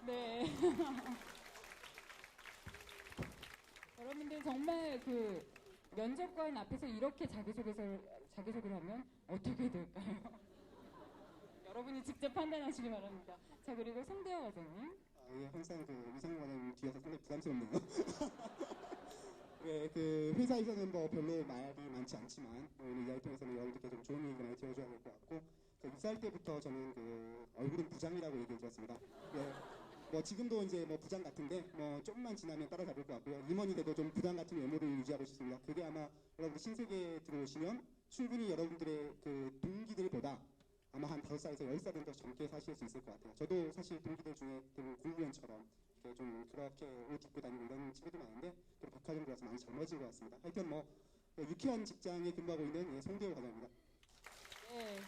네. 여러분들 정말 그 면접관 앞에서 이렇게 자기소개를 하면 어떻게 될까요? 여러분이 직접 판단하시기 바랍니다. 자, 그리고 송대화 과장님. 예, 항상 그 이상형 과장님 뒤에서 상당히 부담스럽네요. 예, 그 회사에서는 뭐 별로 말이 많지 않지만 오늘 이 자리 통해서는 여러분들께 좀 좋은 얘기 많이 들어줘야 될 것 같고, 그 입사할 때부터 저는 그 얼굴은 부장이라고 얘기해 드렸습니다. 예, 뭐 지금도 이제 뭐 부장 같은데 뭐 조금만 지나면 따라잡을 것 같고요. 임원이 돼도 좀 부장 같은 외모를 유지하고 싶습니다. 그게 아마 여러분들 신세계에 들어오시면 충분히 여러분들의 그 동기들보다 아마 한 5살에서 10살은 더 젊게 사실 수 있을 것 같아요. 저도 사실 동기들 중에 대부분 공무원처럼 이렇게 좀 그렇게 옷 입고 다니고 이런 친구들 많은데, 그 백화점 들어와서 많이 젊어진 것 같습니다. 하여튼 뭐 유쾌한 직장에 근무하고 있는 송대호 과장입니다. 네.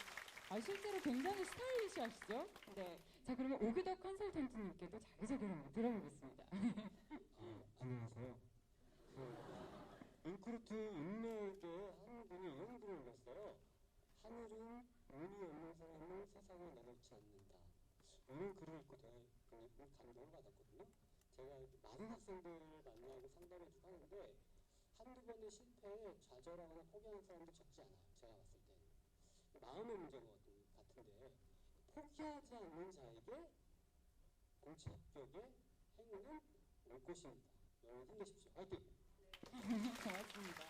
아, 실제로 굉장히 스타일리시하시죠? 네. 자, 그러면 오기덕 컨설턴트님께도 자기소개를 한번 들어보겠습니다. 안녕하세요. 앵크루트 인맥에 한 분이 이런 글을 올렸어요. 하늘은 운이 없는 사람을 세상에 내놓지 않는다. 이런 글을 읽고 제가 굉장히 감동을 받았거든요. 제가 많은 학생들을 만나고 상담해주고 하는데 한두 번의 실패에 좌절하거나 포기하는 사람도 적지 않아요. 제가 봤을 때는. 마음의 문제인 것 같은데 포기하지 않는 자에게 공채 합격의 행운은 올 것입니다. 여러분 힘내십시오. 화이팅! 고맙습니다.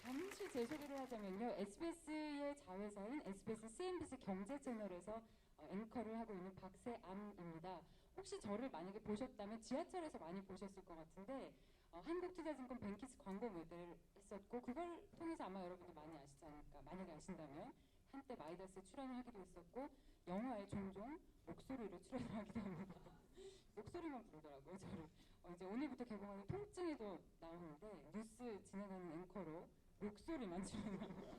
잠시 제 소개를 하자면요. SBS의 자회사인 SBS CNBC 경제 채널에서 앵커를 하고 있는 박세암입니다. 혹시 저를 만약에 보셨다면 지하철에서 많이 보셨을 것 같은데 한국투자증권 뱅키스 광고 모델을 했었고, 그걸 통해서 아마 여러분들 많이 아시지 않을까, 만약에 아신다면. 한때 마이다스에 출연을 하기도 했었고 영화에 종종 목소리로 출연을 하기도 합니다. 목소리만 부르더라고요, 저를. 이제 오늘부터 개봉하는 통증에도 나오는데 뉴스 진행하는 앵커로 목소리만 출연합니다.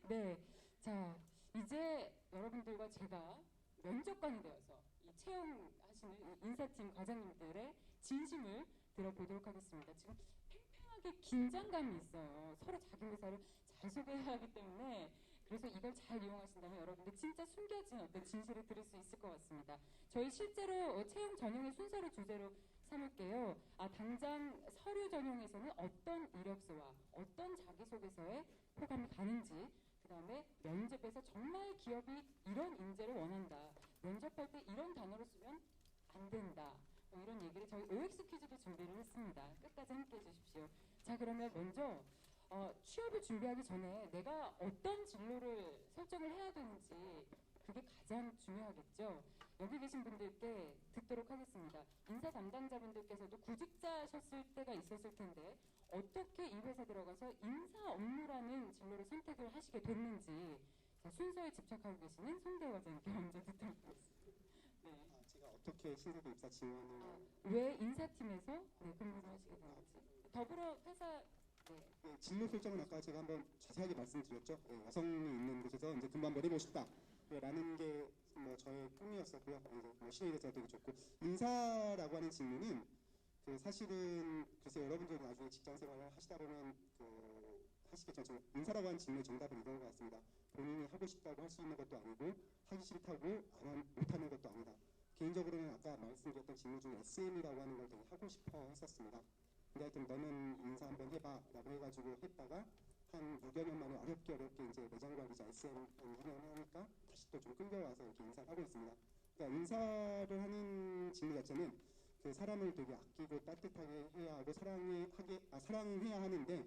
네, 자, 이제 여러분들과 제가 면접관이 되어서 이 채용하시는 이 인사팀 과장님들의 진심을 들어보도록 하겠습니다. 지금 팽팽하게 긴장감이 있어요. 서로 자기 회사를 잘 소개해야 하기 때문에. 그래서 이걸 잘 이용하신다면 여러분들 진짜 숨겨진 어떤 진실을 들을 수 있을 것 같습니다. 저희 실제로 채용 전형의 순서를 주제로 삼을게요. 당장 서류 전형에서는 어떤 이력서와 어떤 자기소개서에 호감이 가는지, 그 다음에 면접에서 정말 기업이 이런 인재를 원한다, 면접할 때 이런 단어를 쓰면 안 된다, 뭐 이런 얘기를 저희 OX 퀴즈도 준비를 했습니다. 끝까지 함께 해주십시오. 자, 그러면 먼저 취업을 준비하기 전에 내가 어떤 진로를 설정을 해야 되는지, 그게 가장 중요하겠죠. 여기 계신 분들께 듣도록 하겠습니다. 인사 담당자분들께서도 구직자셨을 때가 있었을 텐데 어떻게 이 회사 들어가서 인사 업무라는 진로를 선택을 하시게 됐는지, 자, 순서에 집착하고 계시는 송대화 과장님께 먼저 듣도록 하겠습니다. 네. 제가 어떻게 신세계 입사 지원을 왜 인사팀에서 근무를 하시게 됐는지, 더불어 회사. 네. 예, 진로 설정은 아까 제가 한번 자세하게 말씀드렸죠. 예, 여성이 있는 곳에서 이제 근무 한번 해보고 싶다. 예, 라는 게 뭐 저의 꿈이었었고요. 이제 뭐 실행이 돼서 되게 좋고, 인사라고 하는 직무는 그 사실은 글쎄 여러분들 나중에 직장 생활을 하시다 보면 그 하시겠죠. 저 인사라고 하는 직무의 정답은 이런 것 같습니다. 본인이 하고 싶다고 할 수 있는 것도 아니고 하기 싫다고 못하는 것도 아니다. 개인적으로는 아까 말씀드렸던 직무 중에 SM이라고 하는 걸 되게 하고 싶어 했었습니다. 근데 하여튼 너는 인사 한번 해봐 라고 해가지고 했다가 한 6여 년 만에 어렵게 이제 매장 관리자 SM 한 2년 하니까 다시 또 좀 끌려와서 이렇게 인사를 하고 있습니다. 그러니까 인사를 하는 직무 자체는 그 사람을 되게 아끼고 따뜻하게 해야 하고 사랑해야 하는데,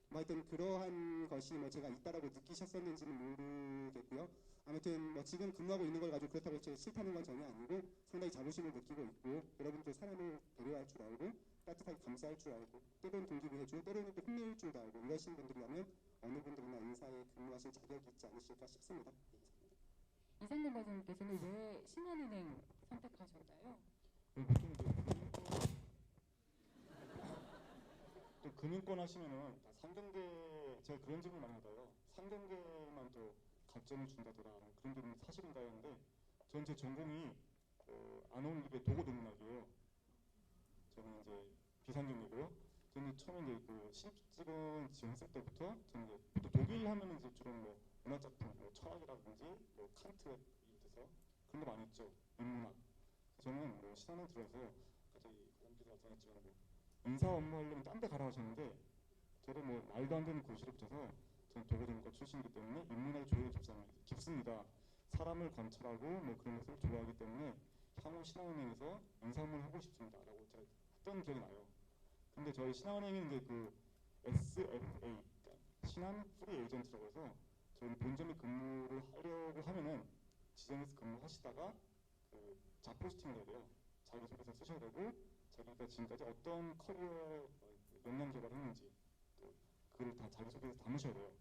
뭐 하여튼 그러한 것이 뭐 제가 있다라고 느끼셨었는지는 모르겠고요. 아무튼 뭐 지금 근무하고 있는 걸 가지고 그렇다고 제가 싫다는 건 전혀 아니고 상당히 자부심을 느끼고 있고, 여러분들 사람을 배려할 줄 알고 따뜻하게 감싸할 줄 알고 때로는 동기부여해주고 때로는 또 혼낼 줄도 알고 이러신 분들이라면 어느 분들이나 인사에 근무하실 자격이 있지 않으실까 싶습니다. 이상민 과장님께서는 왜 신한은행 선택하셨나요? 보통 또 금융권 하시면은 상경계, 제가 그런 질문 많이 받아요. 상경계만 또 가점을 준다더라, 그런 게 사실인가요? 하는데 전 제 전공이 안 어울리게 도고동문학이에요. 저는 이제 비상경이고요. 저는 처음에 이제 그 신입직원 지원했을 때부터 저는 이제 보통 독일 하면은 이제 주로 뭐 문학 작품, 뭐 철학이라든지 뭐 칸트에 비롯해서 그런 거 많이 있죠. 인문학. 저는 뭐 신한에 들어서 갑자기 과장님께서 나타났지만 뭐 인사 업무 하려면 딴 데 가라 하셨는데 저도 뭐 말도 안 되는 고시를 붙여서 저는 도고전과 출신이기 때문에 인문학에 조예가 깊습니다. 사람을 관찰하고 뭐 그런 것을 좋아하기 때문에 향후 신한은행에서 인사 업무를 하고 싶습니다라고 제가 했던 기억이 나요. 근데 저희 신한은행은 이제 그 SFA, 그러니까 신한 프리 에이전트라고 해서 저희 본점에 근무를 하려고 하면은 지점에서 근무하시다가 그 잡포스팅을 해야 돼요. 자기소개서 쓰셔야 되고 자기가 지금까지 어떤 커리어 역량 개발을 했는지 또 그걸 다 자기소개서 담으셔야 돼요.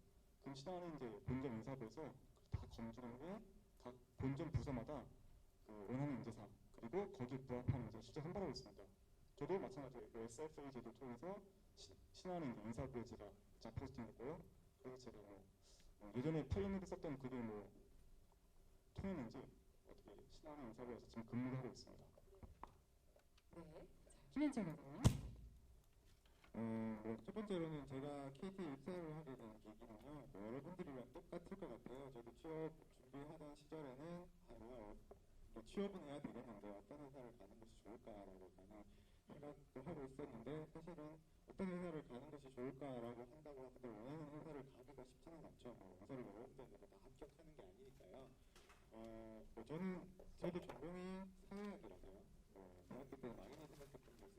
그럼 신한은 이제 본점 인사부에서 다 검증한 후에 각 본점 부서마다 그 원하는 인재상 그리고 거기에 부합하는 인재 실제 선발하고 있습니다. 저도 마찬가지로 그 SFA 제도 통해서 신한은 이제 인사부에 제가 잡포스팅했고요. 그래서 제가 뭐 예전에 팔렸는데 썼던 그게 뭐 통했는지 어떻게 신한은 인사부에서 지금 근무를 하고 있습니다. 네. 자, 김현철 의원님. 첫 번째로는 제가 KT 입사를 하게 된 계기는요, 여러분들이랑 똑같을 것 같아요. 저도 취업 준비하던 시절에는 취업은 해야 되겠는데 어떤 회사를 가는 것이 좋을까라고 많이 생각도 하고 있었는데 사실은 어떤 회사를 가는 것이 좋을까라고 한다고 하는데 원하는 회사를 가기가 쉽지는 않죠. 원서를 여러 군데다가 다 합격하는 게 아니니까요. 저도 전공이 사회학이라서요. 대학교 때 막연히 생각했던 것은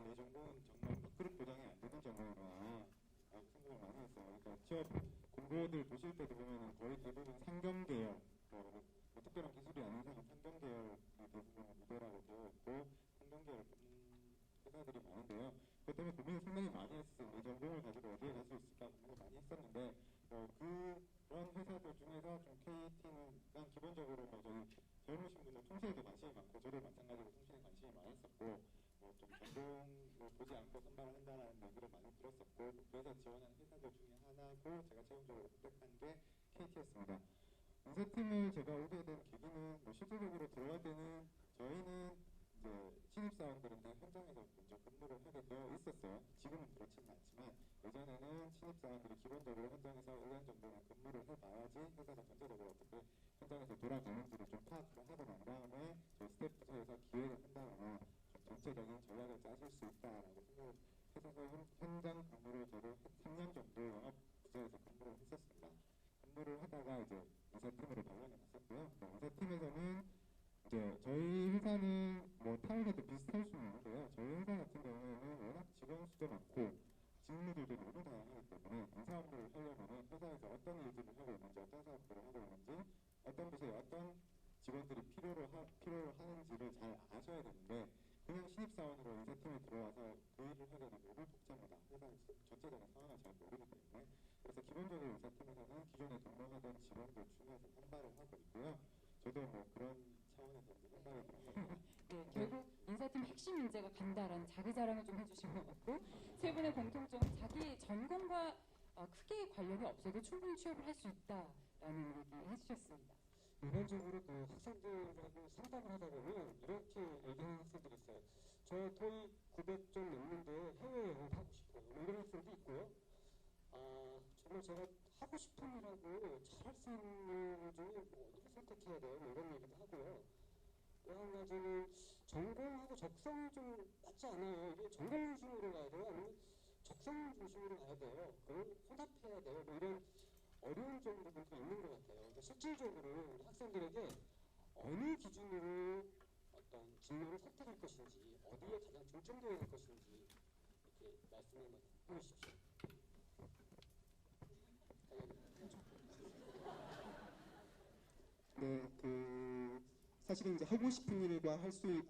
내 전공은 정말 밥그릇 보장이 안 되는 전공이구나 라고 생각을 많이 했어요. 그러니까 취업 공고들 보실 때도 보면은 거의 대부분 상경계열, 특별한 기술이 아닌 이상은 상경계열이 대부분 무대라고 되어 있고 상경계열을 뽑는 회사들이 많은데요. 그것 때문에 고민을 상당히 많이 했어요. 내 전공을 가지고 어디에 갈 수 있을까 고민을 많이 했었는데 그런 회사들 중에서 좀 KT는 일단 기본적으로 저희 젊으신 분들 통신에도 관심이 많고 저도 마찬가지로 통신에 관심이 많았었고 좀 전공을 보지 않고 선발을 한다는 얘기를 많이 들었었고 그래서 지원한 회사들 중에 하나고 제가 최종적으로 선택한 게 KT였습니다. 인사팀을 제가 오게 된 계기는 실질적으로 들어갈 때는 저희는 이제 신입사원들은 다 현장에서 먼저 근무를 하게 되어 있었어요. 지금은 그렇지는 않지만 예전에는 신입사원들이 기본적으로 현장에서 1년 정도는 근무를 해봐야지 회사가 전체적으로 어떻게 현장에서 돌아가는지를 좀 파악을 하고 난 다음에 저희 스태프부서에서 기획을 한다거나 전체적인 전략을 짜실 수 있다라고 생각을 해서 현장 근무를 저도 3년 정도 영업부서에서 근무를 했었습니다. 근무를 하다가 이제 인사팀으로 발령이 났었고요. 인사팀에서는 이제 저희 회사는 타 회사도 비슷할 수는 있는데요. 저희 회사 같은 경우에는 워낙 직원 수도 많고 직무들도 너무 다양하기 때문에 인사 업무를 하려면 회사에서 어떤 일들을 하고 있는지 어떤 사업들을 하고 있는지 어떤 부서에 어떤 직원들이 필요로 하는지를 잘 아셔야 되는데 그냥 신입사원으로 인사팀에 들어와서 그 일을 하게 되면 너무 복잡하다. 회사 전체적인 상황을 잘 모르기 때문에 그래서 기본적으로 인사팀에서는 기존에 근무하던 직원들 중에서 선발을 하고 있고요. 저도 그런 차원에서 선발을 합니다. 네, 결국 인사팀 핵심 인재가 간다라는 자기 자랑을 좀 해주신 것 같고 세 분의 공통점은 자기 전공과 크게 관련이 없어도 충분히 취업을 할 수 있다라는 얘기 해주셨습니다. 일반적으로 그 학생들하고 상담을 하다 보면 이렇게 얘기하는 학생들이 있어요. 저 토익 900점 넘는데 해외 영업하고 싶어요. 이런 학생도 있고요. 정말 제가 하고 싶은 일하고 잘할 수 있는 중에 어디를 선택해야 돼요? 이런 얘기도 하고요. 또 한 가지는 전공하고 적성이 좀 맞지 않아요. 이게 전공 중심으로 가야 돼요? 아니면 적성 중심으로 가야 돼요? 그걸 혼합해야 돼요? 이런 어려운 점들도 있는 것 같아요. 그러니까 실질적으로 우리 학생들에게 어느 기준으로 어떤 진로를 선택할 것인지, 어디에 가장 중점되어야 할 것인지 이렇게 말씀을 해주십시오. 네, 사실은 이제 하고 싶은 일과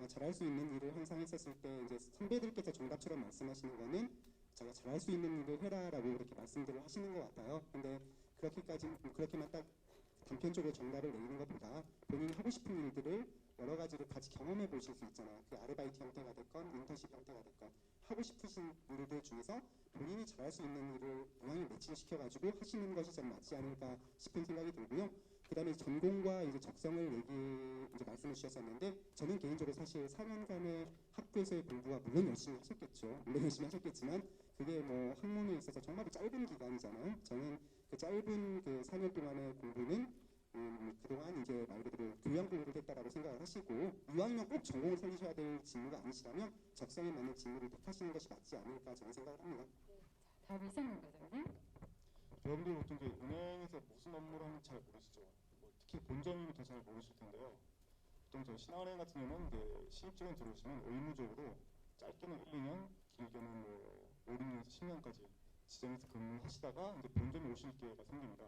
잘할 수 있는 일을 항상 했었을 때 이제 선배들께서 정답처럼 말씀하시는 거는 제가 잘할 수 있는 일을 해라라고 그렇게 말씀들을 하시는 것 같아요. 근데 그렇게만 딱 단편적으로 정답을 내리는 것보다 본인이 하고 싶은 일들을 여러 가지를 같이 경험해 보실 수 있잖아요. 그 아르바이트 형태가 됐건 인턴십 형태가 됐건 하고 싶으신 일들 중에서 본인이 잘할 수 있는 일을 영향을 매칭시켜가지고 하시는 것이 좀 맞지 않을까 싶은 생각이 들고요. 그다음에 전공과 이제 적성을 이제 말씀해 주셨었는데 저는 개인적으로 사실 4년간의 학교에서의 공부가 물론 열심히 하셨겠죠. 물론 열심히 하셨겠지만 그게 뭐 학문에 있어서 정말 짧은 기간이잖아요. 저는 그 짧은 그 4년 동안의 공부는 그동안 이제 말 그대로 교양 공부를 했다라고 생각을 하시고 이왕이면 꼭 전공을 살리셔야 될 직무가 아니시라면 적성에 맞는 직무를 택하시는 것이 맞지 않을까 저는 생각을 합니다. 다음 이상민 과장님. 여러분들 보통 이제 은행에서 무슨 업무를 하는지 잘 모르시죠. 뭐 특히 본점이면 더 잘 모르실 텐데요. 보통 저 신한은행 같은 경우는 이제 신입직원 들어오시면 의무적으로 짧게는 1, 2년, 길게는 뭐 5, 6년에서 10년까지 지점에서 근무하시다가 이제 본점에 오실 기회가 생깁니다.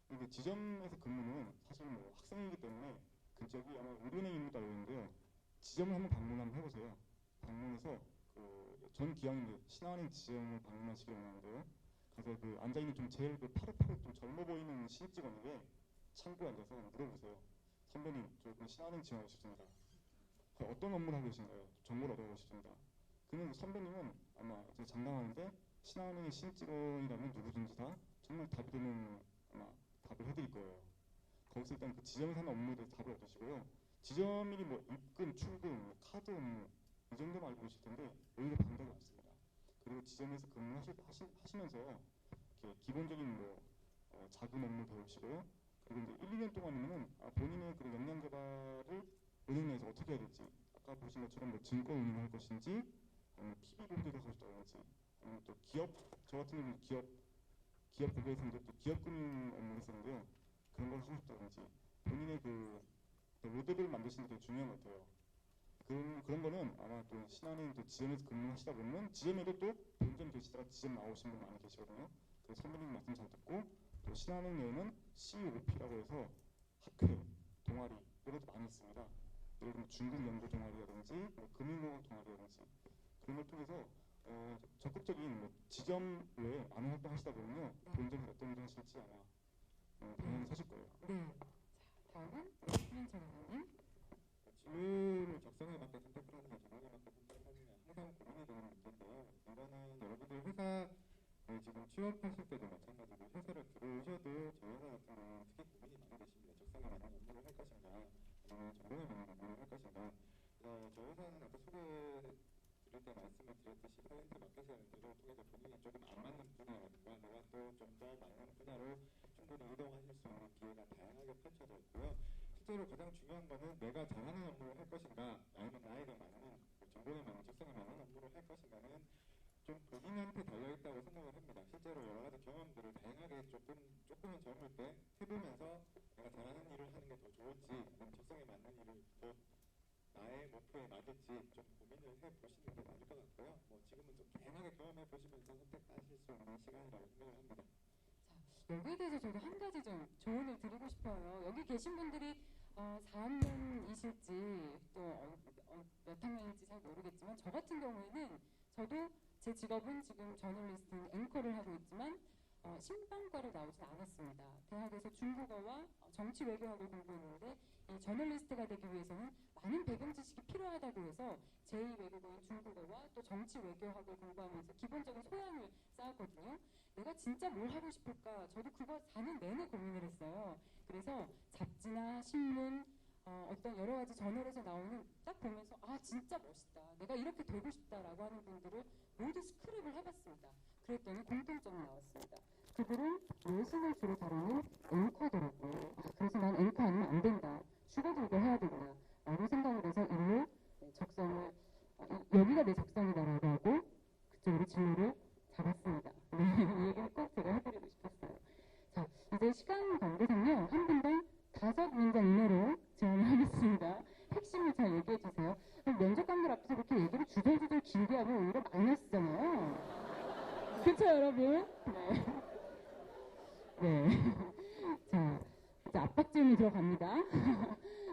근데 지점에서 근무는 사실 뭐 학생이기 때문에 근적이 아마 우리은행입니다 이러는데요. 지점을 한번 방문 한번 해보세요. 방문해서 전 기왕인데 신한은행 지점을 방문하시기 원하는데요. 그래서 그 앉아있는 좀 제일 그 파릇파릇 좀 젊어 보이는 신입직원에게 창구에 앉아서 물어보세요. 선배님, 저 신한은행 지원하고 싶습니다. 어떤 업무를 하고 계신가요? 정보를 얻어가고 싶습니다. 그러면 선배님은 아마 제가 장담하는데 신한은행의 신입직원이라면 누구든지 다 정말 답이 되는 아마 답을 해드릴 거예요. 거기서 일단 그 지점에서 하는 업무에 대해서 답을 얻으시고요. 지점일이 뭐 입금, 출금, 뭐 카드 업무 이 정도만 알고 계실 텐데 오히려 방법이 많습니다. 그리고 지점에서 근무하시면서 이렇게 기본적인 뭐 자금 업무 배우시고요. 그리고 이제 1, 2년 동안이면은 본인의 그런 역량 개발을 은행 내에서 어떻게 해야 될지 아까 보신 것처럼 뭐 증권 운용을 할 것인지 아니면 PB 고객을 하고 싶다든지 아니면 또 기업 저 같은 경우는 기업 고객 상대 또 기업 금융 업무를 했었는데요. 그런 걸 하고 싶다든지 본인의 그 로드맵을 만드시는 게 되게 중요한 것 같아요. 그런 거는 아마 또 신한은행 또 지점에서 근무하시다 보면 지점에도 또 본점 계시다가 지점 나오신 분 많이 계시거든요. 그래서 선배님 말씀 잘 듣고 또 신한은행 내에는 COP라고 해서 학회, 동아리 이런 것도 많이 있습니다. 예를 들면 중국 연구 동아리라든지 뭐 금융공학 동아리라든지 그런 걸 통해서 적극적인 뭐 지점 외에 많은 활동 하시다 보면요 본점에서 어떤 일을 하실지 아마 당연히 사실 거예요. 네. 자, 다음은 신민철 의원님. 진로를 적성에 맞게 선택을 하느냐, 전공에 맞게 선택을 하느냐 항상 고민이 되는 문제인데요. 이거는 여러분들 회사 지금 취업하실 때도 마찬가지고 회사를 들어오셔도 저희 회사 같은 경우는 특히 고민이 많이 되십니다. 적성에 맞는 업무를 할 것인가, 아니면 전공에 맞는 업무를 할 것인가. 저희 회사는 아까 소개 드릴 때 말씀을 드렸듯이 클라이언트 마켓을 통해서 본인이 조금 안 맞는 분야라든가 내가 또 좀 더 맞는 분야로 충분히 이동하실 수 있는 기회가 다양하게 펼쳐져 있고요. 실제로 가장 중요한 거는 내가 잘하는 업무를 할 것인가 아니면 나에게 맞는 전공에 맞는 적성에 맞는 업무를 할 것인가는 좀 본인한테 달려있다고 생각을 합니다. 실제로 여러 가지 경험들을 다양하게 조금은 젊을 때 해보면서 내가 잘하는 일을 하는 게 더 좋을지 아니면 적성에 맞는 일을 더 나의 목표에 맞을지 좀 고민을 해보시는 게 맞을 것 같고요. 뭐 지금은 좀 다양하게 경험해보시면서 선택하실 수 있는 시간이라고 생각을 합니다. 여기에 대해서 저도 한 가지 좀 조언을 드리고 싶어요. 여기 계신 분들이 4학년이실지 또 몇 학년인지 잘 모르겠지만 저 같은 경우에는 저도 제 직업은 지금 저널리스트 앵커를 하고 있지만 신방과를 나오진 않았습니다. 대학에서 중국어와 정치 외교학을 공부했는데 이 저널리스트가 되기 위해서는 많은 배경 지식이 필요하다고 해서 제2 외국어인 중국어와 또 정치 외교학을 공부하면서 기본적인 소양을 쌓았거든요. 내가 진짜 뭘 하고 싶을까? 저도 그거 4년 내내 고민을 했어요. 그래서 잡지나 신문, 어떤 여러 가지 저널에서 나오는 딱 보면서 진짜 멋있다. 내가 이렇게 되고 싶다라고 하는 분들을 모두 스크랩을 해봤습니다. 그랬더니 공통점이 나왔습니다. 그들은 외신을 주로 다루는 앵커더라고요. 그래서 난 앵커 아니면 안 된다. 죽어도 이거 해야 된다. 라고 생각을 해서 일로 적성을 여기가 내 적성이다라고 하고 그쪽으로 진로를 잡았습니다. 네, 이 얘기는 꼭 제가 해드리고 싶었어요. 자, 이제 시간 관계상요. 한 분당 5문장 이내로 제안을 하겠습니다. 핵심을 잘 얘기해 주세요. 면접관들 앞에서 그렇게 얘기를 주절주절 길게 하면 오히려 마이너스잖아요. 그렇죠, 여러분? 네. 네. 자, 이제 압박 질문 들어갑니다.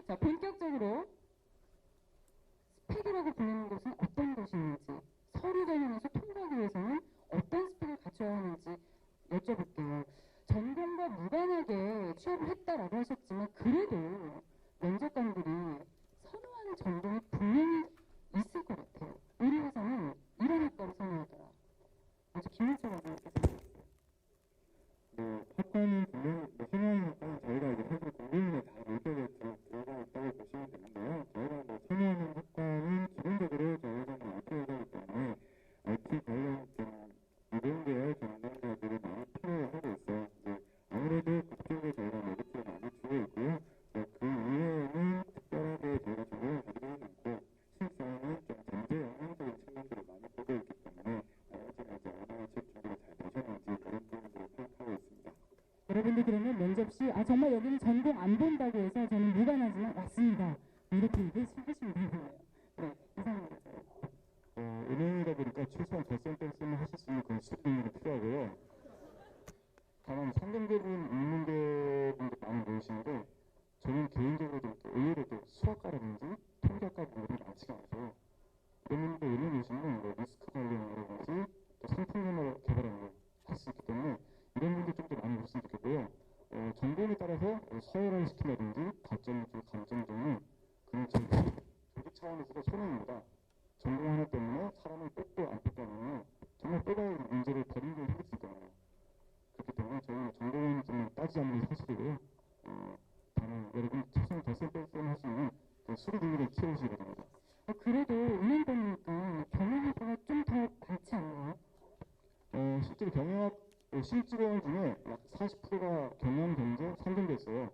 자, 본격적으로 스펙이라고 불리는 것은 어떤 것인지, 서류 관련해서 통과하기 위해서는 어떤 스펙을 갖춰야 하는지 여쭤볼게요. 전공과 무관하게 취업을 했다라고 하셨지만 그래도 면접관들이 선호하는 전공이 분명히 있을 것 같아요. 우리 회사는 이런 학과를 선호하더라. 먼저 김민철 학과님께서 학과는 분명히 선호하는 학과는 저희가 이제 해본 여러분들 그러면 면접 시 정말 여기는 전공 안 본다고 해서 저는 무관하지만 왔습니다. 이렇게 얘기해 주시면 되는 거예요. 네, 이상입니다. 은행이다 보니까 최소한 덧셈 뺄셈을 하실 수 있는 그런 수업 능력이 필요하고요. 다만 상경계분, 인문계분도 많이 모이시는데 저는 개인적으로 의외로 또 수학과라든지 통계학과 분들이 많지가 않아서 이런 분들 의뢰 계시는 뭐 리스크 관련이라든지 또 상품 개발하는 걸 할 수 있기 때문에 이런 분들 좀 더 많이 오셨으면 좋겠고요. 전공에 따라서 서열화를 시킨다든지 가점, 감점 등은 그냥 조직 차원에서도 손해입니다. 전공 하나 때문에 사람을 뽑고 안 뽑다면 정말 뽑아야 문제를 버린 게 생길 수 있거든요. 그렇기 때문에 저희는 전공은 좀 따지지 않는 게 사실이고요. 다만 여러분 최소한 덧셈 뺄셈 할 수 있는 그 수리 능력을 키워주셔야 됩니다. 그래도 은행 다니니까 경영학과가 좀 더 많지 않나요? 실제로 경영학 신입 직원 중에 약 40%가 경영, 경제, 상경대 있어요.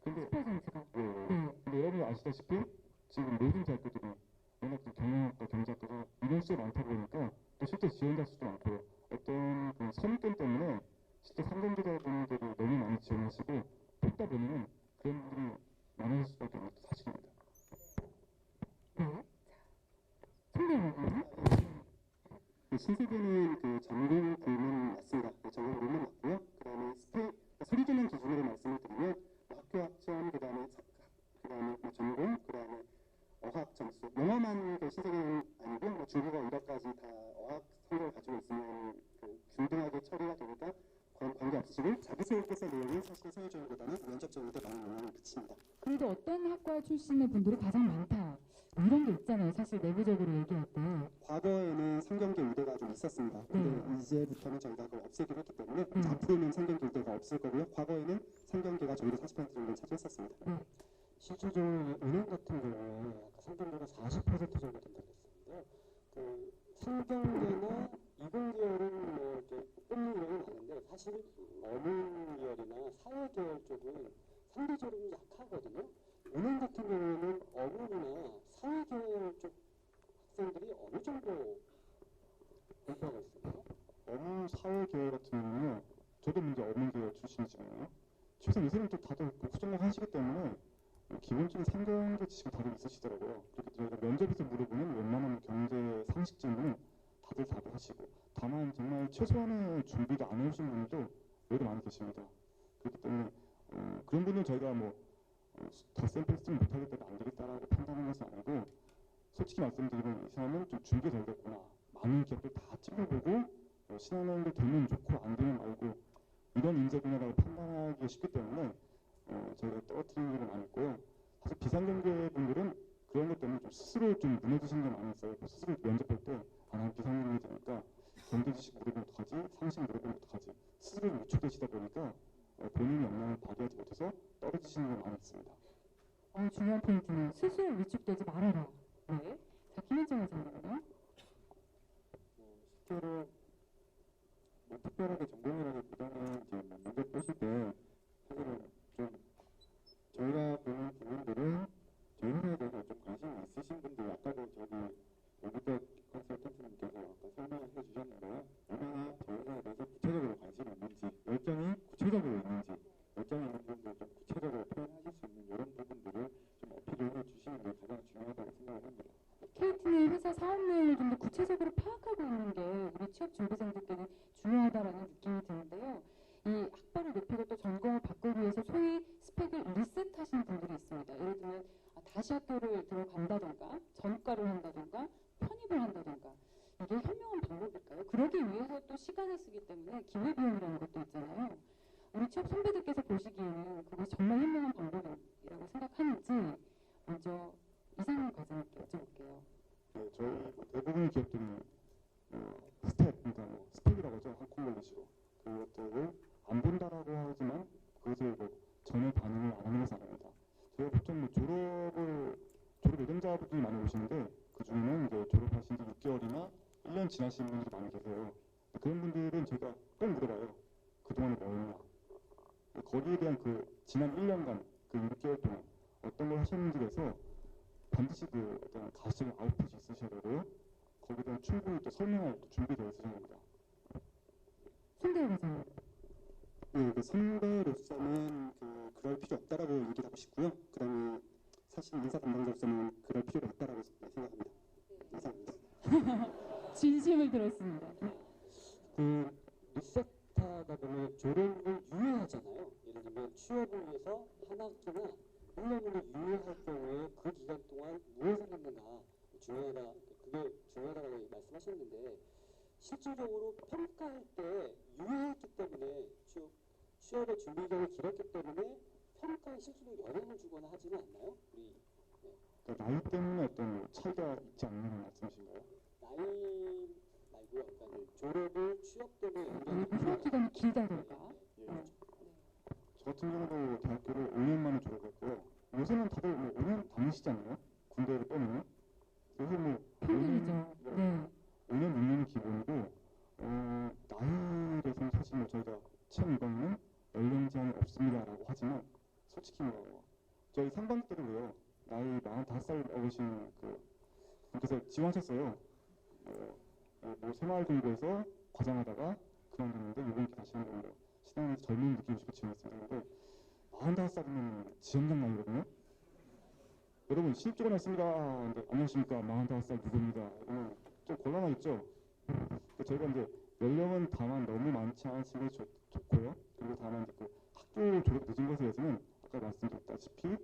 근데 10%가. 근데 여러분이 아시다시피 지금 모든 대학교들이 워낙 경영학과, 경제학과가 이런 수가 많다 보니까 또 실제 지원자 수도 많고요. 어떤 그 선입견 때문에 실제 상경대자분들이 너무 많이 지원하시고 뽑다 보면 그런 분들이 많아질 수밖에 없는 것도 사실입니다. 네. 선배님. 신세계는 그 전공 부문 맞습니다. 전공 부문 맞고요. 그다음에 소리 듣는 기준으로 말씀을 드리면 학교 학점, 그다음에 전공, 그다음에 어학 점수. 영어만 그 신세계는 아니고 뭐 중국어, 일어까지 다 어학 성적을 가지고 있으면 그 균등하게 처리가 되니까 관계 없으시고 자기소개서 내용은 사실 서울전보다는 면접적으로 더 많은 영향을 미칩니다. 그래도 어떤 학과 출신의 분들이 가장 많다. 이런 게 있잖아요. 사실 내부적으로 얘기할 때. 과거에는 상경계 의대가 좀 있었습니다. 근데 이제부터는 저희가 그걸 없애기로 했기 때문에 앞으로는 상경계 의대가 없을 거고요. 과거에는 상경계가 전부 40% 정도 차지했었습니다. 실질적으로 은행 같은 경우에 아까 상경계가 40% 정도 된다고 했었는데요. 그 상경계나 이공계열은 뭐 이렇게 뽑는 경우는 많은데 사실 어문계열이나 사회계열 쪽은 상대적으로 좀 약하거든요. 은행 같은 경우에는 어문이나 사회계열 쪽 학생들이 어느 정도 공부하고 있습니까? 어문 사회계열 같은 경우는요. 저도 이제 어문계열 출신이지만요. 최소한 요새는 또 다들 국정을 하시기 때문에 기본적인 상경계 지식이 다들 있으시더라고요. 그렇게 저희가 면접에서 물어보는 웬만한 경제 상식 질문은 다들 하시고 다만 정말 최소한의 준비도 안 해오신 분들도 외로 많이 계십니다. 그렇기 때문에 그런 분은 저희가 뭐 덧셈 뺄셈 못하겠다 안 되겠다라고 판단하는 것은 아니고 솔직히 말씀드리면 이 사람은 좀 준비가 덜 됐구나. 많은 기업들 다 찔러보고 신한은행도 되면 좋고 안 되면 말고 이런 인재구나라고 판단하기 쉽기 때문에 저희가 떨어뜨리는 일은 많이 있고요. 사실 비상경계 분들은 그런 것 때문에 좀 스스로 좀 무너지시는 게 많이 있어요. 스스로 면접할 때 나는 비상경제니까 경제 지식 물어보면 어떡하지? 상식 물어보면 어떡하지? 스스로 위축되시다 보니까 본인의 역량을 발휘하지 못해서 떨어지시는 게 많이 있습니다. 중요한 포인트는 스스로 위축되지 말아라. 네. 자, 김현정 회장님은요? 실제로 뭐 특별하게 전공이라기보다는 이제 뭐 면접 보실 때 사실은 좀 저희가 보는 부분들은 저희 회사에 대해서 좀 관심이 있으신 분들 아까도 저기 여기서 컨설턴트님께서 아까 설명을 해주셨는데요. 얼마나 저희 회사에 대해서 구체적으로 관심이 있는지 열정이 구체적으로 있는지 열정이 있는 분들 좀 구체적으로 표현하실 수 있는 이런 부분들을 좀 어필을 해주시는 게 가장 중요하다고 생각을 합니다. KT는 회사 사업 내용을 좀 더 구체적으로 파악하고 있는 게 우리 취업 준비생들께는 중요하다라는 느낌이 드는데요. 이 학벌을 높이고 또 전공을 바꾸기 위해서 소위 스펙을 리셋하시는 분들이 있습니다. 예를 들면 다시 학교를 들어간다던가 전과를 한다던가 편입을 한다던가 이게 현명한 방법일까요? 그러기 위해서 또 시간을 쓰기 때문에 기회비용이라는 것도 있잖아요. 우리 취업 선배들께서 보시기에는 그것이 정말 현명한 방법이라고 생각하는지 먼저 이상훈 과장님께 여쭤볼게요. 네, 저희 대부분의 기업들이 스텝, 그러니까 뭐 스펙이라고 하죠. 한국말로시로 그것들을 안 본다라고 하지만 그것을 뭐 전혀 반응을 안 하는 것은 아닙니다. 저희가 보통 뭐 졸업 예정자분들이 많이 오시는데 그 중에는 이제 졸업하신 지 6개월이나 1년 지나신 분들이 많이 계세요. 그런 분들은 제가 꼭 물어봐요. 그동안에 뭐 했냐. 거기에 대한 그 지난 1년간 그 6개월 동안 어떤 걸 하셨는지에 대해서 반드시 그 어떤 가시적인 아웃풋이 있으셔야 되고요. 거기에 대한 충분히 또 설명할 준비되어 있으셔야 됩니다. 손대현 과장님. 네, 그 선배로서는 그럴 필요 없다라고 얘기를 하고 싶고요. 그다음에 사실 인사 담당자로서는 그럴 필요가 있다라고 생각합니다. 이상입니다. 진심을 들었습니다. 그 리셋하다 보면 졸업을 유예하잖아요. 예를 들면 취업을 위해서 한 학기나 1년을 유예할 경우에 그 기간 동안 무엇을 했는가 중요하다. 그게 중요하다고 말씀하셨는데 실질적으로 평가할 때 유예했기 때문에 취업의 준비 기간이 길었기 때문에 평가에 실질적으로 영향을 주거나 하지는 않나요? 우리 그러니까 나이 때문에 어떤 차이가 있지 않는 말씀이신가요? 나이 말고요. 그러니까 졸업을 취업 때문에 휴학 기간이 길다던가. 예. 저 같은 경우도 대학교를 5년 만에 졸업했고요. 요새는 다들 뭐 5년 다니시잖아요. 군대를 빼면. 그래서 뭐 평균이죠. 네. 5년, 6년이 기본이고 나이에서는 사실 뭐 저희가 시험 이번에는 연령 제한이 없습니다라고 하지만 솔직히 뭐 저희 상반기 때도 그래요. 나이 45살 먹으신 분께서 지원하셨어요. 뭐 새마을금고에서 과장하다가 그만뒀는데 이번 기 다시 한번 뭐 신앙에서 젊은 느끼고 싶어 지원했습니다. 근데 45살이면 지원장 나이거든요. 여러분 신입 지원했습니다. 근데 안녕하십니까 45살 누구입니다. 이러면 좀 곤란하겠죠. 저희가 이제 연령은 다만 너무 많지 않으시면 좋고요. 그리고 다만 이제 학교 졸업 늦은 것에 대해서는 아까 말씀드렸다시피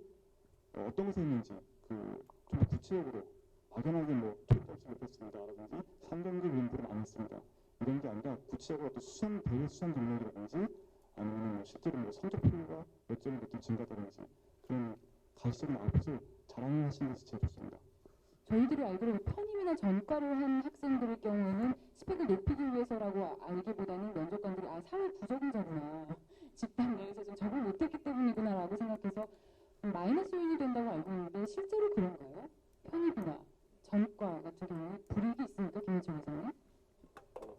어떤 것에 있는지 좀 구체적으로 막연하게 뭐 졸업장치 못했습니다라든지 상경기 공부를 안 했습니다. 이런 게 아니라 구체적으로 어떤 대회 수상 경력이라든지 아니면 뭐 실제로 뭐 성적표가 몇 점이 몇 점 증가다든지 그런 가시적인 아웃풋을 자랑하시는 것이 제일 좋습니다. 저희들이 알기로 편입이나 전과를 한 학생들의 경우에는 스펙을 높이기 위해서라고 알기보다는 면접관들이 사회 부적응자구나, 집단 내에서 좀 적응 못했기 때문이구나라고 생각해서 마이너스 요인이 된다고 알고 있는데 실제로 그런가요? 편입이나 전과 같은 경우에 불이익이 있습니까, 김현철 회장님?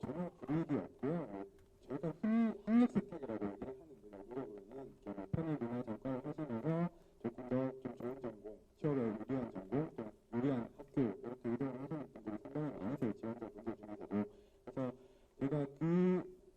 전혀 불이익이 없고요. 저희가 흔히 학력 세탁이라고 얘기를 하는데 물어보면 편입이나 전과를 하시면서 조금 더 좀 좋은 전공, 취업에 유리한 전공, 좀 유리한 학교 이렇게 이동을 하시는 분들이 상당히 많으세요. 지원자분들 중에서도. 그래서 제가 그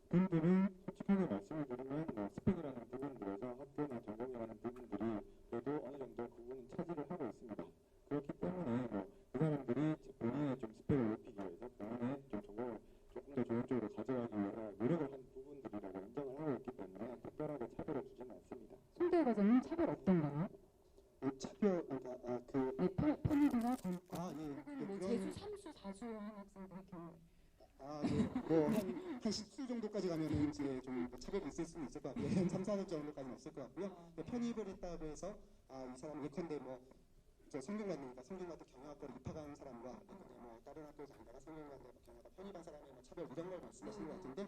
분들은 솔직하게 말씀을 드리면 스펙이라는 부분들에서 학교나 전공이라는 부분들이 그래도 어느 정도 부분은 차지를 하고 있습니다. 그렇기 때문에 그 사람들이 본인의 좀 스펙을 높이기 위해서 본인의 좀 전공을 조금 더 좋은 쪽으로 가져가기 위해서 노력을 한 부분들이라고 인정을 하고 있기 때문에 특별하게 차별을 주지는 않습니다. 송대회 과장님 차별 없던가요? 차별 네, 편입이나 전과. 예. 혹은 뭐 재수 3수 4수 한 학생들의 경우. 뭐한 10수 정도까지 가면은 이제 좀 차별이 있을 수는 있을 것 같고요. 한 3, 4수 정도까지는 없을 것 같고요. 편입을 했다고 해서 이 사람 예컨대 저 성균관이니까 성균관도 경영학과로 입학한 사람과 뭐 다른 학교에서 안 가가 성균관대 경영학과 편입한 사람의 차별 이런 걸 말씀하시는 것 같은데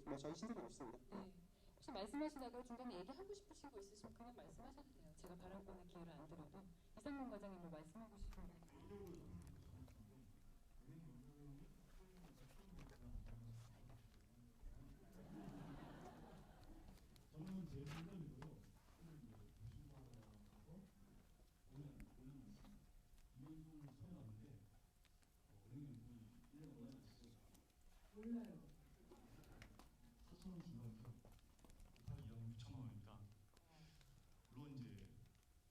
뭐 저희 신상은 없습니다. 혹시 말씀하시다가 중간에 얘기하고 싶으신 거 있으시면 그냥 말씀하셔도 돼요. 제가 다음번에 기회를 안 드려도. 이상문 과장님 뭐 말씀하고 싶은 거 있나요? 물론 이제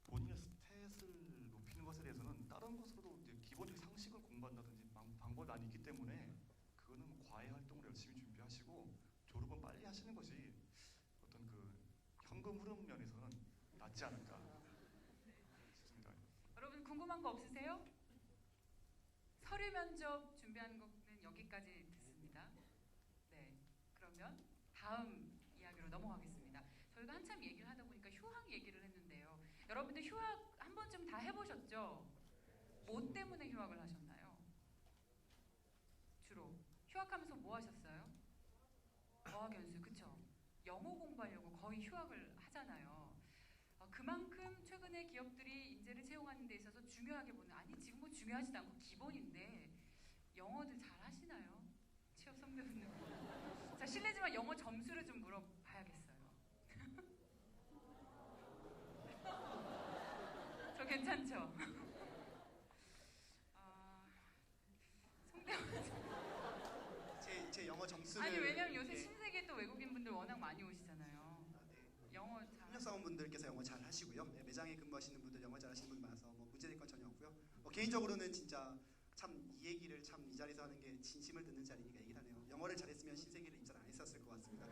본인의 스탯을 높이는 것에 대해서는 다른 것으로도 이제 기본적인 상식을 공부한다든지 방법이 많이 있기 때문에 그거는 과외 활동을 열심히 준비하시고 졸업은 빨리 하시는 것이 어떤 현금 흐름 면에서는 낫지 않을까 싶습니다. 여러분 궁금한 거 없으세요? 서류 면접 준비하는 거는 여기까지 듣습니다. 네, 그러면 다음 이야기로 넘어가겠습니다. 저희가 한참 얘기를 하다 보니까 휴학 얘기를 했는데요. 여러분들 휴학 한 번쯤 다 해보셨죠? 뭐 때문에 휴학을 하셨나요? 주로 휴학하면서 뭐 하셨어요? 어학연수, 그쵸? 영어 공부하려고 거의 휴학을 하잖아요. 그만큼 최근에 기업들이 인재를 채용하는 데 있어서 중요하게 보는, 아니 지금 뭐 중요하지도 않고 기본인데 영어들 잘 하시나요? 취업 선배분들. 자, 실례지만 영어 점수를 좀 물어봐야겠어요. 저 괜찮죠? 제 영어 점수는 아니 왜냐면 요새 신세계 또 외국인분들 워낙 많이 오시잖아요. 영어 잘. 협력사원분들께서 영어 잘 하시고요. 네, 매장에 근무하시는 분들 영어 잘 하시는 분 많아서 뭐 문제될 건 전혀 없고요. 개인적으로는 진짜 참 이 얘기를 참 이 자리에서 하는 게 진심을 듣는 자리니까 얘기를 하네요. 영어를 잘했으면 신세계를 입사를 안 했었을 것 같습니다.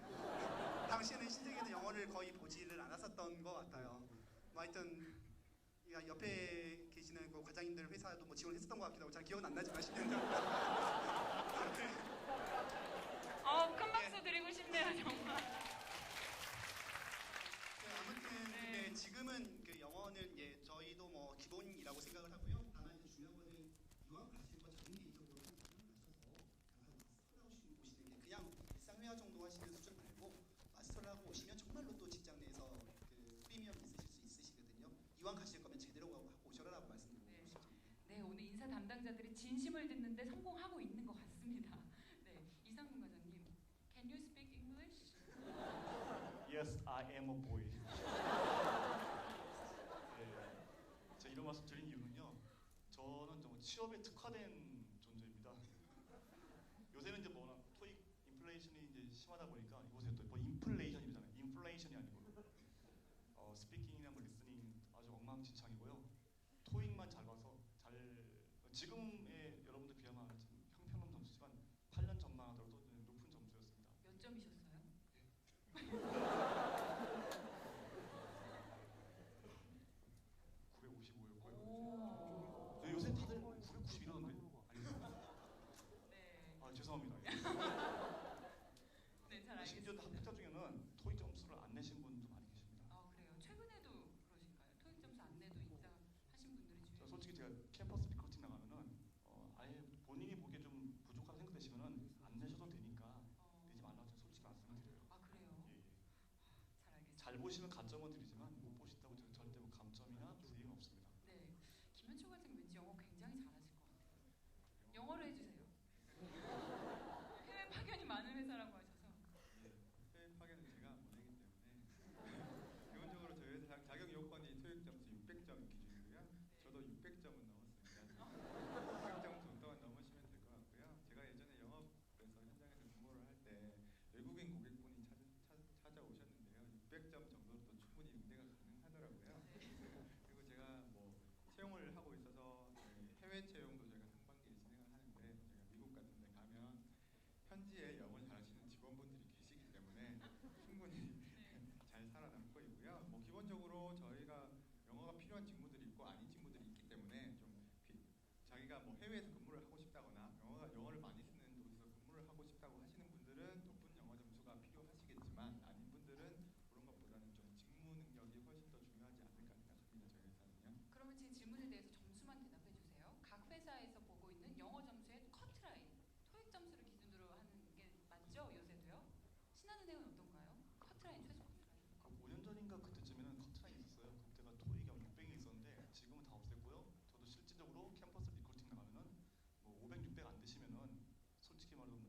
당시에는 신세계는 영어를 거의 보지를 않았었던 것 같아요. 뭐 하여튼 옆에 계시는 그 과장님들 회사도 뭐 지원을 했었던 것 같기도 하고 잘 기억은 안 나지만 10년 전. 큰 박수 드리고 싶네요, 정말. 아무튼 네. 근데 지금은 그 영어는 저희도 뭐 기본이라고 생각을 하고요. 다만 이제 중요한 거는 유학 가실 거 저는 개인적으로 한 2년 가셔서 마스터를 하고 오시는 게 그냥 일상회화 정도 하시는 수준 말고 마스터를 하고 오시면 정말로 또 직장 내에서 그 프리미엄 있으실 수 있으시거든요. 이왕 가실 거면 제대로 하고 오셔라라고 말씀드리고 싶죠. 네, 오늘 인사 담당자들이 진심을 듣는데 성공하고 있는 것 같습니다. 네, 이상문 과장님, Can you speak English? Yes, I am a boy. 제가 이런 말씀 드린 이유는요. 저는 좀 취업에 특화된 존재입니다. 요새는 이제 뭐 워낙 토익 인플레이션이 이제 심하다 보니까 이곳에 또 뭐 인플레이션이잖아요. 인플레이션이 아니고 스피킹이나 뭐 리스닝 아주 엉망진창이고요. 토익만 잘 봐서 지금의 여러분들 비하면 좀 형편없는 점수지만 8년 전만 하더라도 높은 점수였습니다. 몇 점이셨어요? 955였고요. 요새 다들 990 이러던데. 네. 죄송합니다. 네, 잘 심지어 알겠습니다. 합격자 중에는 토익 점수를 안 내신 분도 많이 계십니다. 그래요. 최근에도 그러신가요? 토익 점수 안 내도 입사하신 분들이 저 주요. 솔직히 제가 캠퍼스 리크루팅 나가면은 아예 본인이 보기에 좀 부족하다 생각되시면은 안 내셔도 되니까 내지 말라고 제가 솔직히 말씀을 드려요. 그래요? 예, 예. 잘 알겠습니다. 잘 보시면 가점은 드리지만 못 보신다고 제가 절대 뭐 감점이나 불이익은 없습니다. 네, 김현초 과장님 왠지 영어 굉장히 잘하실 것 같아요. 영어로 해주세요. 해외 파견이 많은 회사라고 하셔서. 해외 파견은 제가 보내기 때문에 기본적으로 저희 회사 자격 요건이 토익 점수 600점 기준이고요. 저도 600점은 넘었습니다. 600점 정도만 넘으시면 될 것 같고요. 제가 예전에 영업에서 현장에서 근무를 할 때 외국인 고객분이 찾아오셨는데요. 600점 정도로도 충분히 응대가 가능하더라고요. 그리고 제가 뭐 채용을 하고 있어서 해외 채용도 저희가 상반기에 진행을 하는데 저희가 미국 같은 데 가면 현지에 영어를 잘하시는 직원분들이 계시기 때문에 충분히 잘 살아남고 있고요. 뭐 기본적으로 저희가 영어가 필요한 직무들이 있고 아닌 직무들이 있기 때문에 좀 자기가 뭐 해외에서 근무를 하고 싶다거나 영어를 많이 쓰는 곳에서 근무를 하고 싶다고 하시는 분들은 높은 영어 점수가 필요하시겠지만 아닌 분들은 그런 것보다는 좀 직무 능력이 훨씬 더 중요하지 않을까 생각합니다. 저희 회사는요. 그러면 제 질문에 대해서 점수만 대답해 주세요. 각 회사에서 보고 있는 영어 점수의 커트라인, 토익 점수를 기준으로 하는 게 맞죠? 요새도요? 신한은행은 어떤가요? 커트라인, 최소 커트라인. 5년 전인가 그때쯤에는 커트라인이 있었어요. 그때가 토익이 600이 있었는데 지금은 다 없앴고요. 저도 실질적으로 캠퍼스 리크루팅 나가면은 뭐 500, 600 안 되시면은 솔직히 말하면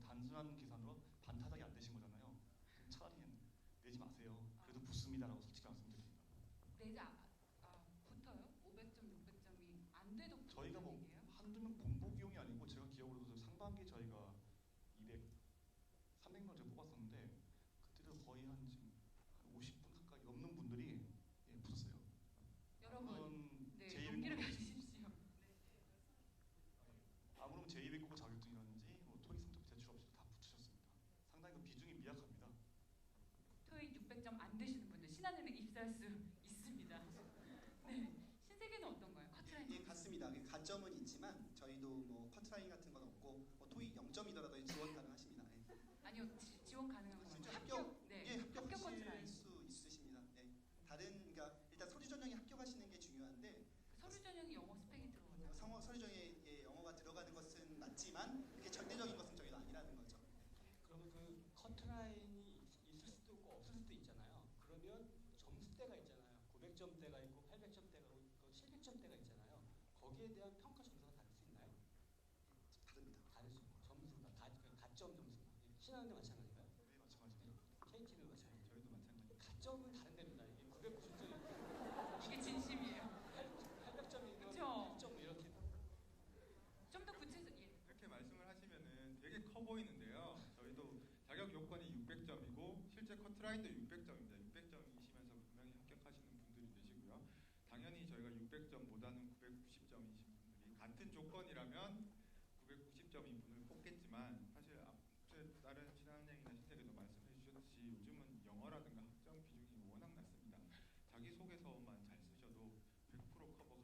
단순한 계산으로 반타작이 안 되신 거잖아요. 그럼 차라리 내지 마세요. 그래도 붙습니다라고 솔직히 말씀드립니다. 내지 붙어요? 500점, 600점이 안 돼도 붙는 저희가 뭐 얘기예요? 한두 명 공복 이용이 아니고 제가 기억으로도 상반기 저희가 200, 300명 제가 뽑았었는데 그때도 거의 한 지금 한 50분 가까이 넘는 분들이 붙었어요. 여러분, 네, 제200 용기를 가지십시오. 아무런 제200국어 자격증이라든지 뭐 토익 성적 제출 없이 다 붙으셨습니다. 상당히 그 비중이 미약합니다. 토익 600점 안 되시는 분들 신한은행 입사할 수 있습니다. 네, 신세계는 어떤가요? 커트라인. 예, 같습니다. 가점은 있지만 저희도 뭐 커트라인 같은 건 없고 뭐 토익 0점이더라도 지원 가능하십니다. 예. 아니요, 지원 가능한 건 진짜 합격. 네, 예, 합격 합격하실 커트라인. 수 있으십니다. 네. 그러니까 일단 서류 전형에 합격하시는 게 중요한데 서류 전형이 영어 스펙이 들어가요. 서류 전형에 영어가 들어가는 것은 맞지만 그게 절대적인 것은 저희도 아니라는 거죠. 그러면 그 커트라인이 있을 수도 있고 없을 수도 있잖아요. 그러면 점수대가 있잖아요. 900점대가 있고 800점대가 있고 700점대가 있잖아요. 거기에 대한 평가 점수가 다를 수 있나요? 다릅니다. 다를 수 있고 점수가 가점 점수가. 신한은행 마찬가지인가요? 네, 마찬가지입니다. KT도 마찬가지. 저희도 마찬가지. 가점은 다른 데입니다. 이게 990점이 이게 진심이에요. 800점이면 그쵸? 1점 이렇게. 좀 더 구체적. 예. 이렇게 말씀을 하시면은 되게 커 보이는데요. 저희도 자격 요건이 600점이고 실제 커트라인도 600점입니다. 저희가 600점보다는 990점이신 분들이 같은 조건이라면 990점인 분을 뽑겠지만 사실 앞에 다른 신한은행이나 신세계도 말씀해 주셨듯이 요즘은 영어라든가 학점 비중이 워낙 낮습니다. 자기소개서만 잘 쓰셔도 100% 커버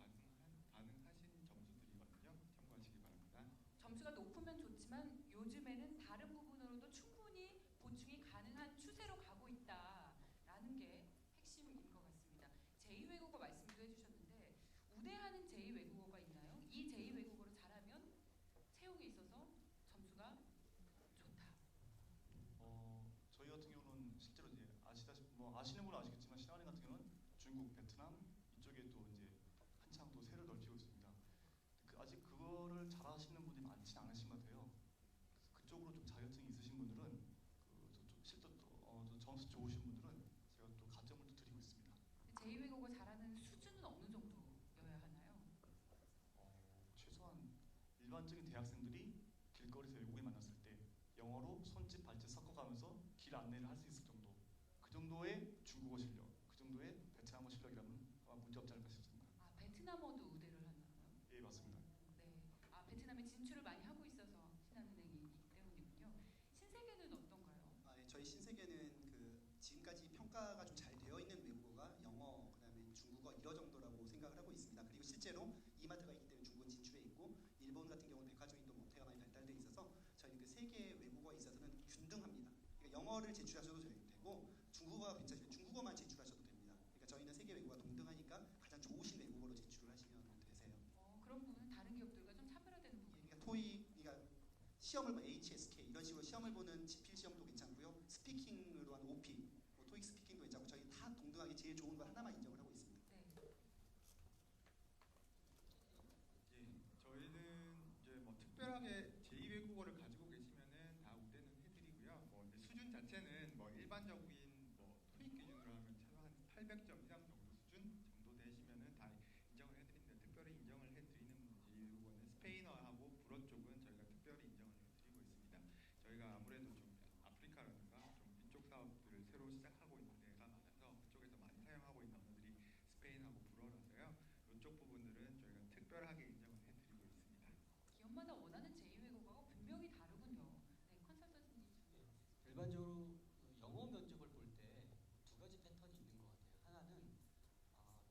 가능하신 점수들이거든요. 참고하시기 바랍니다. 점수가 높으면 좋지만 요즘에는 다른 부분으로도 충분히 보충이 가능한 추세로 가고 있다라는 게 핵심인 것 같습니다. 제2외국어 말씀도 해주셨는데 우대하는 제2외국어가 있나요? 이 제2외국어를 잘하면 채용에 있어서 점수가 좋다. 저희 같은 경우는 실제로 이제 아시다시피 뭐 아시는 분은 아시겠지만 신한은행 같은 경우는 중국, 베트남 이쪽에 또 이제 한창 또 세를 넓히고 있습니다. 아직 그거를 잘하시는 분이 많지 않으신 것 같아요. 그래서 그쪽으로 좀 자격증이 있으신 분들은 실제 또 점수 좋으신 분들은 제가 또 가점을 또 드리고 있습니다. 제2외국어 잘하는 수준은 어느 정도여야 하나요? 최소한 일반적인 대학생들이 길거리에서 외국인 만났을 때 영어로 손짓 발짓 섞어가면서 길 안내를 할 수 있을 정도, 그 정도의 중국어 실력, 그 정도의 베트남어 실력이라면 아마 문제 없지 않을까 싶습니다. 아, 베트남어도 우대를 하나요? 예, 맞습니다. 네. 아, 베트남에 진출을 많이 하고 있어서 신한은행이기 때문이군요. 신세계는 어떤가요? 예, 저희 신세계는 그 지금까지 평가가 좀 잘 되어 있는 외국어가 영어, 그다음에 중국어 이러 정도라고 생각을 하고 있습니다. 그리고 실제로 이마트가 있기 때문에 중국은 진출해 있고 일본 같은 경우는 백화점이 또 모태가 많이 발달돼 있어서 저희는 그 세계 외국어에 있어서는 균등합니다. 그러니까 영어를 제출하셔도 되고 중국어가 괜찮으시면 중국어만 제출하셔도 됩니다. 그러니까 저희는 세계 외국어가 동등하니까 가장 좋으신 외국어로 제출을 하시면 되세요. 그런 부분은 다른 기업들과 좀 차별화되는 부분이 그러니까 토익, 그러니까 시험을 뭐 HSK 이런 식으로 시험을 보는 지필 시험도 괜찮고요. 스피킹으로 한 OP, 뭐 토익 스피킹도 괜찮고 저희 다 동등하게 제일 좋은 거 하나만 인정을 하고 있습니다. 네. 예, 저희는 이제 뭐 특별하게 제2외국어를 가지고 계시면은 다 우대는 해드리고요. 뭐 이제 수준 자체는 뭐 일반적인 뭐 토익 기준으로 하면 최소 한 800점 이상 정도 수준 정도 되시면은 다 인정을 해드리는데 특별히 인정을 해드리는 제2외국어는 스페인어하고 불어 쪽은 저희가 특별히 인정을 해드리고 있습니다. 저희가 아무래도 좀 아프리카라든가 좀 이쪽 사업들을 새로 시작하고 있는 데가 많아서 그쪽에서 많이 사용하고 있는 언어들이 스페인하고 불어라서요. 이쪽 부분들은 저희가 특별하게 인정을 해드리고 있습니다. 기업마다 원하는 제2외국어가 분명히 다르군요. 네, 컨설턴트님. 일반적으로 그 영어 면접을 볼 때 두 가지 패턴이 있는 것 같아요. 하나는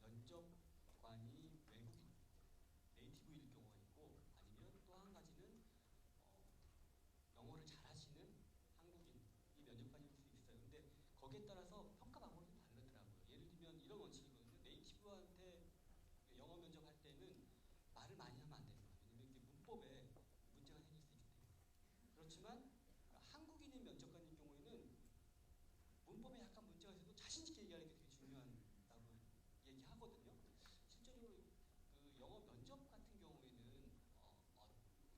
면접관이 외국인, 네이티브일 경우가 있고 아니면 또 한 가지는 영어를 잘하시는 한국인이 면접관일 수 있어요. 근데 거기에 따라서 평가 방법이 좀 다르더라고요. 예를 들면 이런 원칙이거든요. 네이티브한테 영어 면접할 때는 말을 많이 하면 안 됩니다. 왜냐면 이게 문법에 문제가 생길 수 있기 때문에. 그렇지만 한국인의 면접관일 경우에는 문법에 약간 문제가 있어도 자신 있게 얘기하는 게 되게 중요하다고 얘기하거든요. 실제로 그 영어 면접 같은 경우에는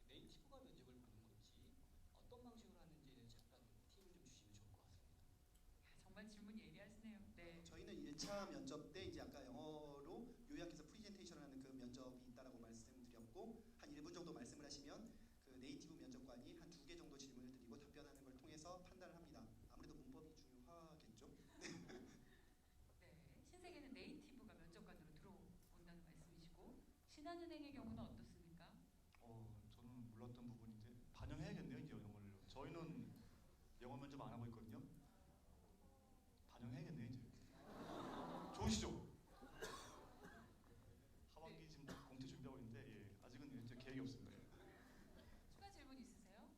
네이티브가 면접을 보는 건지 어떤 방식으로 하는지에 잠깐 팁을 좀 주시면 좋을 것 같습니다. 정말 질문 예리하시네요. 네. 저희는 1차 면접 때 이제 아까 영어로 요약해서 프리젠테이션을 하는 그 면접이 있다라고 말씀드렸고 한 1분 정도 말씀을 하시면 그 네이티브 면접관이 한 2개 정도 질문을 드리고 답변하는 걸 통해서 판단을 합니다. 아무래도 문법이 중요하겠죠. 네. 신세계는 네이티브가 면접관으로 들어온다는 말씀이시고 신한은행의 경우는 어떻습니까? 저는 몰랐던 부분인데 반영해야겠네요, 이제 영어를. 저희는 영어 면접 안 하고 있거든요. 반영해야겠네요, 이제. 좋으시죠? 하반기 지금 공채 준비하고 있는데 아직은 이제 계획이 없습니다. 추가 질문 있으세요?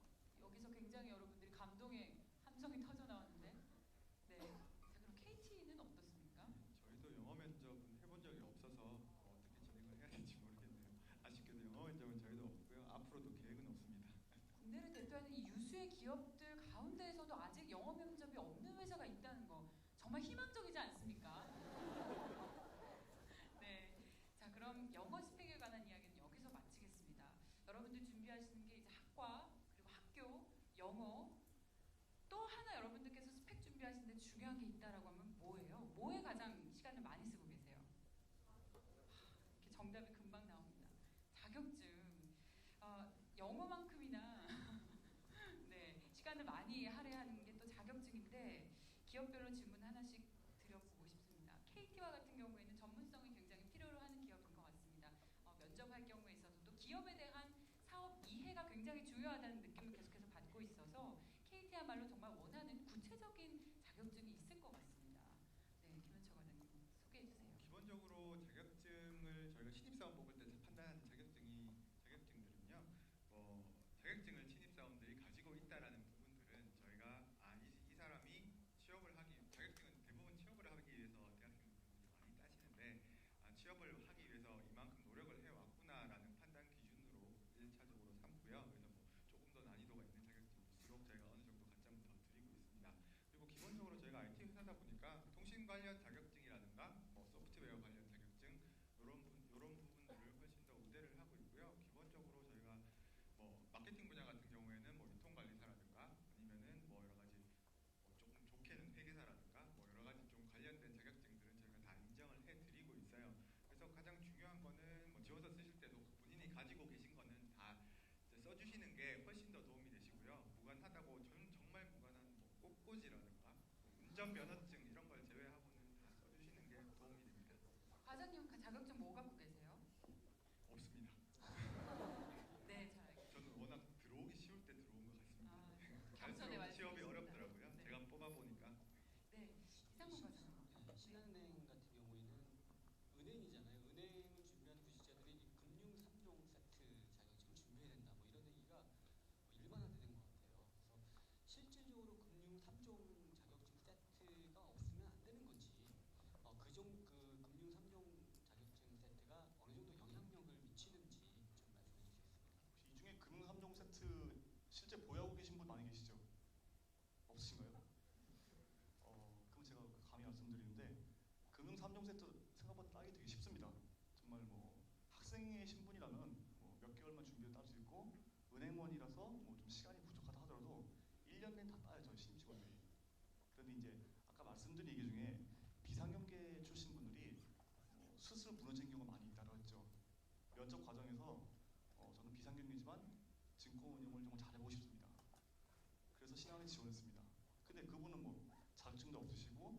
여기서 굉장히 여러분들이 감동의 함성이 터져 나왔는데. 네. 자, 그럼 KT는 어떻습니까? 저희도 영어 면접은 해본 적이 없어서 어떻게 진행을 해야 될지 모르겠네요. 아쉽게도 영어 면접은 저희도 없고요. 앞으로도 계획은 없습니다. 국내를 대표하는 이 유수의 기업들 가운데에서도 아직 영어 면접이 없는 회사가 있다는 거 정말 희망적이지 않습니까? 네. 자, 그럼 영어 스펙에 관한 이야기는 여기서 마치겠습니다. 여러분들 준비하시는 게 이제 학과 그리고 학교 영어 또 하나 여러분들께서 스펙 준비하시는데 중요한 게 있다라고 하면 뭐예요? 뭐에 가장 시간을 많이 쓰고 계세요? 이렇게 정답이 금방 나옵니다. 자격증. 영어만큼이나 네, 시간을 많이 할애하는 게 또 자격증인데 기업별로 질문 하나씩 드려보고 싶습니다. KT와 같은 경우에는 전문성이 굉장히 필요로 하는 기업 기업에 대한 사업 이해가 굉장히 중요하다는 느낌을 계속해서 받고 있어서 KT야말로 정말 원하는 구체적인 자격증이 있을 것 같습니다. 네, 김현철 과장님 소개해 주세요. 기본적으로 자격증을 저희가 신입사원 뽑을 때 판단하는 자격증들은요, 자격증을 신입사원들이 가지고 있다라는 부분들은 저희가 이 사람이 취업을 자격증은 대부분 취업을 하기 위해서 대학생분들이 많이 따시는데 취업을 하기 위해서 이만큼 노력을 해왔구나라는 판단 기준으로 1차적으로 삼고요. 그래서 조금 더 난이도가 있는 자격증일수록 저희가 어느 정도 가점을 더 드리고 있습니다. 그리고 기본적으로 저희가 IT 회사다 보니까 통신 관련 자격증이라든가 소프트웨어 관련 자격증 이런 부분들을 훨씬 더 우대를 하고 있고요. 기본적으로 저희가 마케팅 분야 같은 경우에는 유통관리사라든가 아니면은 여러 가지 조금 좋게는 회계사라든가 여러 가지 좀 관련된 자격증들은 저희가 다 인정을 해드리고 있어요. 그래서 가장 중요한 거는 지원서 쓰실 때도 본인이 가지고 계신 거는 다 써주시는 게 훨씬 더 도움이 되시고요. 무관하다고 정말 무관한 꽃꽂이라든가 운전면허증 이런 걸 제외하고는 다 써주시는 게 도움이 됩니다. 과장님 자격증 뭐 갖고 계세요? 없습니다. 네, 잘 알겠습니다. 저는 워낙 들어오기 쉬울 때 들어온 것 같습니다. 겸손의 갈수록 취업이 말씀이시죠. 어렵더라고요. 네. 제가 뽑아보니까. 네, 이상문 과장님. 신한은행 같은 경우에는 은행이잖아요. 은행을 준비하는 구직자들이 이 금융 3종 세트 자격증을 준비해야 된다. 이런 얘기가 일반화되는 것 같아요. 그래서 실질적으로 금융 3종 자격증 세트가 없으면 안 되는 건지, 금융 3종 자격증 세트가 어느 정도 영향력을 미치는지 좀 말씀해 주시겠습니까? 혹시 이 중에 금융 3종 세트 실제 보유하고 계신 분 많이 계시죠? 없으신가요? 그럼 제가 감히 말씀드리는데 금융 3종 세트 생각보다 따기 되게 쉽습니다. 정말 학생의 신분이라면 몇 개월만 준비해 딸 수 있고 은행원이라서 좀 시간이 부족하다 하더라도 1년 내에 다 따야죠, 신입 직원들이. 그런데 이제 아까 말씀드린 얘기 중에 비상경계 출신 분들이 스스로 무너진 경우가 많이 있다고 했죠. 면접 과정에서 저는 비상경계지만 증권 운용을 정말 잘해보고 싶습니다. 그래서 신한은행에 지원했습니다. 근데 그분은 자격증도 없으시고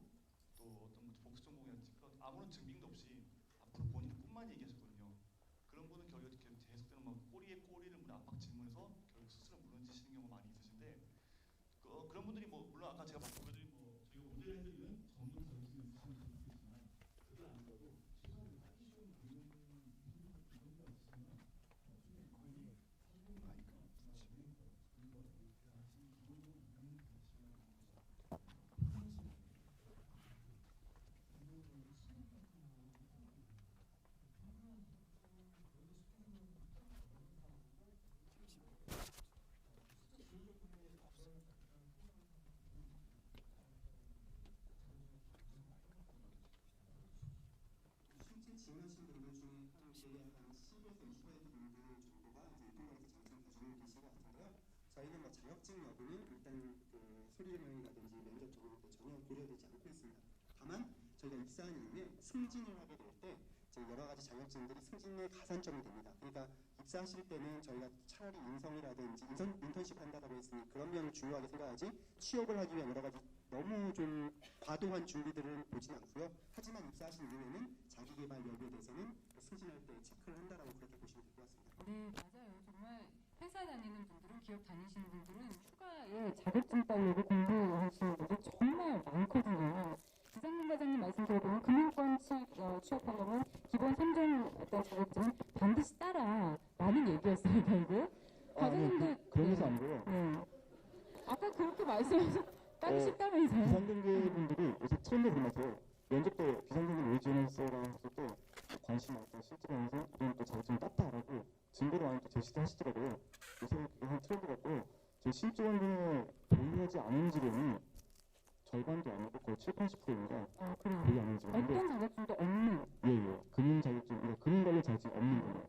또 어떤 복수 전공이나 아무런 증빙도 없이 앞으로 본인 꿈만 얘기하셨거든요. 그런 분은 결국 계속되는 꼬리에 꼬리를 압박 질문해서 결국 스스로 무너지시는 경우가 많이 있으신데 그런 분들이 물론 아까 제가 보여드린 저희가 모델 해드리는 전문 자격증이 있으시는 분도 있지만 그게 아니더라도 최소한 따기 쉬운 금융 이런 거 있으면 충분히 실제 지원하신 분들 중에 한 10에서 20% 분들 정도가 유통관리사 자격증 가지고 계신 것 같은데요. 저희는 자격증 여부는 일단 소리명이라든지 면접 적용 때 전혀 고려되지 않고 있습니다. 다만 저희가 입사한 이후에 승진을 하게 될 때 여러 가지 자격증들이 승진의 가산점이 됩니다. 그러니까 입사하실 때는 저희가 차라리 인성이라든지 인턴십 한다고 했으니 그런 면을 중요하게 생각하지 취업을 하기 위한 여러 가지 너무 좀 과도한 준비들을 보진 않고요. 하지만 입사하신 이후에는 자기개발 여부에 대해서는 승진할 때 체크를 한다라고 그렇게 보시면 될 것 같습니다. 네, 맞아요. 정말 회사 다니는 분들은, 기업 다니시는 분들은 휴가에 자격증 따려고 공부하시는 분들 정말 많거든요. 이상민 과장님 말씀 들어보면 금융권 취업하려면 기본 3종 어떤 자격증은 반드시 따라 라는 얘기였어요, 결국. 과장님도 그런 것이 아니고요. 네. 아까 그렇게 말씀하셔서 따기 쉽다면서요. 비상경계 분들이 요새 트렌드를 보면서 면접 때 비상경계 왜 지원했어라고 했을 때 관심 없다, 실제로 하면서 이런 또 자격증을 땄다라고 증거를 많이 또 제시를 하시더라고요. 요새 한 트렌드 같고 제 신입직원 중에 보유하지 않은 직원이 절반도 아니고 거의 70~80%인가 보유 안 하는 직원인데 어떤 자격증도 없는. 예. 금융 자격증, 그러니까 금융 관련 자격증이 없는 분이에요.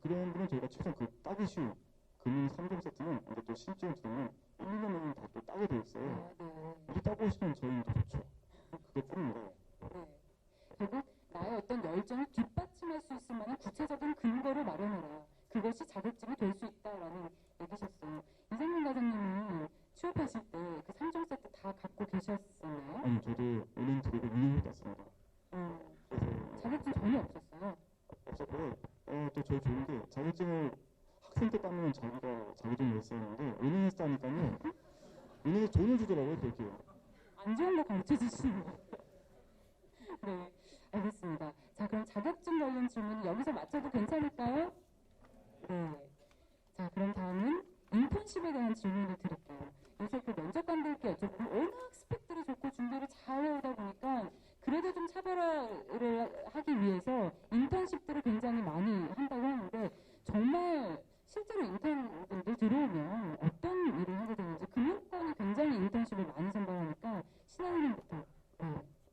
그런 분은 저희가 최소한 따기 쉬운 금융 3종 세트는 이제 또 신입직원 들으면 1, 2년에는 다 또 따게 돼 있어요. 이게 따고 오시면 저희는 더 좋죠. 그것뿐입니다. 네. 결국 나의 어떤 열정을 뒷받침할 수 있을 만한 구체적인 근거를 마련하라. 그것이 자격증이 될 수 있다라는 얘기셨어요. 이상민 과장님은 취업하실 때 그 3종 세트 다 갖고 계셨었나요? 아니, 저도 은행 들어오고 2년 후에 땄습니다. 자격증 전혀 없었어요? 없었고요. 또 제일 좋은 게 자격증을 학생 때 따면 자기가 자격증을 냈었는데 은행에서 따니까요. 은행에서 돈을 주더라고요, 되게. 안 좋은 거 가르쳐 주시는 거. 네, 알겠습니다. 자, 그럼 자격증 관련 질문 여기서 맞춰도 괜찮을까요? 네. 자, 그럼 다음은 인턴십에 대한 질문을 드릴게요. 요새 그 면접관들께 여쭤보면 워낙 스펙들이 좋고 준비를 잘 해오다 보니까 그래도 좀 차별화를 하기 위해서 인턴십들을 굉장히 많이 한다고 하는데 정말 실제로 인턴분들 들어오면 어떤 일을 하게 되는지 금융권이 굉장히 인턴십을 많이 선발하니까 신한은행부터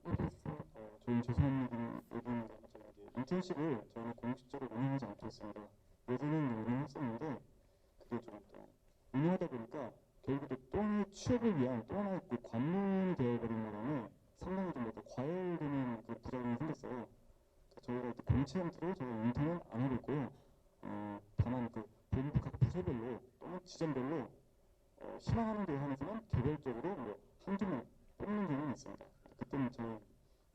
얘기해주세요. 저희 죄송한 얘기입니다. 인턴십을 저희는 공식적으로 운영하지 않고 있습니다. 예전에는 운영했었는데 그게 좀 운영하다 보니까 결국 또 하나의 취업을 위한 또 하나의 그 관문이 되어버린 바람에 상당히 좀 약간 과열되는 그 부작용이 생겼어요. 저희가 이제 공채 형태로 저희 인턴은 안 하고 있고요. 다만 그 본부 각 부서별로 또는 지점별로 희망하는 데 한해서는 개별적으로 뭐 한두 명 뽑는 경우는 있습니다. 그때는 저희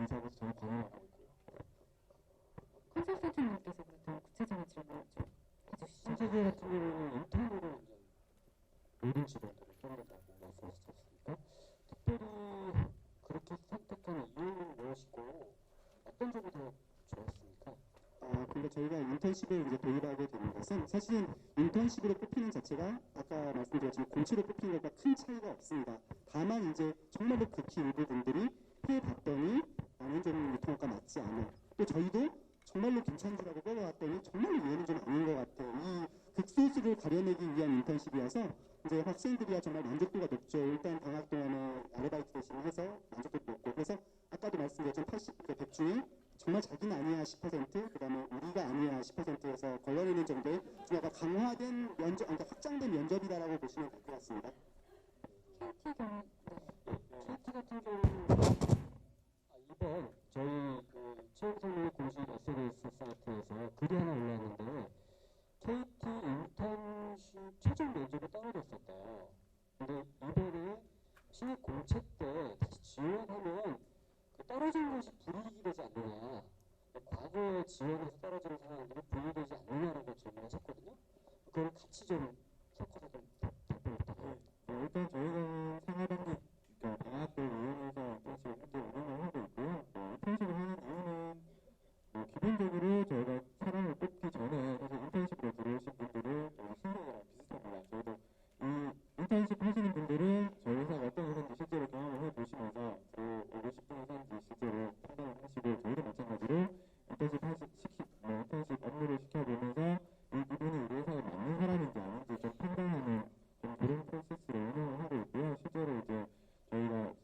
인사하고서 전혀 관여를 안 하고 있고요. 컨설턴트님께서 그렇다면 구체적인 질문을 좀 해주시죠. 신세계 같은 경우는 인턴으로 이제 모든 직원들을 뽑는다고 말씀하셨지 않습니까? 특별히 그렇게 선택한 이유는 무엇이고 어떤 점이 더 좋았습니까? 근데 저희가 인턴십을 이제 도입하게 되는 것은 사실은 인턴십으로 뽑히는 자체가 아까 말씀드렸지만 공채로 뽑히는 것과 큰 차이가 없습니다. 다만 이제 정말로 극히 일부 분들이 피해봤더니 나는 좀 유통학과 맞지 않아. 또 저희도 정말로 괜찮지라고 뽑아왔더니 정말로 얘는 좀 아닌 것 같아. 이 극소수를 가려내기 위한 인턴십이어서 이제 학생들이야 정말 만족도가 높죠. 일단 방학 동안에 아르바이트 대신 해서 만족도도 높고 그래서 아까도 말씀드렸지만 100 중에 정말 자기는 아니야 10%, 그다음에 우리가 아니야 10%에서 걸러내는 정도의 좀 약간 강화된 면접, 그러니까 확장된 면접이다라고 보시면 될 것 같습니다. KT 경우, KT 같은 경우는 이번 저희 그 채용설명 공식 SNS 사이트에서 글이 하나 올라왔는데 KT 인턴십 최종 면접이 떨어졌었대요. 근데 이번에 신입 공채 때 다시 지원하면 그 떨어진 것이 불이익이 되지 않느냐, 과거에 지원해서 떨어지는 사람들이 불이익이 되지 않느냐라고 질문하셨거든요. 그걸 같이 좀 섞어서 좀 답변 부탁드립니다. 일단 저희가 상하 단계 그러니까 방학을 이용해서 인턴십을 현재 운영을 하고 있고요. 인턴십을 하는 이유는 기본적으로 저희가 사람을 뽑기 전에 사실 인턴십으로 들어오신 분들은 저희 신세계랑 비슷합니다. 저희도 이 인턴십 하시는 분들은 저희 회사가 어떤 회사인지 실제로 경험을 해보시면서 오고 싶은 회사인지 실제로 판단을 하시고 저희도 마찬가지로 인턴십 업무를 시켜보면서 이분이 우리 회사에 맞는 사람인지 아닌지 좀 판단하는 좀 그런 프로세스를 운영을 하고 있고요. 실제로 이제 저희가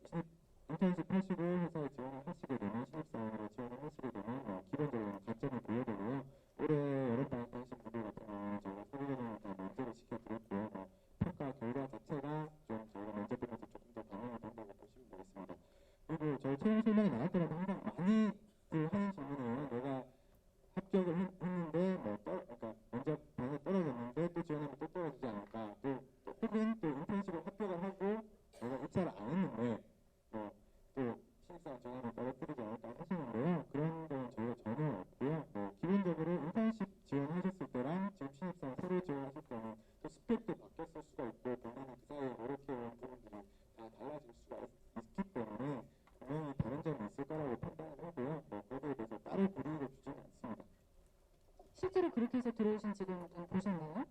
인턴십 하시고 회사에 지원을 하시게 되면 신입사원으로 지원을 하시게 되면 기본적으로 가점을 보여드리고요. 올해 여름방학 때 하신 분들 같은 경우는 저희가 서류전형을 다 면접을 시켜드렸고요. 평가 결과 자체가 좀 저희가 면접 보면서 조금 더 반영이 된다고 보시면 되겠습니다. 그리고 저희 채용 설명이 나갈 때마다 항상 많이 하는 질문이에요. 내가 합격을 했는데 그러니까 면접 봐서 떨어졌는데 또 지원하면 또 떨어지지 않을까. 또 혹은 또 인턴십을 합격을 하고 내가 입사를 안 했는데 또 신입사원 지원하면 떨어뜨리지 않을까 하시는데요. 그런 건 저희가 전혀 없고요. 기본적으로 인턴십 지원하셨을 때랑 지금 신입사원 새로 지원하실 때는 또 스펙도 바뀌었을 수가 있고 본인이 그 사이에 노력해온 부분들이 다 달라질 수가 있기 때문에 분명히 다른 점이 있을 거라고 판단을 하고요. 거기에 대해서 따로 불이익을 주지는 않습니다. 실제로 그렇게 해서 들어오신 직원분 보셨나요?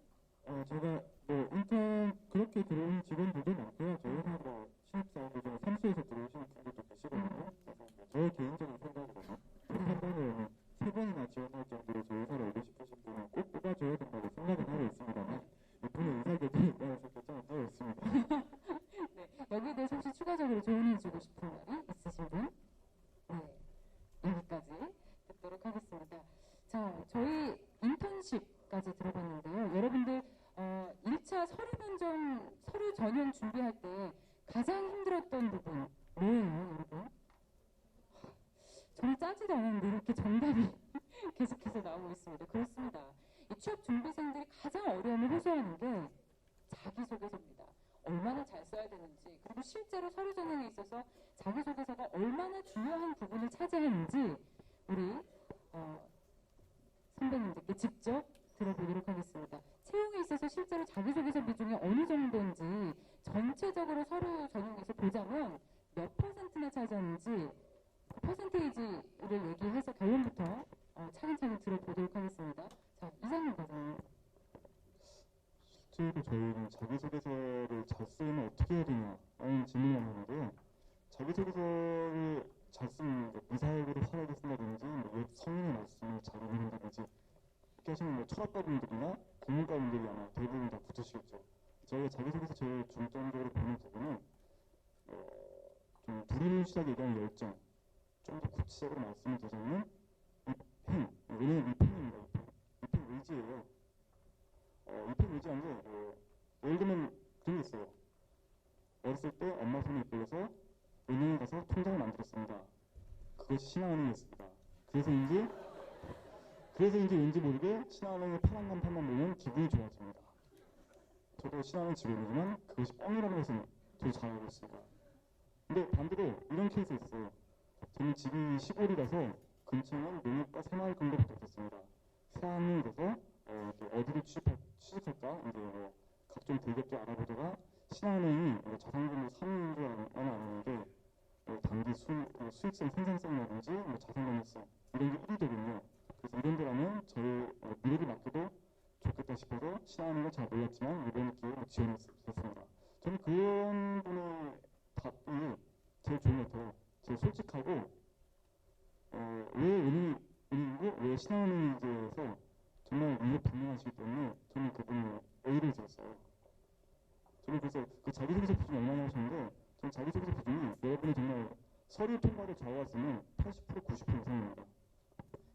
제가 인턴 그렇게 들어오는 직원들도 많고요. 저희 회사 신입사원들 중에 3수에서 들어오시는 분들도 계시거든요. 그래서 저의 개인적인 생각으로는 한 번에 3번이나 지원할 정도로 저희 회사를 오고 싶으신 분은 꼭 뽑아줘야 된다고 생각은 하고 있습니다만 이분의 의사결정에 따라서 결정을 하고 있습니다. 네, 여기에 대해서 혹시 추가적으로 조언해주고 싶은 말이 있으신 분? 네, 여기까지 듣도록 하겠습니다. 자, 저희 인턴십까지 들어봤는데요. 여러분들 1차 서류 전형 준비할 때 가장 힘들었던 부분 뭐예요, 여러분? 저는 짜지도 않았는데 이렇게 정답이 계속해서 나오고 있습니다. 그렇습니다. 이 취업 준비생들이 가장 어려움을 호소하는 게 자기소개서입니다. 얼마나 잘 써야 되는지, 그리고 실제로 서류 전형에 있어서 자기소개서가 얼마나 중요한 부분을 차지하는지 우리 선배님들께 직접 들어보도록 하겠습니다. 채용에 있어서 실제로 자기소개서 비중이 어느 정도인지 전체적으로 서류 전형에서 보자면 몇 퍼센트나 차지하는지 그 퍼센테이지를 얘기해서 결론부터 차근차근 들어보도록 하겠습니다. 자, 이상민 과장님. 실제로 저희는 자기소개서를 잘 쓰면 어떻게 해야 되냐라는 질문을 하는데요. 자기소개서를 잘 쓰면 미사역으로 화려하게 쓴다든지 옛 성인의 말씀을 잘 읽는다든지 이렇게 하시는 뭐 철학가분들이나 국문가분들이 아마 대부분 다 붙으시겠죠. 저희가 자기소개서 제일 중점적으로 보는 부분은 좀 두리뭉실하게 얘기하는 열정, 좀 더 구체적으로 말씀을 드리자면 이 펜, 왜냐면 이 펜입니다. 이 펜 의지예요. 이 펜 의지한 게 예를 들면 그런 게 있어요. 어렸을 때 엄마 손에 이끌려서 은행에 가서 통장을 만들었습니다. 그것이 신한은행이었습니다. 그래서인지 왠지 모르게 신한은행에 파란감 판만 보면 기분이 좋아집니다. 저도 신한은행 직원이지만 그것이 뻥이라는 것은 저도 잘 알고 있습니다. 근데 반대로 이런 케이스 있어요. 저는 집이 시골이라서 근처에는 농협과 새마을금고밖에 없었습니다. 새학년이 돼서 어디를 취직할까 이제 각종 대기업들 알아보다가 신한은행이 자산금을 3위인 줄 알았는데 단기 수익성 생산성이라든지 자산 건전성 이런 게 1위거든요. 그래서 이런 데라면 저의 미래를 맡겨도 좋겠다 싶어서 신한은행을 잘 몰랐지만 이번 기회에 지원했습니다. 저는 그런 분의 답이 제일 좋은 것 같아요. 제일 솔직하고 왜 은행이고 왜 신한은행인지에 대해서 정말 이해 분명하시기 때문에 저는 그분을 A를 줬어요. 저는 그래서 그 자기소개서 비중이 얼마나 하셨는데 저는 자기소개서 비중이 여러분이 정말 서류 통과를 좌우하시면 80% 90% 이상입니다.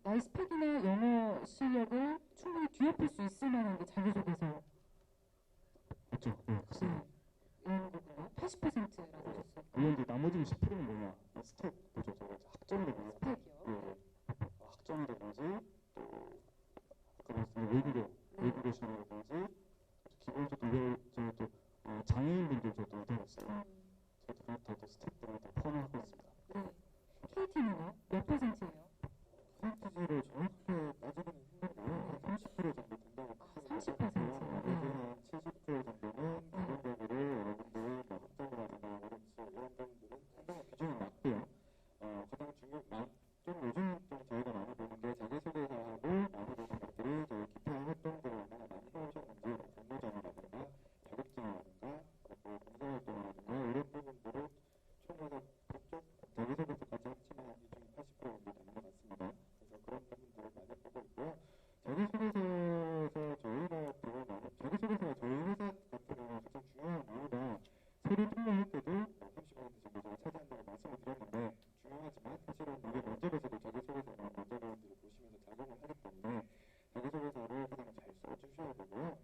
나의 스펙이나 영어 실력을 충분히 뒤엎을 수 있을 만한 게 자기소개서. 그렇죠. 네, 그렇습니다. 이런 거군요. 80%라고 하셨어요. 물론 이제 나머지 10%는 뭐냐? 스텝 보죠. 학점이라든지. 스펙이요. 학점이라든지 또 아까 말씀드린 외국어 실력이라든지 기본적으로 또 장애인분들 저도 의대했어요. 저도 그런 다 스텝들을 다 포함하고 있습니다. 네. KT는요? 몇 %예요? 퍼센티지를 정확하게 따지기는 힘든데요. 30% 정도 된다고 보시면 30%. 한 70% 정도는 기본적으로 여러분들이 학점이라든가 이런 부분들은 상당히 비중이 낮고요. 가장 좀 요즘 좀 저희가 많이 보는 게 자기소개서하고 많이 보는 것들이 저희 기타 활동들을 얼마나 많이 해오셨는지 공모전이라든가 자격증이라든가 또 봉사활동이라든가 이런 부분들을 총해서 그쪽 자기소개서까지 합치면 비중이 80% 정도 되는 것 같습니다. 그래서 그런 부분들을 많이 보고 있고요. 자기소개서에서 저희가 자기소개서가 저희 회사 같은 경우는 가장 중요한 이유가 서류 통과할 때도 30% 정도 차지한다고 말씀을 드렸는데 중요하지만 사실은 이게 면접에서도 자기소개서나 면접원들을 보시면서 작업을 하기 때문에 자기소개서를 가장 잘 써주셔야 되고요.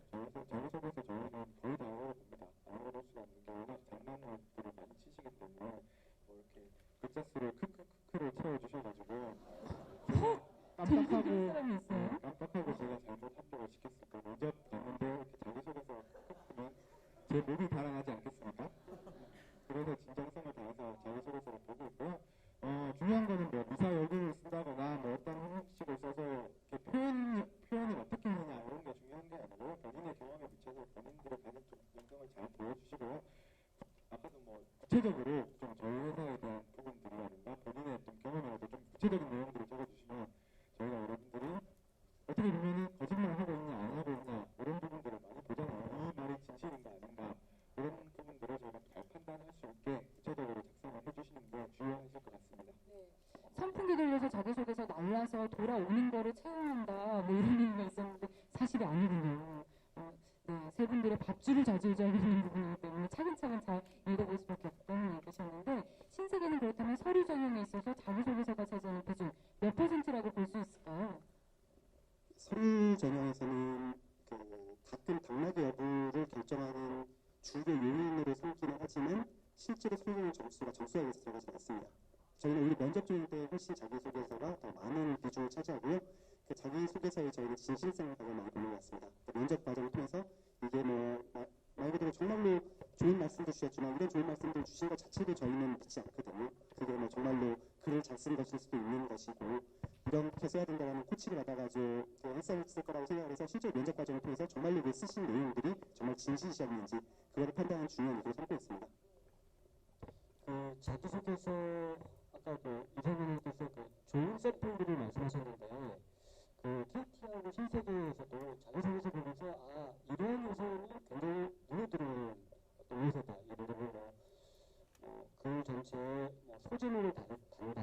자기소개서 저희는 거의 다 어려봅니다. 안 어려울 수가 없는 게 워낙 장난들을 많이 치시기 때문에 뭐 이렇게 글자 수를 크크크크를 채워주셔가지고 깜빡하고 제가 잘못 합격을 시켰을까. 면접 됐는데 이렇게 자기소개서 크크크면 제 몸이 달아나지 않겠습니까? 그래서 진정성을 다해서 자기소개서를 보고 있고요. 중요한 거는 뭐 미사여구를 쓴다거나 뭐 어떤 형식을 써서 이렇게 표현을 어떻게 하냐 이런 게 중요한 게 아니고 본인의 경험에 비춰서 본인들의 가진 좀 인정을 잘 보여주시고요. 아까도 뭐 구체적으로 좀 저희 회사에 대한 부분들이라든가 본인의 어떤 경험이라도 좀 구체적인 내용들을 적어주시면 저희가 여러분들이 어떻게 보면은 거짓말을 하고 있냐 안 하고 있냐 이런 부분들을 많이 보잖아요. 이 말이 진실인가 아닌가 이런 부분들을 저희가 잘 판단할 수 있게 구체적으로 작성을 해주시는 게 중요하실 것 같습니다. 네. 선풍기 돌려서 자기소개서 날라서 돌아오는 거를 채용한다 뭐 이런 얘기가 있었는데 사실이 아니군요. 네, 세 분들의 밥줄을 좌지우지하고 있는 부분이기 때문에 차근차근 잘 읽어볼 수밖에 없다는 얘기셨는데 신세계는 그렇다면 서류 전형에 있어서 자기소개서가 차지하는 비중 몇 %라고 볼 수 있을까요? 서류 전형에서는 가끔 당락의 여부를 결정하는 주요 요인으로 삼기는 하지만 실제로 소유의 점수가 점수학에서 들어가지 않습니다. 저희는 오히려 면접 중일 때 훨씬 자기소개서가 더 많은 비중을 차지하고요. 그 자기소개서에 저희는 진실성을 가장 많이 보는 것 같습니다. 면접 과정을 통해서 이게 말 그대로 정말로 좋은 말씀도 주셨지만 이런 좋은 말씀들 주신 것 자체도 저희는 믿지 않거든요. 그게 정말로 글을 잘 쓴 것일 수도 있는 것이고 이렇게 써야 된다라는 코치를 받아가지고 했었을 거라고 생각을 해서 실제 면접 과정을 통해서 정말로 그 쓰신 내용들이 정말 진실이었는지 그거를 판단하는 중요한 요소로 삼고 있습니다. 그 자기소개서 아까 그 이사님께서 그 좋은 샘플들을 말씀하셨는데 그 KT하고 신세계에서도 자기소개서 보면서 아 이런 요소는 굉장히 눈에 들어오는 어떤 요소다. 예를 들어 글 전체에 뭐 소제목을 단다. 뭐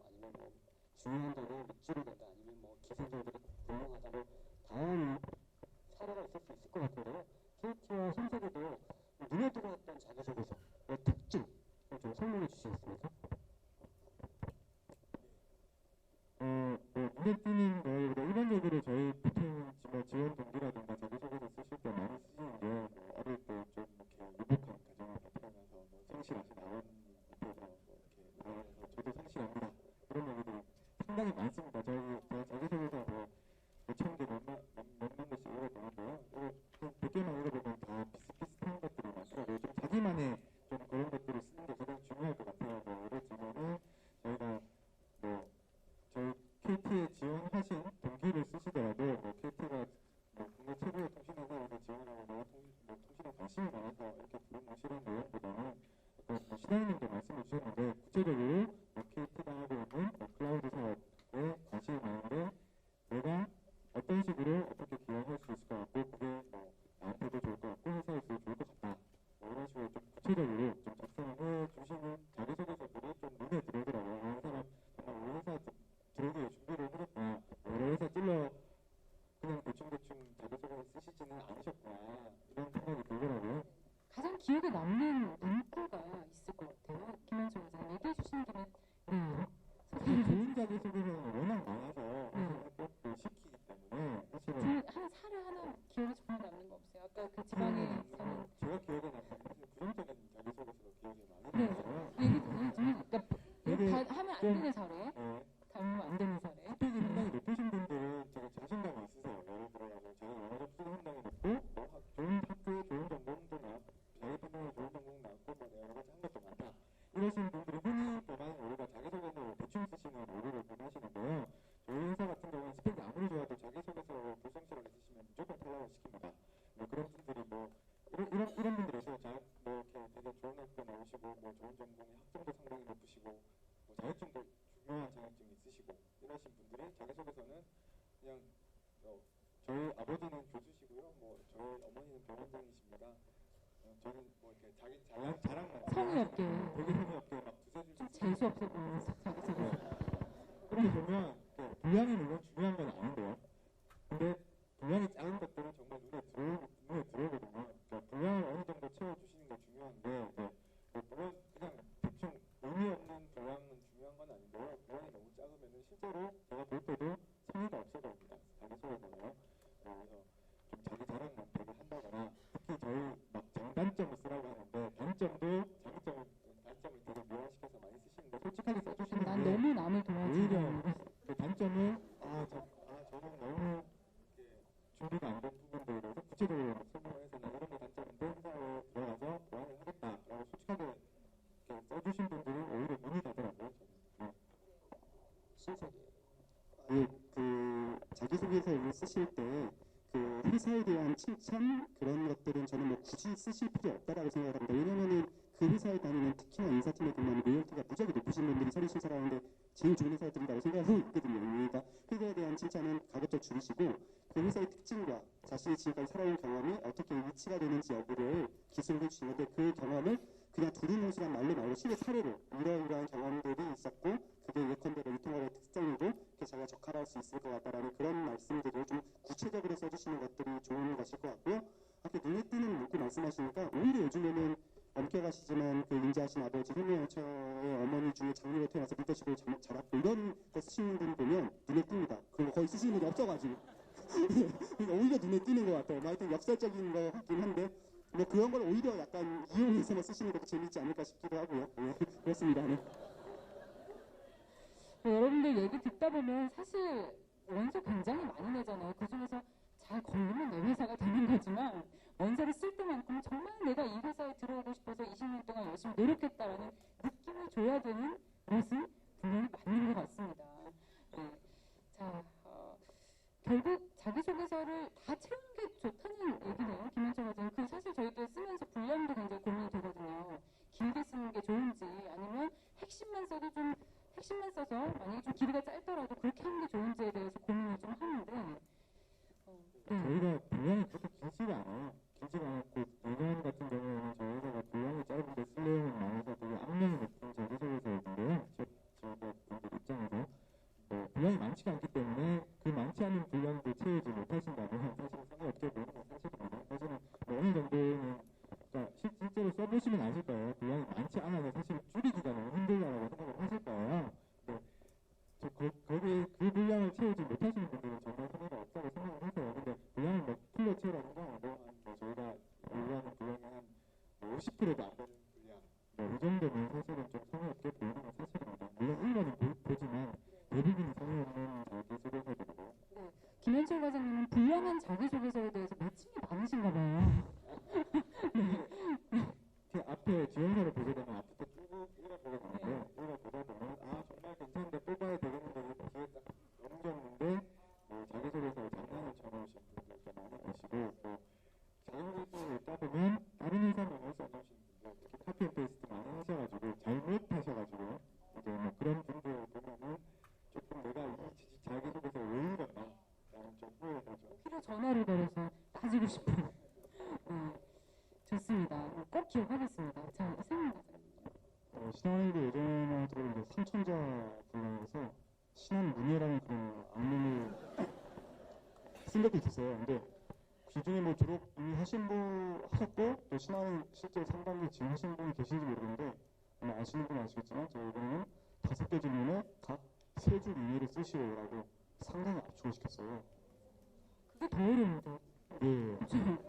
아니면 뭐 중요한 점을 밑줄을 댄다. 아니면 뭐 기술적으로 분명하다. 뭐 다양한 사례가 있을 수 있을 것 같은데요. KT와 신세계도 눈에 들어왔던 자기소개서의 특징 좀 설명해 주시겠습니까? 눈에 띄는 거보다 일반적으로 저희 보통 지원 동기라든가 자기소개서 쓰실 때 많이 쓰시는 게 어릴 때 좀 이렇게 유복한 가정을 나타나면서 성실하시 나온 밑에서 이렇게 저도 성실합니다. 그런 얘기들이 상당히 많습니다. 제가 자기소개서 뭐 5,000개 몇만 개씩 읽어보는데요. 100개만 읽어보면 다 비슷비슷한 것들이 많더라고요. 좀 자기만의 좀 그런 것들을 쓰는 게 가장 중요할 것 같아요. 뭐 예를 들면은 저희가 뭐 저희 KT에 지원하신 동기를 쓰시더라도 뭐 KT가 뭐 국내 최고의 통신회사에서 지원하고 내가 통신에 관심이 많아서 이렇게 부른 실한 내용보다는 뭐 시장님도 말씀해 주셨는데 구체적으로 KT가 하고 있는 클라우드 사업에 관심이 많은데 내가 어떤 식으로 어떻게 기여할 수 있을 것 같고 그게 뭐 나한테도 좋을 것 같고 회사에도 좋을 것 같다. 뭐 이런 식으로 좀 구체적으로 좀 작성해 주시는 자기소개서들이 좀 눈에 들어오더라고요. 이 사람 정말 우리 회사 들어오기에 준비를 하셨구나. 여러 회사 찔러 그냥 대충대충 자기소개서 쓰시지는 않으셨구나. 이런 생각이 들더라고요. 가장 기억에 남는 문구가 있을 것 같아요. 김현철 회장님 얘기해 주시는 김에 좋은 자기소개서는 워낙 많아서 꼭 시키기 때문에 사실은 한 사례 하나 기억에 정말 남는 거 없어요? 아까 그 지방에 사는 제가 기억에 남는 것은 부정적인 자기소개서가 기억이 많이 네. 나요. 얘기 좀 그러니까 되게 이거 하면 안 되는 사례, 네. 닮으면 안 되는 사례. 스펙이 상당히 높으신 분들은 되게 자신감이 있으세요. 예를 들어서 제가 영어 접수가 상당히 높고 뭐 좋은 학교에 좋은 전공도 나왔고 자기 판단에 좋은 전공 나왔고 뭐 여러 가지 한 것도 많다. 이러신 분들은 흔히 범하는 오류가 자기소개서 대충 쓰시는 오류를 범하시는데요. 저희 회사 같은 경우는 스펙이 아무리 좋아도 자기소개서 불성실하게 쓰시면 무조건 탈락을 시킵니다. 뭐 그런 분들이 뭐 이런 분들이 있어요. 뭐 이렇게 되게 좋은 학교 나오시고 뭐 좋은 전공에 학점도 상당히 높으시고 뭐 자격증도 중요한 자격증이 있으시고 이러신 분들이 자기소개서는 그냥 저희 아버지는 교수시고요. 뭐 저희 어머니는 병원장이십니다. 저는 뭐 이렇게 자기 자랑만 성의 없게 되게 성의 없게 막 두세 줄 좀 재수 없어 보이는 자기소개서. 그렇게 보면 분량이 물론 중요한 건 아닌데요. 근데 분량이 작은 것들은 정말 눈에 들어오거든요. 그러니까 분량을 어느 정도 채워주시는 게 중요한데 물론 그냥 대충 의미 없는 분량은 중요한 건 아닌데요. 분량이 너무 작으면 실제로 제가 볼 때도 성의가 없어 보입니다. 자기소개서가요. 그래서 좀 자기 자랑만 되게 한다거나 특히 저희 막 장단점을 쓰라고 하는데 단점을 되게 묘화시켜서 많이 쓰시는데 솔직하게 써주시는 난 게 너무 남을 오히려 도와주는 그 단점을 저는 너무 준비가 안 된 부분들에 대해서 구체적으로 설명해서 이런 게 단점인데 회사에 들어가서 보완을 하겠다라고 솔직하게 써주신 분들은 오히려 눈이 가더라고요. 그 자기소개서를 쓰실 때 그 회사에 대한 칭찬 그런 것들은 저는 뭐 굳이 쓰실 필요 없다라고 생각을 합니다. 왜냐면은 그 회사에 다니는 특히나 인사팀에 보면 로열티가 무지하게 높으신 분들이 서류 심사하는데 제일 좋은 회사들이라고 생각하고 있거든요. 그러니까 회사에 대한 칭찬은 가급적 줄이시고 그 회사의 특징과 자신이 지금까지 살아온 경험이 어떻게 위치가 되는지 여부를 기술을 해주시는데 그 경험을 그냥 두루뭉술한 말로 말고 실제 사례로 이러이러한 경험들이 있었고 그게 예컨대 유통업의 특성이고 그게 자기가 적합할 수 있을 것 같다라는 그런 말씀들을 좀 구체적으로 써주시는 것들이 좋은 것일 것 같고요. 아까 눈에 띄는 문구 말씀하시니까 오히려 요즘에는 엄격하시지만 그 인자하신 아버지 현명처의 어머니 중에 장녀로 태어나서 리더십을 잘하고 이런 거 쓰시는 분 보면 눈에 띕니다. 그런 거 거의 쓰시는 분이 없어가지고 그러니까 오히려 눈에 띄는 것 같아요. 뭐 하여튼 역설적인 거 같긴 한데 뭐 그런 걸 오히려 약간 이용해서만 쓰시는 것도 재밌지 않을까 싶기도 하고요. 네, 그렇습니다. 네. 여러분들 얘기 듣다 보면 사실 원서 굉장히 많이 내잖아요. 그중에서 잘 걸리면 내 회사가 되는 거지만 원서를 쓸 때만큼 정말 내가 이 회사에 들어오고 싶어서 20년 동안 열심히 노력했다라는 느낌을 줘야 되는 것은 분명히 맞는 것 같습니다. 네. 자, 결국 자기소개서를 다 채우는 게 좋다는 얘기네요. 김현철 과장님. 그 사실 저희도 쓰면서 분량도 굉장히 고민이 되거든요. 길게 쓰는 게 좋은지 아니면 핵심만 써도 좀 핵심만 써서 만약에 좀 길이가 짧더라도 그렇게 하는 게 좋은지에 대해서 고민을 좀 하는데 저희가 분량이 그렇게 길지가 않아요. 길지가 않았고 예전 같은 경우에는 저희 회사가 분량이 짧은데 쓸 내용은 많아서 되게 악명이 높은 자기소개서였는데요. 저희가 분들 입장에서 분량이 많지가 않기 때문에 그 많지 않은 분량도 채우지 못하신다면 사실은 상관없게 보이는 건 사실입니다. 사실은 어느 정도는 그러니까 실제로 써보시면 아실 거예요. 분량이 많지 않아서 사실 줄이기가 너무 힘들다라고 생각을 하실 거예요. 거기에 그 분량을 채우지 못하시는 분들은 정말 손해가 없다고 생각을 하세요. 근데 분량을 뭐 풀로 채우라고 생각하고 저희가 요구하는 분량이 한 50%도 안 되는 분량 이 정도면 사실은 좀 손해 없게 보이는 건 사실입니다. 물론 일반은 보지만 대부분이 손해 없는 자기소개서들이고요. 네. 김현철 과장님은 불량한 자기소개서에 대해서 매칭이 많으신가 봐요. 그 앞에 지원서를 보게 되면 앞부터 쭉 읽어보게 되는데 읽어보다 보면 아 정말 괜찮은데 뽑아야 되겠는데 이렇게 뒤에 딱 넘겼는데 자기소개서에 장난을 쳐놓으신 분들도 많이 계시고 또 자기소개서를 읽다 보면 다른 회사명을 써놓으신 분들 특히 카피앤페이스트 많이 하셔가지고 잘못하셔가지고 이제 뭐 그런 분들 보면은 조금 내가 이 자기소개서를 왜 읽었나 라는 좀 후회가 되죠. 필요 전화를 걸어서 따지고 싶은. 좋습니다. 꼭 기억하겠습니다. 자, 이상민 과장님. 신한일보 예전에 들어본 삼천자 분야에서 신한문예라는 그런 악명을 쓴 적도 있었어요. 근데 그 중에 뭐 졸업 이미 하셨고 또 신한 실제로 3단계 지금 하시는 분이 계신지 모르겠는데 아마 아시는 분은 아시겠지만 저희 이번에는 5개 질문에 각 3줄 이내를 쓰시오라고 상당히 압축을 시켰어요. 그게 더 어려운데. 네.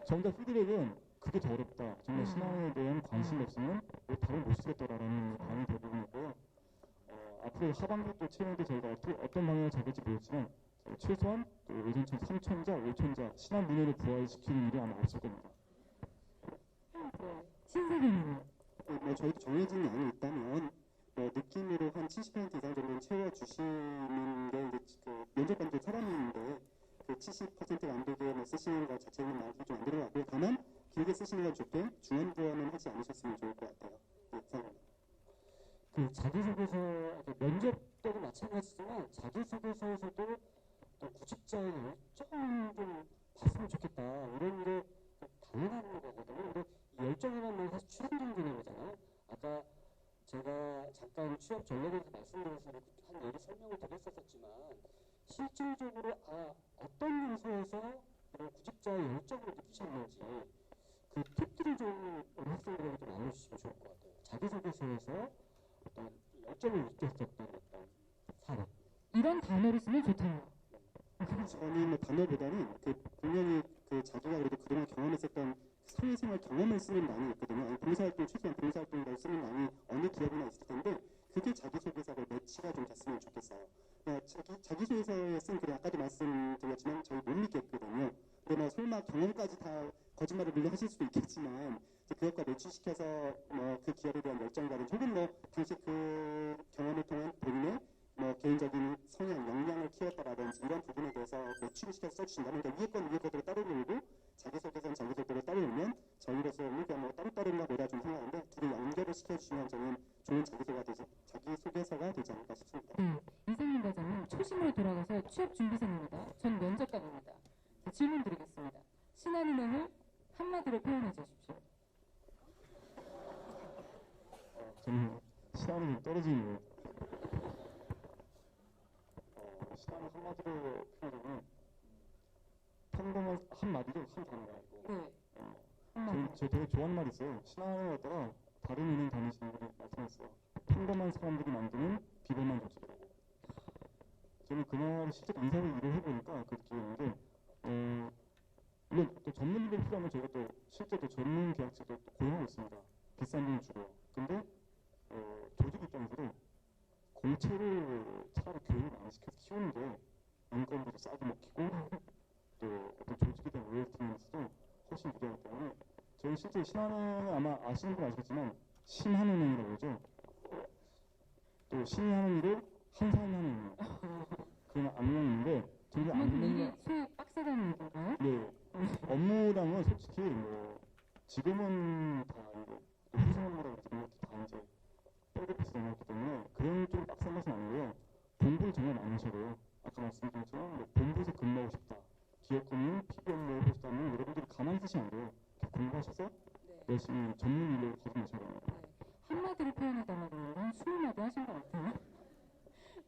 정작 피드백은 그게 더 어렵다. 정말 신앙에 대한 관심이 없으면 답을 못 쓰겠다라는 반응이 대부분이고요. 앞으로 하반기 또 채용도 저희가 어떤 방향을 잡을지 모르겠지만 최소한 또 예전처럼 3천자, 5천자 신앙 문예를 부활시키는 일이 아마 없을 겁니다. 신세계는 뭐 저희도 정해진 양이 있다면 뭐 느낌으로 한 70% 이상 정도는 채워주시는 게 이제 그 면접관들 사람인데 그 70%가 안 되게 뭐 쓰시는 것 자체는 말이 좀 안 되는 것 같고요. 다만 길게 쓰시는 건 좋게 중원부원은 하지 않으셨으면 좋을 것 같아요. 네, 이상입니다. 그 자기소개서 면접 때도 마찬가지지만 자기소개서에서도 또 구직자의 열정을 좀 봤으면 좋겠다 이런 게 당연한 거거든요. 근데 이 열정이라는 건 사실 추상적인 개념이잖아요. 아까 제가 잠깐 취업 전략에 대해서 말씀드려서 한 예를 설명을 드렸었지만 실질적으로 어떤 요소에서 이런 구직자의 열정을 느끼셨는지 그 팁들을 좀 우리 학생들에게 좀 알려주시면 좋을 것 같아요. 자기소개서에서 어떤 열정을 느꼈었던 어떤 사례. 이런 단어를 쓰면 좋다. 저는 뭐 단어보다는 그 분명히 그 자기가 그래도 그동안 경험했었던 사회생활 경험을 쓰는 란이 있거든요. 아니, 봉사활동 최소한 봉사활동이라고 쓰는 란이 어느 기업이나 있을 텐데 그게 자기소개서가 매치가 좀 됐으면 좋겠어요. 자기소개서에 쓴 글은 아까도 말씀드렸지만 저희 못 믿겠거든요. 근데 뭐 설마 경험까지 다 거짓말을 물론 하실 수도 있겠지만 그것과 매치시켜서 뭐 그 기업에 대한 열정이라든지 혹은 뭐 당시 그 경험을 통한 본인의 뭐 개인적인 성향, 역량을 키웠다라든지 이런 부분에 대해서 매치를 시켜서 써주신다면 그러니까 위에 것들을 따로 놀고 자기소개서는 자기소개를 따로 놀면 저희로서는 그냥 뭐 따로따로인가 보다 좀 생각하는데 둘이 연결을 시켜주시면 저는 좋은 자기소개서가 되지 않을까 싶습니다. 네, 이상민 과장님 초심으로 돌아가서 취업준비생입니다. 전 면접관입니다. 질문 드리겠습니다. 신한은행을 한마디로 표현해 주십시오. 저는 신앙이 좀 떨어지는 신앙을 한마디로 표현하면 평범한 한마디로 한 단어가 아니고 저 되게 좋아하는 말이 있어요. 신앙을 갖다가 다른 은행 다니시는 분이 말씀하셨어요. 평범한 사람들이 만드는 비범한 조직이라고. 저는 그 말을 실제로 인사를 일을 해보니까 그렇게 느끼는데 물론 또 전문직이 필요하면 저희가 또 실제 또 전문 계약직도 또 고용하고 있습니다. 비싼 돈을 주고요. 근데 조직 입장에서도 공채를 차라리 교육을 많이 시켜서 키우는 게 인건비도 싸게 먹히고 또 어떤 조직에 대한 로열티면서도 훨씬 유리하기 때문에 저희 실제 신한은행 아마 아시는 분 아시겠지만 신한은행이라고 그러죠. 또 신이 하는 일을 한산하는 그건 방향인데 저게 안 그만큼 되는 일이 소위 빡세다는 건가요? 네, 업무량은 솔직히 뭐 지금은 다 이제 후생업무라고 그러는 것도 다 이제 백오피스 넘어갔기 때문에 그런 좀 빡센 것은 아니고요. 공부를 정말 많이 하셔야 돼요. 아까 말씀드린 것처럼 뭐 본부에서 근무하고 싶다, 기업 공인 PB 업무 해보고 싶다면 여러분들이 가만히 있으시면 안 돼요. 공부하셔서 네. 열심히 전문 인력을 거듭내셔야 됩니다. 네. 한마디로 표현해달라고 하면 20마디 하신 것 같아요.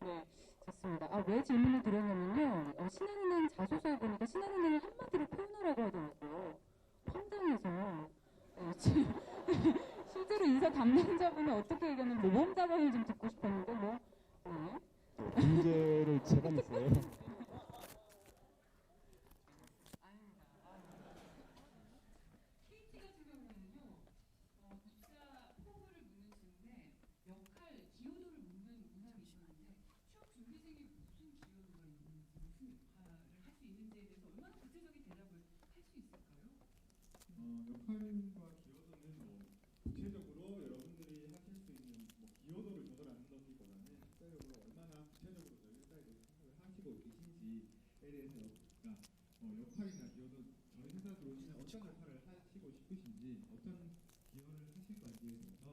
네, 좋습니다. 왜 질문을 드렸냐면요. 신한은행 자소서에 보니까 신한은행을 한마디로 표현하라고 하더라고요. 황당해서. 실제로 인사 담당자분은 어떻게 얘기하는 모범 답안을 좀 듣고 싶었는데 뭐. 네. 문제를 제가 냈어요. KT 같은 경우에는요, 입사 포부를 묻는 질문에 역할, 기여도를 묻는 문항이 있었는데 취업 준비생이 무슨 기여도가 있는지, 무슨 역할을 할 수 있는지에 대해서 얼마나 구체적인 대답을 할 수 있을까요? 역할과 기여도는 뭐 구체적으로 여러분들이 하실 수 있는 뭐 기여도를 적으라는 것보다는 실제적으로 얼마나 구체적으로 저희 회사에 대해서 생각을 하시고 계신지에 대해서 역할이나 기여도 저희 회사 들어오시면 어떤 역할을 하시고 싶으신지 어떤 기여를 하실 건지에 대해서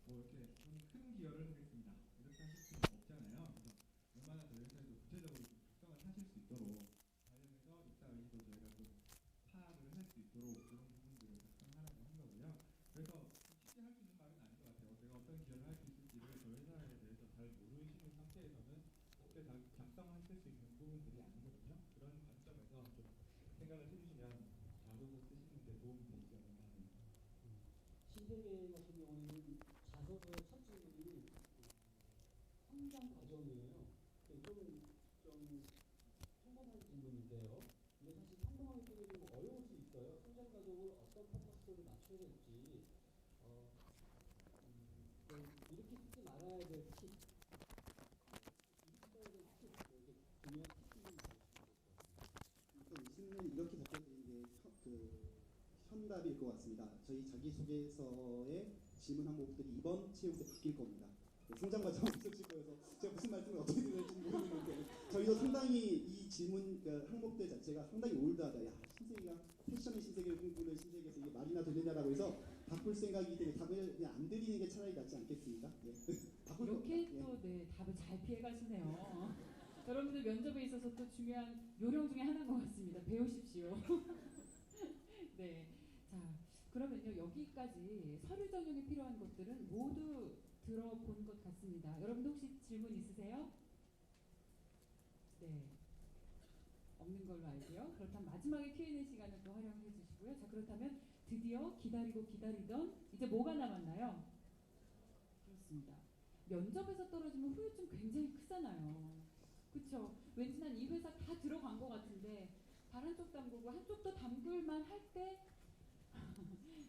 뭐 이렇게 좀 큰 기여를 하겠습니다 이렇게 하실 수는 없잖아요. 그래서 얼마나 저희 회사에서 구체적으로 좀 작성을 하실 수 있도록 관련해서 입사 의지도 저희가 좀 파악을 할 수 있도록 그런 부분들을 작성하라고 한 거고요. 그래서 쉽게 할 수 있는 말은 아닌 것 같아요. 내가 어떤 기여를 할 수 있을지를 저희 회사에 대해서 잘 모르시는 상태에서는 쉽게 작성하실 수 있는 부분들이 아니거든요. 그런 관점에서 좀 생각을 해주시면 자소서 쓰시는 데 도움이 되지 않을까 합니다. 신세계 같은 경우에는 자소서의 첫 질문이 성장 과정이에요. 좀 평범한 질문인데요. 근데 사실 평범하게 쓰기 좀 어려울 수 있어요. 성장 과정을 어떤 퍼포스를 맞춰야 될지 이렇게 쓰지 말아야 될 팁, 이렇게 써야 될 팁, 이렇게 중요한 팁이 일단 이 질문을 이렇게 답변드리는 게 현답일 것 같습니다. 저희 자기소개서의 질문 항목들이 이번 채용 때 바뀔 겁니다. 성장 과정은 있으실 거여서 제가 무슨 말씀을 어떻게 드릴지 모르겠는데 저희도 상당히 이 질문 항목들 자체가 상당히 올드하다. 야, 신세계가 패션의 신세계를 꿈꾸는 신세계에서 이게 말이나 되느냐라고 해서 바꿀 생각이기 때문에 답을 그냥 안 드리는 게 차라리 낫지 않겠습니까? 예. 바꿀 이렇게 겁니다. 또 네, 답을 잘 피해가시네요. 여러분들 면접에 있어서 또 중요한 요령 중에 하나인 것 같습니다. 배우십시오. 네, 자 그러면요 여기까지 서류 전형에 필요한 것들은 모두 들어본 것 같습니다. 여러분들 혹시 질문 있으세요? 네, 없는 걸로 알고요. 그렇다면 마지막에 Q&A 시간을 또 활용해 주시고요. 자 그렇다면 드디어 기다리고 기다리던 이제 뭐가 남았나요? 그렇습니다. 면접에서 떨어지면 후유증 굉장히 크잖아요. 그쵸? 왠지 난 이 회사 다 들어간 것 같은데 발 한쪽 담그고 한쪽도 담글만 할 때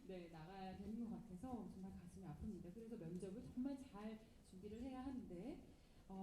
네, 나가야 되는 것 같아서 정말 가슴이 아픕니다. 그래서 면접을 정말 잘 준비를 해야 하는데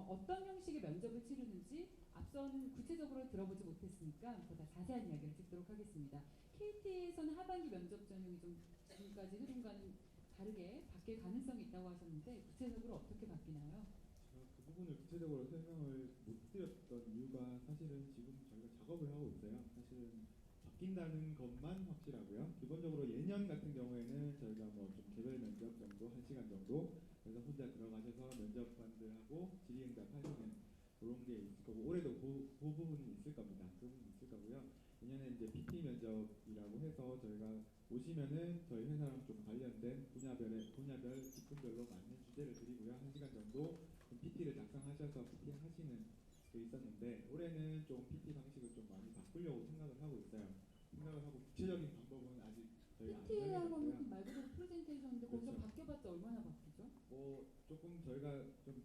어떤 형식의 면접을 치르는지 앞서는 구체적으로 들어보지 못했으니까 보다 자세한 이야기를 듣도록 하겠습니다. KT에서는 하반기 면접 전형이 좀 지금까지 흐름과는 다르게 바뀔 가능성이 있다고 하셨는데 구체적으로 어떻게 바뀌나요? 그 부분을 구체적으로 설명을 못 드렸던 이유가 사실은 지금 저희가 작업을 하고 있어요. 사실은 바뀐다는 것만 확실하고요. 기본적으로 예년 같은 경우에는 저희가 뭐 좀 개별 면접 정도 1시간 정도 그래서 혼자 들어가셔서 면접관들하고 질의응답 하시는 그런 게 있을 거고 올해도 그 부분이 있을 겁니다. 그 부분이 있을 거고요. 내년에 이제 PT 면접이라고 해서 저희가 오시면은 저희 회사랑 좀 관련된 분야별 직군별로 맞는 주제를 드리고요. 1시간 정도 PT를 작성하셔서 PT 하시는 게 있었는데 올해는 좀 PT 방식을 좀 많이 바꾸려고 생각을 하고 있어요. 생각을 하고 구체적인 방법은 아직 저희가 안 정해놨고요. PT하고는 말 그대로 프레젠테이션인데 거기서 그렇죠. 바뀌어봤자 얼마나 바뀌죠? 조금 저희가 좀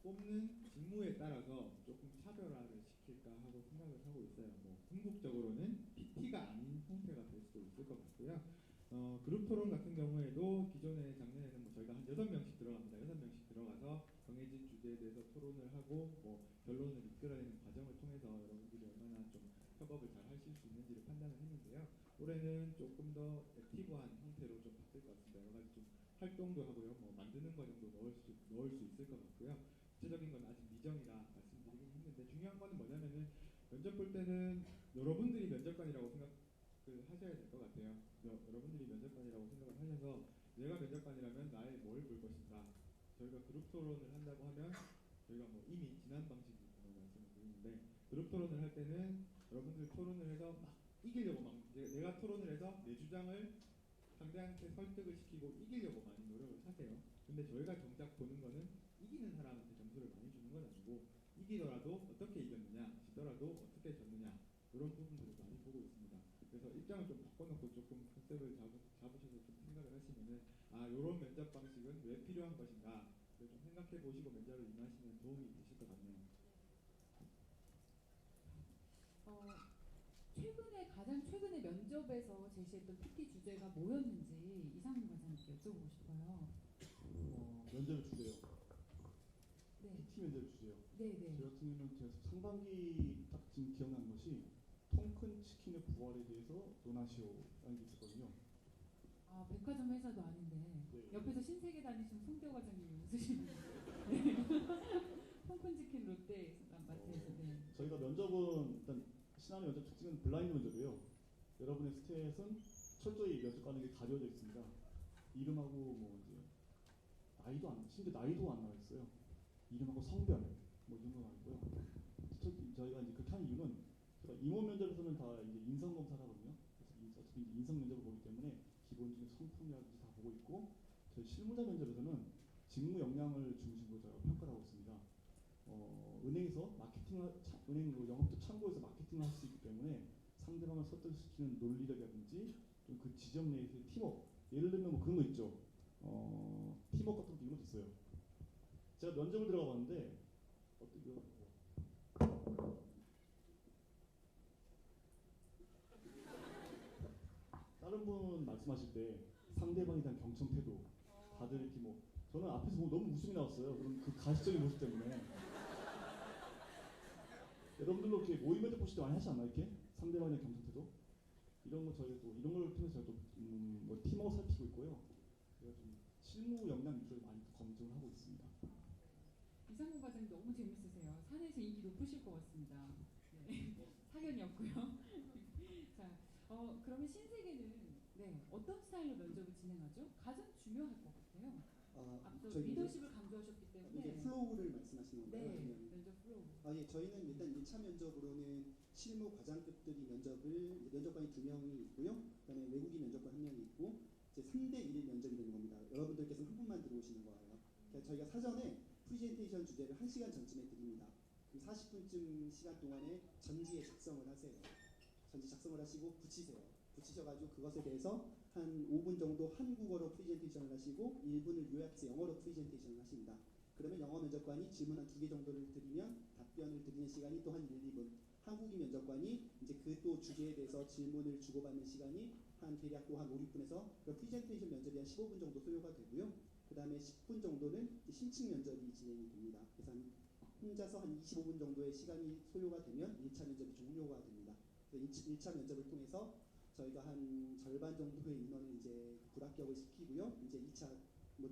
뽑는 직무에 따라서 조금 차별화를 시킬까 하고 생각을 하고 있어요. 뭐 궁극적으로는 PT가 아닌 형태가 될 수도 있을 것 같고요. 그룹 토론 같은 경우에도 기존에 작년에는 뭐 저희가 한 6명씩 들어갑니다. 6명씩 들어가서 정해진 주제에 대해서 토론을 하고 뭐 결론을 이끌어내는 과정을 통해서 여러분들이 얼마나 좀 협업을 잘 하실 수 있는지를 판단을 했는데요. 올해는 조금 더 액티브한 형태로 좀 바뀔 것 같습니다. 여러 가지 좀 활동도 하고요. 뭐 만드는 과정도 넣을 수 있을 것 같고요. 구체적인 건 아직 미정이라 말씀드리긴 했는데 중요한 거는 면접 볼 때는 여러분들이 면접관이라고 생각을 하셔야 될 것 같아요. 여러분들이 면접관이라고 생각을 하셔서 내가 면접관이라면 나의 뭘 볼 것인가. 저희가 그룹 토론을 한다고 하면 저희가 뭐 이미 지난 방식으로 말씀을 드리는데 그룹 토론을 할 때는 여러분들 토론을 해서 막 이기려고 막 내가 토론을 해서 내 주장을 상대한테 설득을 시키고 이기려고 많이 노력을 하세요. 근데 저희가 정작 보는 거는 이기는 사람한테 점수를 많이 주는 건 아니고 이기더라도 어떻게 이겼느냐, 지더라도 어떻게 졌느냐 이런 부분들을 많이 보고 있습니다. 그래서 입장을 좀 바꿔놓고 조금 컨셉을 잡으셔서 좀 생각을 하시면은 이런 면접 방식은 왜 필요한 것인가 좀 생각해 보시고 면접을 임하시면 도움이 되실 것 같네요. 가장 최근에 면접에서 제시했던 PT 주제가 뭐였는지 이상민 과장님께 여쭤보고 싶어요. 면접의 주제요. 네. PT 면접 주제요. 네네. 저 같은 경우는 제가 상반기 딱 지금 기억나는 것이 통큰 치킨의 부활에 대해서 논하시오라는 게 있었거든요. 백화점 회사도 아닌데 네. 옆에서 신세계 다니시는 송대호 과장님이 웃으시는데 네. 통큰 치킨 롯데 마트에서 네. 저희가 면접은 일단 신한의 면접 특징은 블라인드 면접이에요. 여러분의 스탯은 철저히 면접 가는 게 가려져 있습니다. 이름하고 뭐 이제 심지어 나이도 안 나와 있어요. 이름하고 성별 뭐 이런 거 나오고요. 저희가 이제 그렇게 한 이유는 제가 임원 면접에서는 다 이제 인성 검사를 하거든요. 그래서 어차피 이제 인성 면접을 보기 때문에 기본적인 성품이라든지 다 보고 있고 저희 실무자 면접에서는 직무 역량을 중심으로 저희가 평가를 하고 있습니다. 은행에서 은행 영업도 참고해서 마케팅을 할 수 있기 때문에 상대방을 설득시키는 논리력이라든지 좀 그 지점 내에서의 팀워크 예를 들면 뭐 그런 거 있죠. 팀워크 같은 거 이런 것도 있어요. 제가 면접을 들어가 봤는데 다른 분 말씀하실 때 상대방에 대한 경청 태도 다들 이렇게 뭐 저는 앞에서 보고 너무 웃음이 나왔어요. 그런 그 가식적인 모습 때문에. 여러분들도 이렇게 모의 면접 보실 때 많이 하지 않나요? 이렇게 상대방에 대한 경청 태도 이런 거 저희 또 이런 걸 통해서 또 뭐 팀워크 살피고 있고요. 제가 좀 실무 역량 위주로 많이 검증을 하고 있습니다. 이상민 과장님 너무 재밌으세요. 산에서 인기 높으실 것 같습니다. 네. 사견이 없고요. 자, 그러면 신세계는 어떤 스타일로 면접을 진행하죠? 가장 중요할 것 같아요. 앞서 리더십을 강조하셨기 때문에 이게 플로우를 말씀하시는 건가요? 네, 면접 플로우. 예, 저희는 일단 1차 면접으로는 실무 과장급들이 면접관이 2명이 있고요. 그다음에 외국인 면접관 1명이 있고 이제 3대1 면접이 되는 겁니다. 여러분들께서는 한 분만 들어오시는 거예요. 그러니까 저희가 사전에 프리젠테이션 주제를 1시간 전쯤에 드립니다. 그럼 40분쯤 시간 동안에 전지에 작성을 하세요. 전지 작성을 하시고 붙이셔가지고 그것에 대해서 한 5분 정도 한국어로 프리젠테이션을 하시고 1분을 요약해서 영어로 프리젠테이션을 하십니다. 그러면 영어 면접관이 질문 한 2개 정도를 드리면 답변을 드리는 시간이 또 한 1, 2분. 한국인 면접관이 이제 그 또 주제에 대해서 질문을 주고받는 시간이 한 대략 또 한 5, 6분에서 프리젠테이션 면접이 한 15분 정도 소요가 되고요. 그 다음에 10분 정도는 심층 면접이 진행이 됩니다. 그래서 혼자서 한 25분 정도의 시간이 소요가 되면 1차 면접이 종료가 됩니다. 그래서 1차 면접을 통해서 저희가 한 절반 정도의 인원을 이제 불합격을 시키고요. 이제 2차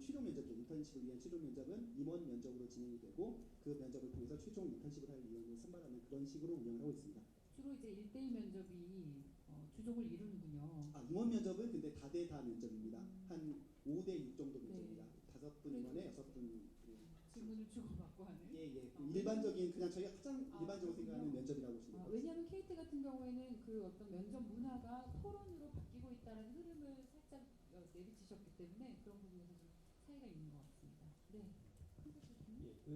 최종 면접이죠. 인턴십을 위한 최종 면접은 임원 면접으로 진행이 되고 그 면접을 통해서 최종 인턴십을 할 인원을 선발하는 그런 식으로 운영을 하고 있습니다. 주로 이제 1대1 면접이 주종을 이루는군요. 임원 면접은 근데 다대다 면접입니다. 한 5대6 정도 면접입니다. 5분 임원에 6분 질문을 주고받고 하는. 예. 일반적인 그냥 저희가 가장 일반적으로 생각하는 면접이라고 보시면 됩니다. 왜냐하면 KT 같은 경우에는 그 어떤 면접 문화가 토론으로 바뀌고 있다는 흐름을 살짝 내비치셨기 때문에 그런 부분에서 좀 차이가 있는 것 같습니다. 네. 그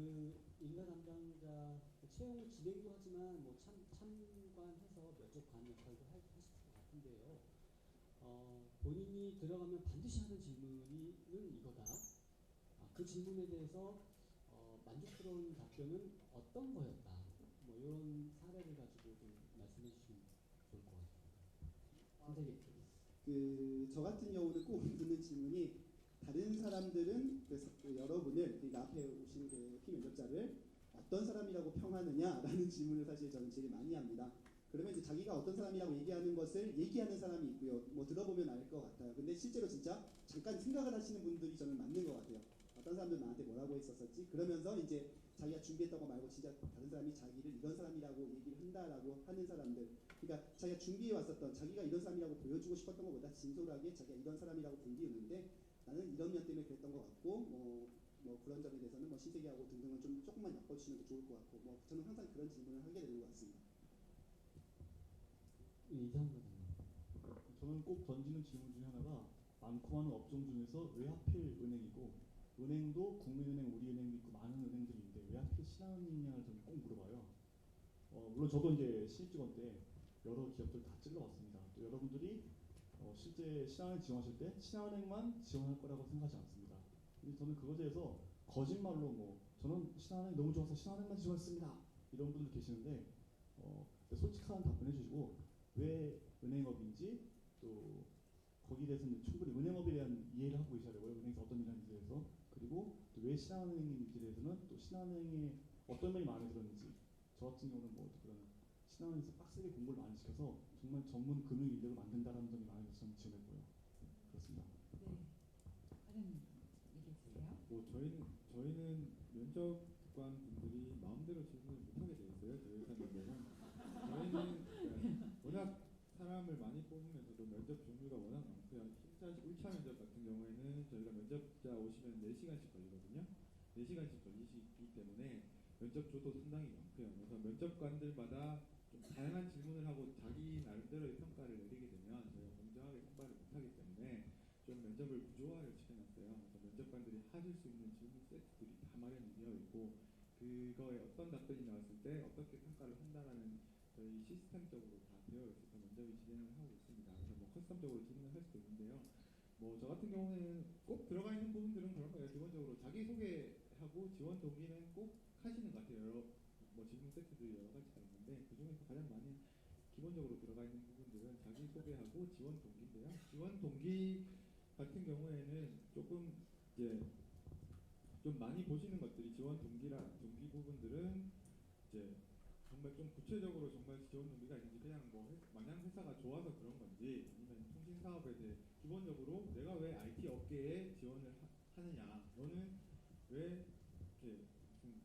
인사 담당자 채용 진행도 하지만 뭐 참관해서 면접관 역할도 하실 것 같은데요. 본인이 들어가면 반드시 하는 질문은 이거다. 그 질문에 대해서 만족스러운 답변은 어떤 거였다. 뭐 이런 사례를 가지고 좀 말씀해 주시면 좋을 것 같습니다. 저 같은 경우는 꼭 듣는 질문이 다른 사람들은 여러분을 앞에 오신 그 면접자를 어떤 사람이라고 평하느냐라는 질문을 사실 저는 제일 많이 합니다. 그러면 이제 자기가 어떤 사람이라고 얘기하는 것을 얘기하는 사람이 있고요. 뭐 들어보면 알 것 같아요. 근데 실제로 진짜 잠깐 생각을 하시는 분들이 저는 맞는 것 같아요. 어떤 사람들 나한테 뭐라고 했었었지? 그러면서 이제 자기가 준비했던 거 말고 진짜 다른 사람이 자기를 이런 사람이라고 얘기를 한다라고 하는 사람들. 그러니까 자기가 준비해 왔었던 자기가 이런 사람이라고 보여주고 싶었던 것보다 진솔하게 자기가 이런 사람이라고 공개했는데 나는 이런 면 때문에 그랬던 것 같고 뭐 그런 점에 대해서는 뭐 신세계하고 등등은 좀 조금만 엮어주시는 게 좋을 것 같고 뭐 저는 항상 그런 질문을 하게 되는 것 같습니다. 저는 꼭 던지는 질문 중에 하나가 많고 많은 업종 중에서 왜 하필 은행이고 은행도 국민은행, 우리은행도 있고 많은 은행들이 있는데 왜 하필 신한은행을 저는 꼭 물어봐요. 물론 저도 이제 신입직원 때 여러 기업들 다 찔러봤습니다. 또 여러분들이 실제 신한은행 지원하실 때 신한은행만 지원할 거라고 생각하지 않습니다. 근데 저는 그것에 대해서 거짓말로 뭐 저는 신한은행 너무 좋아서 신한은행만 지원했습니다. 이런 분들 계시는데 솔직한 답변해 주시고 왜 은행업인지 또 거기에 대해서는 충분히 은행업에 대한 이해를 하고 계셔야 되고요. 은행에서 어떤 일을 하는지에 대해서 그리고 또 왜 신한은행인지에 대해서는 또 신한은행의 어떤 면이 마음에 들었는지 저 같은 경우는 뭐 그런 신한은행에서 빡세게 공부를 많이 시켜서 정말 전문 금융 인력을 만든다는 점이 마음에 들어서 저는 지원했고요. 그렇습니다. 네. 다른 얘기해 주세요. 뭐 저희는 면접관 분들이 마음대로 질문을 못하게 돼 있어요. 저희 회사는 저희는 워낙 사람을 많이 뽑으면서도 면접 종류가 워낙 많고요. 1차 면접 같은 경우에는 저희가 면접자 오시면 4시간씩 걸리거든요. 4시간씩 걸리시기 때문에 면접조도 상당히 많고요. 그래서 면접관들마다 좀 다양한 질문을 하고 자기 나름대로의 평가를 내리게 되면 저희가 공정하게 평가를 못하기 때문에 좀 면접을 구조화를 시켜놨어요. 그래서 면접관들이 하실 수 있는 질문 세트들이 다 마련이 되어 있고 그거에 어떤 답변이 나왔을 때 어떻게 평가를 한다라는 저희 시스템적으로 다 되어 있어서 면접이 진행을 하고 있습니다. 그래서 뭐 커스텀적으로 질문을 할 수도 있는데요. 뭐 저 같은 경우에는 꼭 들어가 있는 부분들은 그런 거예요. 기본적으로 자기 소개하고 지원 동기는 꼭 하시는 것 같아요. 뭐 질문 세트들이 여러 가지가 있는데 그 중에서 가장 많이 기본적으로 들어가 있는 부분들은 자기 소개하고 지원 동기인데요. 지원 동기 같은 경우에는 조금 이제 좀 많이 보시는 것들이 지원 동기 부분들은 이제 정말 좀 구체적으로 정말 지원 동기가 있는지 그냥 뭐 마냥 회사가 좋아서 그런 건지 아니면 통신 사업에 대해 기본적으로 내가 왜 IT 업계에 지원을 하느냐, 너는 왜 이렇게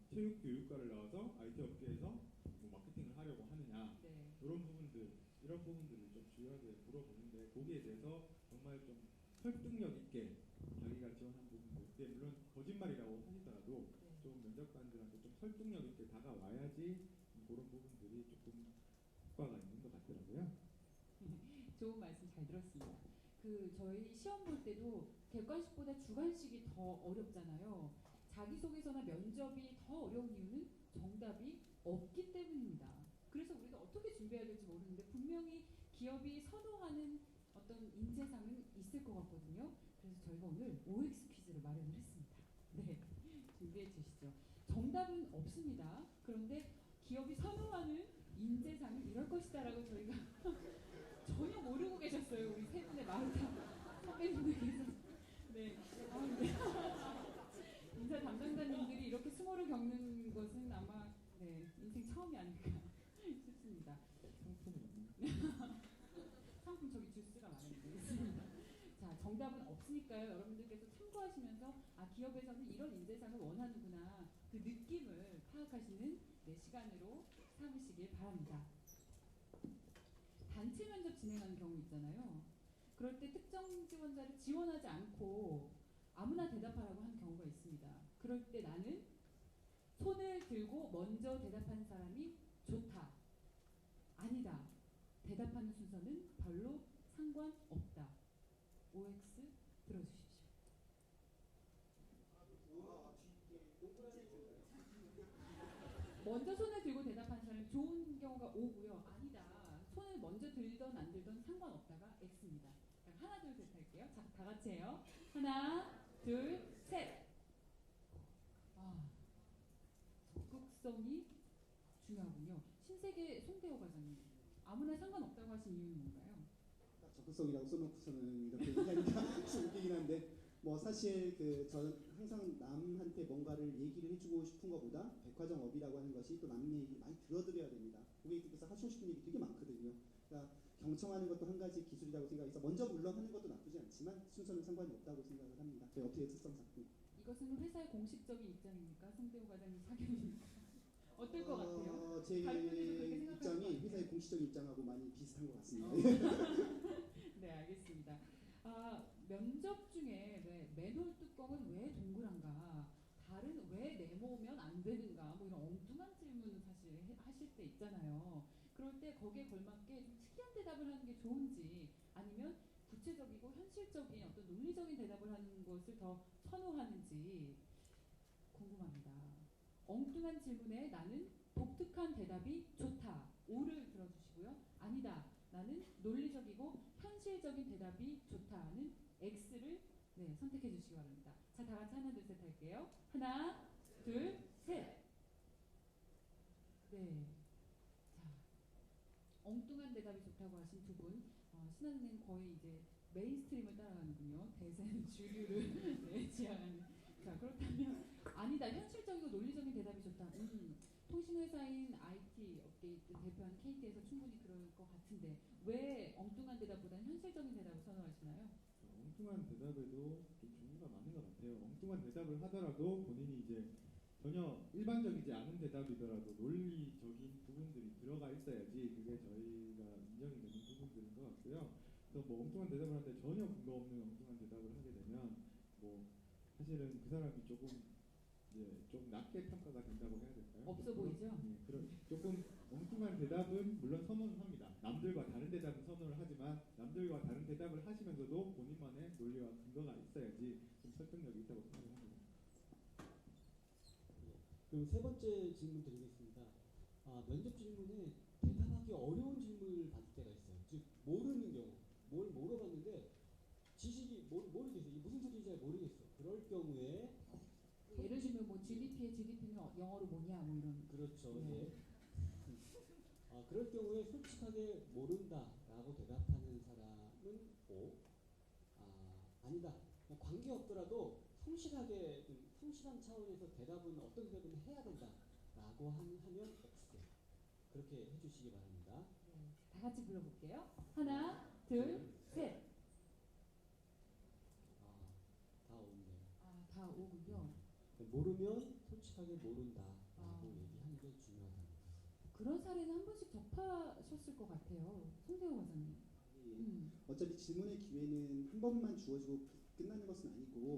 체육 교육과를 나와서 IT 업계에서 뭐 마케팅을 하려고 하느냐, 네. 이런 부분들을 좀 주요하게 물어보는데 거기에 대해서 정말 좀 설득력 있게 자기가 지원한 부분들, 그게 물론 거짓말이라고 하시더라도 좀 면접관들한테 좀 설득력 있게 다가와야지 그런 부분들이 조금 효과가 있는 것 같더라고요. 좋은 말씀 잘 들었습니다. 저희 시험 볼 때도 객관식보다 주관식이 더 어렵잖아요. 자기소개서나 면접이 더 어려운 이유는 정답이 없기 때문입니다. 그래서 우리가 어떻게 준비해야 될지 모르는데 분명히 기업이 선호하는 어떤 인재상은 있을 것 같거든요. 그래서 저희가 오늘 OX 퀴즈를 마련을 했습니다. 네, 준비해 주시죠. 정답은 없습니다. 그런데 기업이 선호하는 인재상은 이럴 것이다라고 저희가 전혀 모르고 계셨어요. 우리 세 분의 마르타 선배님들께서. 네. 인사 담당자님들이 이렇게 수모를 겪는 것은 아마 인생 처음이 아닐까 싶습니다. 상품 저기 주스가 마련되겠습니다. 자, 정답은 없으니까요. 여러분들께서 참고하시면서 기업에서는 이런 인재상을 원하는구나 그 느낌을 파악하시는 시간으로 삼으시길 바랍니다. 단체 면접 진행하는 경우 있잖아요. 그럴 때 특정 지원자를 지원하지 않고 아무나 대답하라고 하는 경우가 있습니다. 그럴 때 나는 손을 들고 먼저 대답한 사람이 좋다. 아니다. 대답하는 순서는 별로 상관없다. OX 들어주십시오. 먼저 손을 들고 대답한 사람이 좋은 경우가 O고요. 아니다. 손을 먼저 들던 안 들던 상관없다가 X입니다. 하나 둘 셋 할게요. 자, 다 같이 해요. 하나 둘 셋. 적극성이 중요하군요. 신세계 송대호 과장님, 아무나 상관없다고 하신 이유는 뭔가요? 적극성이라고 써놓고서는 이렇게 얘기하니까 좀 웃기긴 한데 뭐 사실 저는 항상 남한테 뭔가를 얘기를 해주고 싶은 것보다 백화점업이라고 하는 것이 또 남 얘기 많이 들어드려야 됩니다. 고객님께서 하시고 싶은 일이 되게 많거든요. 그러니까 경청하는 것도 한 가지 기술이라고 생각해서 먼저 물론 하는 것도 나쁘지 않지만 순서는 상관이 없다고 생각을 합니다. 저희 업계의 특성상. 이것은 회사의 공식적인 입장입니까? 송대우 과장님 사견입니까? 어떨 것 같아요? 제 다른 분들도 그렇게 생각할 것 입장이 같아요. 회사의 공식적인 입장하고 많이 비슷한 것 같습니다. 네, 알겠습니다. 면접 중에 왜 맨홀 뚜껑은 왜 동그란가? 다른 왜 네모면 안 되는가? 뭐 이런 엉뚱한 질문을 사실 하실 때 있잖아요. 그럴 때 거기에 걸맞게 좀 특이한 대답을 하는 게 좋은지 아니면 구체적이고 현실적인 어떤 논리적인 대답을 하는 것을 더 선호하는지 궁금합니다. 엉뚱한 질문에 나는 독특한 대답이 좋다. O를 들어주시고요. 아니다. 나는 논리적이고 현실적인 대답이 좋다는 X를 선택해 주시기 바랍니다. 자, 다 같이 하나, 둘, 셋 할게요. 하나, 둘, 셋. 네. 자, 엉뚱한 대답이 좋다고 하신 두 분. 신한은행 거의 이제 메인스트림을 따라가는군요. 대세는 주류를 지향하는. 자, 그렇다면 아니다. 현실적이고 논리적인 대답이 좋다. 통신회사인 IT 업계 대표하는 KT에서 충분히 그럴 것 같은데 왜 엉뚱한 대답보다는 현실적인 대답을 선호하시나요? 엉뚱한 대답에도 좀 종류가 많은 것 같아요. 엉뚱한 대답을 하더라도 본인이 이제 전혀 일반적이지 않은 대답이더라도 논리적인 부분들이 들어가 있어야지 그게 저희가 인정이 되는 부분들인 것 같고요. 그래서 뭐 엉뚱한 대답을 하는데 전혀 근거 없는 엉뚱한 대답을 하게 되면 뭐 사실은 그 사람이 조금 좀 낮게 평가가 된다고 해야 될까요? 없어 보이죠? 네, 그런 조금 엉뚱한 대답은 물론 선호는 합니다. 남들과 다른 대답은 선호를 하지만 남들과 다른 대답을 하시면서도 본인만의 논리와 근거가 있어야지 좀 설득력이 있다고 생각을 합니다. 그럼 세 번째 질문 드리겠습니다. 면접 질문에 대답하기 어려운 질문을 받을 때가 있어요. 즉 모르는 경우, 뭘 물어봤는데 지식이 모르겠어요. 이게 무슨 소리인지 잘 모르겠어. 그럴 경우에 예를 들면 뭐 GDP의 GDP는 영어로 뭐냐 뭐 이런. 그렇죠. 네. 그럴 경우에 솔직하게 모른다라고 대답하는 사람은 O. 아니다. 그냥 관계 없더라도 성실하게 좀 성실한 차원에서 대답은 어떤 대답은 해야 된다라고 하면 X. 그렇게 해주시기 바랍니다. 네. 다 같이 불러볼게요. 하나, 둘, 셋. 다 O네요. 다 O군요. 모르면 솔직하게 모른다라고 얘기하는 게 중요하다. 그런 사례는 한 번씩 접하셨을 것 같아요. 송대호 과장님. 어차피 질문의 기회는 한 번만 주어지고 끝나는 것은 아니고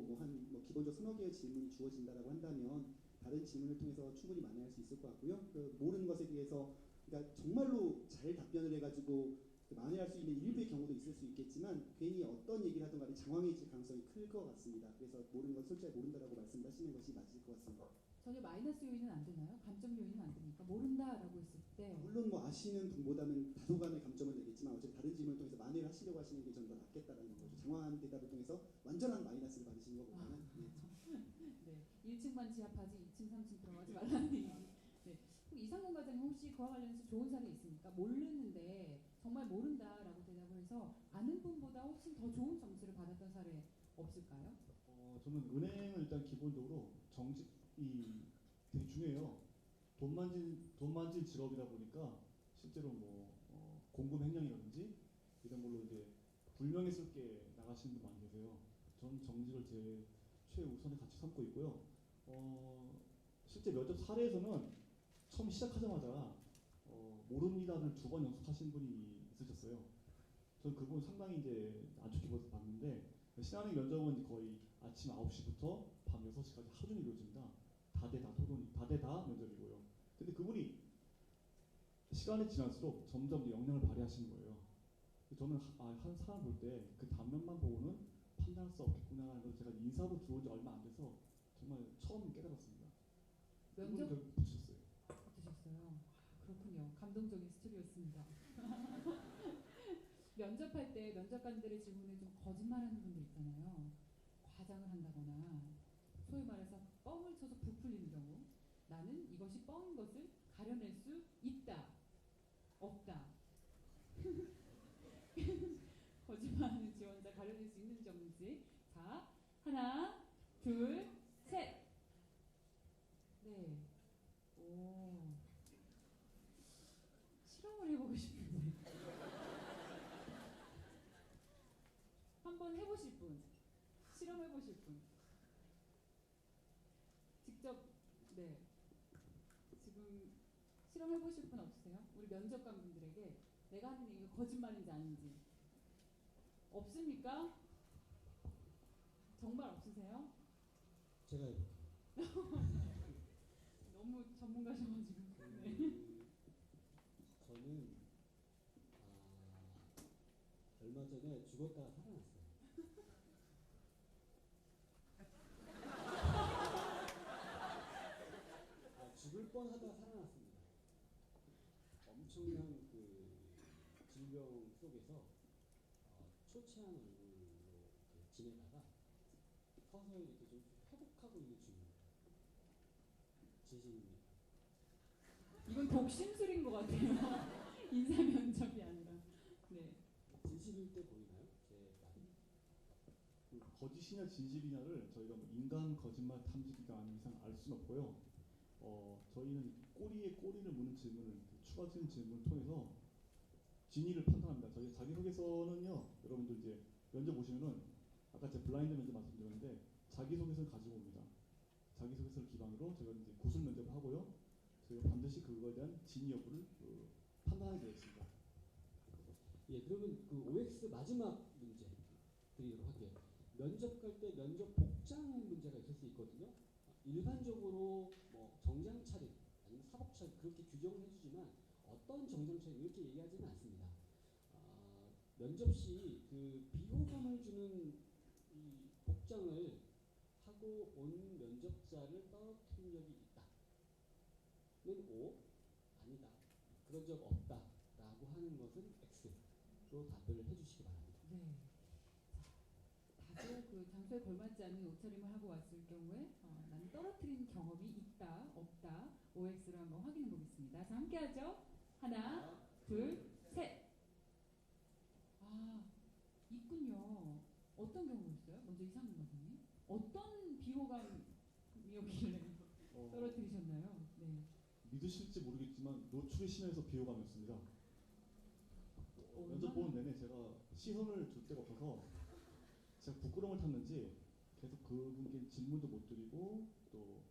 뭐 기본적으로 서너 개의 질문이 주어진다라고 한다면 다른 질문을 통해서 충분히 만회할 수 있을 것 같고요. 모르는 것에 대해서 그러니까 정말로 잘 답변을 해가지고 만회할 수 있는 일부의 경우도 있을 수 있겠지만 괜히 어떤 얘기를 하든 간에 장황해질 가능성이 클 것 같습니다. 그래서 모르는 건 솔직히 모른다라고 말씀하시는 것이 맞을 것 같습니다. 전혀 마이너스 요인은 안 되나요? 감점 요인은 안 됩니까? 모른다라고 했을 때. 물론 뭐 아시는 분보다는 다소간의 감점은 되겠지만 어쨌든 다른 질문을 통해서 만회를 하시려고 하시는 게 전 더 낫겠다라는 거죠. 장황한 대답을 통해서 완전한 마이너스를 받으시는 것보다는. 네, 1층만 지압하지 2층, 3층 들어가지 말라는 얘기. 네. 이상공 과장님 혹시 그와 관련해서 좋은 사례 있습니까? 모르는데 정말 모른다라고 대답을 해서 아는 분보다 훨씬 더 좋은 점수를 받았던 사례 없을까요? 저는 은행은 일단 기본적으로 정직이 되게 중요해요. 돈 만질 직업이다 보니까 실제로 뭐 공금 횡령이라든지 이런 걸로 이제 불명예스럽게 나가시는 분 많이 계세요. 전 정직을 제 최우선의 가치 삼고 있고요. 실제 면접 사례에서는 처음 시작하자마자 모릅니다를 2번 연속하신 분이 있으셨어요. 전 그분 상당히 이제 안 좋게 봤는데 신한은행 면접은 거의 아침 9시부터 밤 6시까지 하루 종일 이루어집니다. 다대다 면접이고요. 근데 그분이 시간이 지날수록 점점 역량을 발휘하시는 거예요. 저는 한 사람 볼 때 그 단면만 보고는 판단할 수 없겠구나라는 걸 제가 인사로 들어온 지 얼마 안 돼서 정말 처음 깨달았습니다. 면접 결국 붙으셨어요. 그렇군요. 감동적인 스토리였습니다. 면접할 때 면접관들의 질문에 좀 거짓말하는 분들 있잖아요. 과장을 한다거나 소위 말해서 뻥을 쳐서 부풀리는 경우 나는 이것이 뻥인 것을 가려낼 수 있다. 없다. 거짓말하는 지원자 가려낼 수 있는 점인지. 자, 하나, 둘, 셋. 네. 오. 실험을 해보고 싶은데. 한번 해보실 분. 실험해보실 분. 직접 네 지금 실험해 보실 분 없으세요? 우리 면접관 분들에게 내가 하는 얘기가 거짓말인지 아닌지 없습니까? 정말 없으세요? 제가 해볼게요. 너무 전문가셔가지고. 네. 저는 얼마 전에 죽었다가 살아났어요. 죽을 뻔하다가 살아났습니다. 엄청난 그 질병 속에서 초췌한 얼굴로 이렇게 지내다가 서서히 이렇게 좀 회복하고 있는 중입니다. 진심입니다. 이건 독심술인 것 같아요. 인사 면접이 아니라. 네. 진실일 때 보이나요? 제 말이? 그 거짓이냐 진실이냐를 저희가 뭐 인간 거짓말 탐지기가 아닌 이상 알 수는 없고요. 저희는 꼬리에 꼬리를 무는 질문을 추가적인 질문을 통해서 진위를 판단합니다. 저희 자기소개서는요, 여러분들 이제 면접 보시면은 아까 제 블라인드 면접 말씀드렸는데 자기소개서를 가지고 옵니다. 자기소개서를 기반으로 저희가 이제 구술 면접을 하고요. 저희가 반드시 그거에 대한 진위 여부를 판단하게 되어 있습니다. 예, 그러면 그 OX 마지막 문제 드리도록 할게요. 면접 갈 때 면접 복장 문제가 있을 수 있거든요. 일반적으로 뭐 정장 차림 아니면 사복 차림 그렇게 규정을 해주지만 어떤 정장 차림 이렇게 얘기하지는 않습니다. 면접 시 그 비호감을 주는 이 복장을 하고 온 면접자를 떨어뜨린 적이 있다는 O, 아니다, 그런 적 없다라고 하는 것은 X로 답을 해주시기 바랍니다. 네. 다소 그 장소에 걸맞지 않은 옷차림을 하고 왔을 경우에 나는 떨어뜨린 경험이 있다, 없다, OX로 한번 확인해 보겠습니다. 자, 함께하죠. 하나, 둘, 셋. 있군요. 어떤 경우였어요? 먼저 이상훈 선생님. 어떤 비호감이었길래 떨어뜨리셨나요? 네. 믿으실지 모르겠지만 노출이 심해서 비호감이었습니다. 면접 보는 내내 제가 시선을 줄 데가 없어서 제가 부끄러움을 탔는지 계속 그분께 질문도 못 드리고 또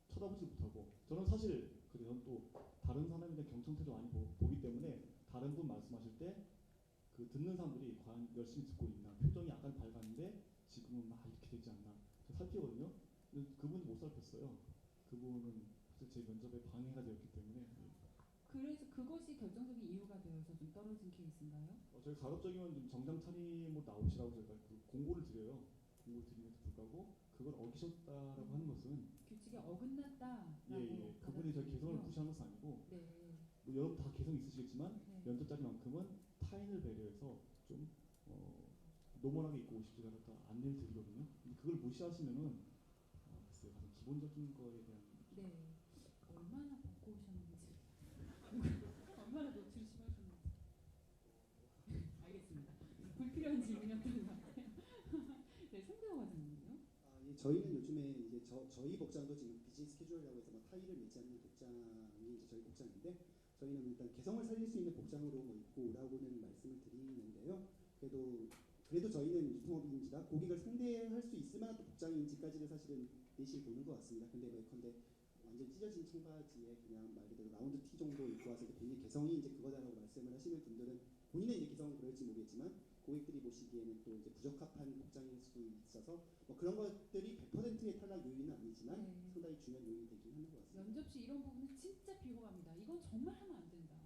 쳐다보지 못하고 저는 사실 그래서 또 다른 사람에 대한 경청태도 많이 보기 때문에 다른 분 말씀하실 때 그 듣는 사람들이 과연 열심히 듣고 있나 표정이 약간 밝았는데 지금은 막 이렇게 되지 않나 살피거든요. 근데 그분이 못 살폈어요. 그분은 사실 제 면접에 방해가 되었기 때문에. 그래서 그것이 결정적인 이유가 되어서 좀 떨어진 케이스인가요? 저희 가급적이면 좀 정장 차림으로 나오시라고 저희가 그 공고를 드려요. 공고를 드림에도 불구하고 그걸 어기셨다라고 하는 것은 규칙에 어긋났다라고. 예. 그분이 저희 개성을 무시하는 것은 아니고 네. 뭐 여러분 다 개성 있으시겠지만 네. 면접자리만큼은 타인을 배려해서 좀 노멀하게 입고 오십시오라고 안내를 드리거든요. 근데 그걸 무시하시면은 글쎄요, 가장 기본적인 거에 대한 네. 얼마나 벗고 오셨는지 얼마나 노출이 심하셨는지 알겠습니다. 불필요한 질문이었던 것 같아요. 네, 송대호 과장님요. 저희는 요즘에 이제 저희 복장도 지금 비즈니스 캐주얼이라고 해서 뭐 타이를 매지 않는 복장이 이제 저희 복장인데 저희는 일단 개성을 살릴 수 있는 복장으로 뭐 입고 오라고는 말씀을 드리는데요. 그래도 저희는 유통업인지라 고객을 상대할 수 있을 만한 복장인지까지는 사실은 내실 보는 것 같습니다. 근데 예컨대 완전 찢어진 청바지에 그냥 말 그대로 라운드 티 정도 입고 와서 본인 개성이 이제 그거다라고 말씀을 하시는 분들은 본인의 이제 개성은 그럴지 모르겠지만 고객들이 보시기에는 또 이제 부적합한 복장일 수도 있어서 뭐 그런 것들이 100%의 탈락 요인은 아니지만 상당히 중요한 요인이 되긴 하는 것 같습니다. 면접 시 이런 부분은 진짜 비호감이다. 이건 정말 하면 안 된다.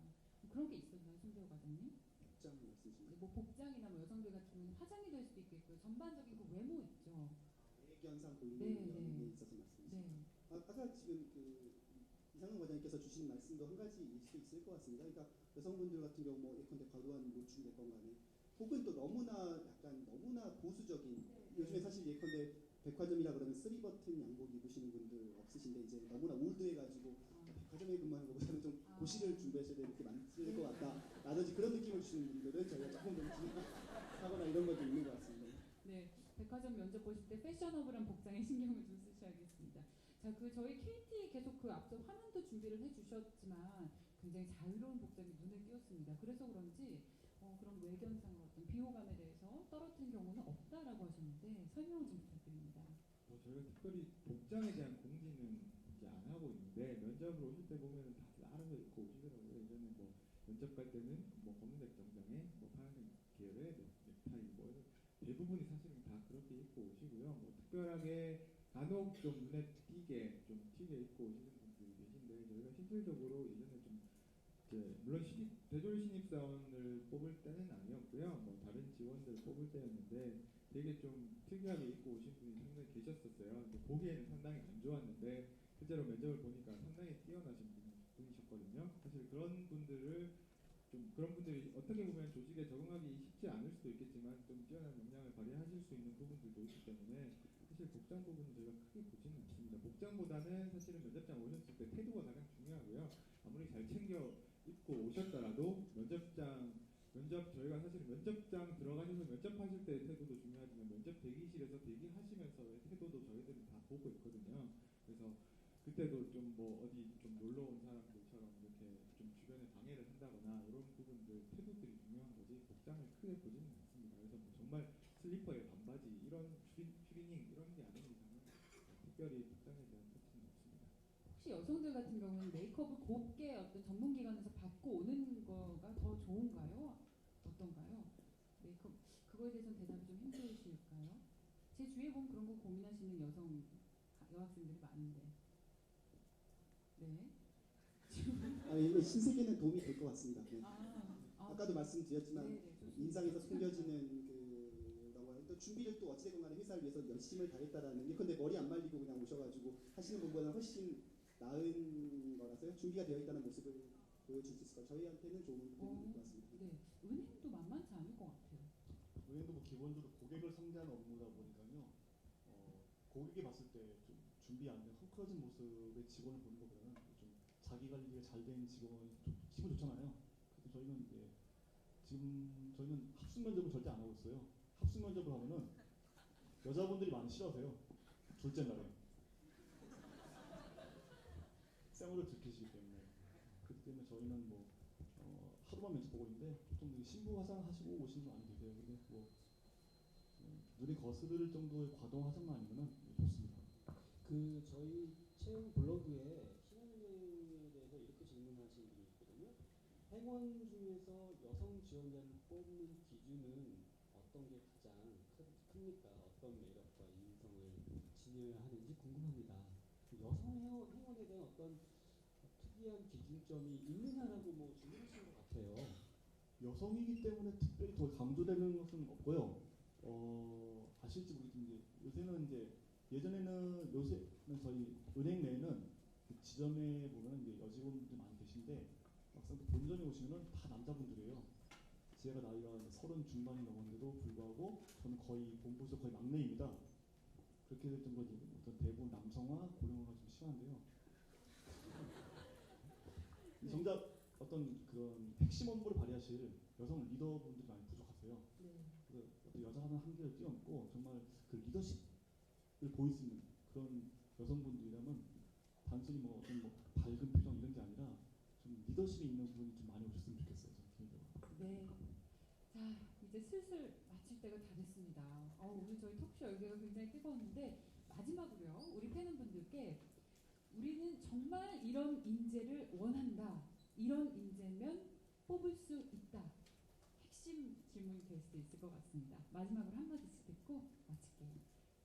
그런 게 있었나요, 송대호 과장님? 복장 말씀이신가요? 뭐 복장이나 뭐 여성들 같은 경우는 화장이 될 수도 있겠고요. 전반적인 그 외모 있죠. 외견상 보이는 네, 면에 있어서 말씀이시죠. 네. 아까 지금 그 이상훈 과장님께서 주신 말씀도 한 가지일 수도 있을 것 같습니다. 그러니까 여성분들 같은 경우 뭐 예컨대 과도한 노출됐건 간에 혹은 또 너무나 보수적인 요즘에 사실 예컨대 백화점이라 그러면 3버튼 양복 입으시는 분들 없으신데 이제 너무나 올드해가지고 백화점에 근무하는 것보다는 좀 고시를 준비하셔야 될 게 많을 것 같다 라든지 그런 느낌을 주시는 분들은 저희가 조금 좀 진행하거나 이런 것도 있는 것 같습니다. 네, 백화점 면접 보실 때 패셔너블한 복장에 신경을 좀 쓰셔야겠습니다. 자, 저희 KT 계속 그 앞서 화면도 준비를 해주셨지만 굉장히 자유로운 복장이 눈에 띄었습니다. 그래서 그런지 그런 외견상 어떤 비호감에 대해서 떨어뜨린 경우는 없다라고 하셨는데 설명을 좀 부탁드립니다. 저희가 특별히 복장에 대한 공지는 이제 안 하고 있는데 면접을 오실 때 보면은 다들 알아서 입고 오시더라고요. 예전에 뭐 면접 갈 때는 뭐 검은색 정장에 뭐 파란색 계열의 넥타이 뭐 이런 대부분이 사실은 다 그렇게 입고 오시고요. 뭐 특별하게 간혹 좀 눈에 띄게 좀 튀게 입고 오시는 분들이 계신데 저희가 실질적으로 예전에 좀 이제 물론 대졸 신입사원을 뽑을 때는 아니었고요. 뭐 다른 지원들 뽑을 때였는데 되게 좀 특이하게 입고 오신 분이 상당히 계셨었어요. 근데 보기에는 상당히 안 좋았는데 실제로 면접을 보니까 상당히 뛰어나신 분이셨거든요. 사실 그런 분들을 좀 그런 분들이 어떻게 보면 조직에 적응하기 쉽지 않을 수도 있겠지만 좀 뛰어난 역량을 발휘하실 수 있는 부분들도 있기 때문에 사실 복장 부분은 저희가 크게 보지는 않습니다. 복장보다는 사실은 면접장 오셨을 때 태도가 가장 중요하고요. 아무리 잘 챙겨 입고 오셨더라도 면접 저희가 사실 면접장 들어가셔서 면접하실 때의 태도도 중요하지만 면접 대기실에서 대기하시면서의 태도도 저희들은 다 보고 있거든요. 그래서 그때도 좀 뭐 어디 좀 놀러 온 사람들처럼 이렇게 좀 주변에 방해를 한다거나 이런 부분들 태도들이 중요한 거지 복장을 크게 보지는 않습니다. 그래서 뭐 정말 슬리퍼에 반바지 이런 추리닝 이런 게 아닌 이상은 특별히 복장에 대한 터치는 없습니다. 혹시 여성들 같은 경우는 메이크업을 곱게 어떤 전문기관에서 받고 오는 거가 더 좋은가요? 어떤가요? 메이크업 그거에 대해서는 대답이 좀 힘드실까요? 제 주위에 보면 그런 거 고민하시는 여학생들이 많은데. 네. 아니, 신세계는 도움이 될 것 같습니다. 네. 아까도 말씀드렸지만 네네, 인상에서 숨겨지는 그라고 하는 또 준비를 또 어찌됐건 간에 회사를 위해서 열심을 다했다라는 게 근데 머리 안 말리고 그냥 오셔가지고 하시는 분보다는 훨씬 나은 거라서요. 준비가 되어 있다는 모습을 보여줄 수 있을 것 같아요. 저희한테는 좋은 부분일 것 같습니다. 네. 은행도 만만치 않을 것 같아요. 은행도 뭐 기본적으로 고객을 상대하는 업무다 보니까요. 고객이 봤을 때 좀 준비 안 된 헝클어진 모습의 직원을 보는 것보다는 좀 자기 관리가 잘 된 직원이 기분 좋잖아요. 그래서 저희는 이제 지금 저희는 합숙 면접을 절대 안 하고 있어요. 합숙 면접을 하면은 여자분들이 많이 싫어하세요. 둘째 날에 쌩으로 들키시기 때문에 그렇기 때문에 저희는 뭐 하루만 면접 보고 있는데 보통 신부 화장 하시고 오시는 분 많이 계세요. 근데 뭐 눈에 거스를 정도의 과동 화장만 아니면은 좋습니다. 그 저희 채용 블로그에 신한은행에 대해서 이렇게 질문하신 분이 있거든요. 행원 중에서 여성 지원자를 뽑는 기준은 어떤 게 가장 큽니까? 어떤 매력과 인성을 지녀야 하는지 궁금합니다. 여성 행원에 대한 어떤 특이한 기준점이 있느냐라고 뭐 질문하신 것 같아요. 여성이기 때문에 특별히 더 강조되는 것은 없고요. 아실지 모르겠는데 요새는 이제 요새는 저희 은행 내에는 그 지점에 보면 이제 여직원분들이 많이 계신데 막상 또 본점에 오시면은 다 남자분들이에요. 제가 나이가 30 중반이 넘었는데도 불구하고 저는 거의 본부에서 거의 막내입니다. 그렇게 될 정도로 어떤 대부분 남성화, 고령화가 좀 심한데요. 정작 어떤 그런 핵심 업무를 발휘하실 여성 리더분들이 많이 부족하세요. 그래서 어떤 여자는 한계를 뛰어넘고 정말 그 리더십을 보일 수 있는 그런 여성분들이라면 단순히 뭐 어떤 뭐 밝은 표정 이런 게 아니라 좀 리더십이 있는 분이 좀 많이 오셨으면 좋겠어요. 네. 자, 이제 슬슬 마칠 때가 다 됐습니다. 오늘 저희 토크쇼 열기가 굉장히 뜨거웠는데 마지막으로요. 우리 팬분들께 우리는 정말 이런 인재를 원한다. 이런 인재면 뽑을 수 있다. 핵심 질문이 될 수도 있을 것 같습니다. 마지막으로 한마디씩 듣고 마칠게요.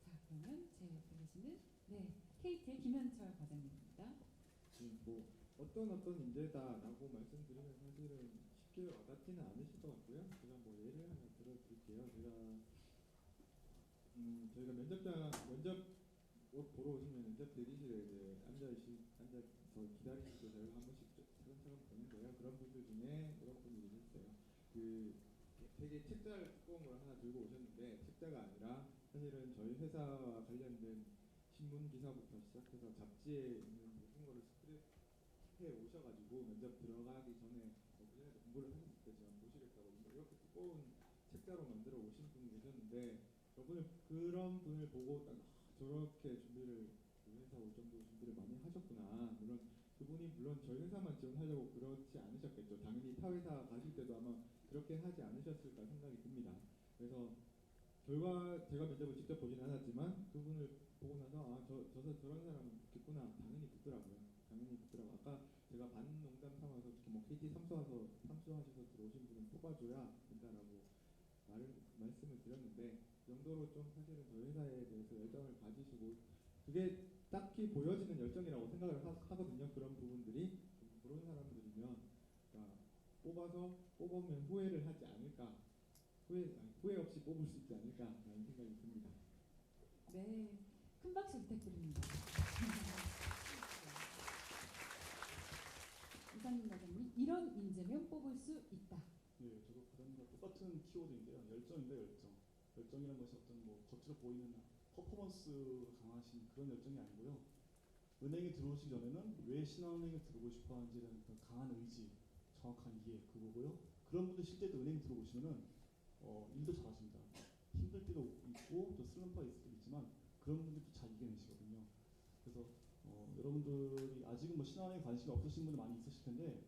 자, 그러면 제 옆에 계시는 KT의 김현철 과장님입니다. 뭐 어떤 인재다라고 말씀드리면 사실은 쉽게 와닿지는 않으실 것 같고요. 제가 뭐 예를 하나 들어드릴게요. 저희가 면접 옷 보러 오시면 면접 대기실에 이제 앉아서 기다리실 때 저희가 한 번씩 차근차근 보는데요. 그런 분들 중에 이런 분이 계셨어요. 되게 책자를 두꺼운 걸 하나 들고 오셨는데 책자가 아니라 사실은 저희 회사와 관련된 신문 기사부터 시작해서 잡지에 있는 모든 거를 스크랩해 오셔가지고 면접 들어가기 전에 그전에도 공부를 하셨겠지만 보시겠다고 이렇게 두꺼운 책자로 만들어 오신 분이 계셨는데 그런 분을 보고 저렇게 준비를 회사 올 정도로 준비를 많이 하셨구나. 물론 저희 회사만 지원하려고 그렇지 않으셨겠죠. 당연히 타 회사 가실 때도 아마 그렇게 하지 않으셨을까 생각이 듭니다. 그래서 제가 면접을 직접 보진 않았지만 그분을 보고 나서 저런 사람은 붙겠구나 당연히 붙더라고요. 아까 제가 반농담 삼아서 뭐 KT 삼수하셔서 들어오신 분은 뽑아줘야 된다라고 말씀을 드렸는데 그 정도로 좀 사실은 저희 회사에 대해서 열정을 가지시고 그게 딱히 보여지는 열정이라고 생각을 하거든요. 그런 부분들이 좀 그런 사람들이면 그러니까 뽑으면 후회를 하지 않을까 후회 없이 뽑을 수 있지 않을까라는 생각이 듭니다. 네, 큰 박수 부탁드립니다. 이상민 과장님, 이런 인재면 뽑을 수 있다. 네, 저도 그런 거 똑같은 키워드인데요. 열정인데 열정이라는 것이 어떤 뭐 겉으로 보이는 퍼포먼스 강하신 그런 열정이 아니고요. 은행에 들어오시기 전에는 왜 신한은행에 들어오고 싶어 하는지에 대한 강한 의지, 정확한 이해 그거고요. 그런 분들 실제로 은행 들어오시면은 일도 잘하십니다. 힘들 때도 있고 또 슬럼프가 있을 때도 있지만 그런 분들도 잘 이겨내시거든요. 그래서 여러분들이 아직은 뭐 신한은행에 관심이 없으신 분들 많이 있으실 텐데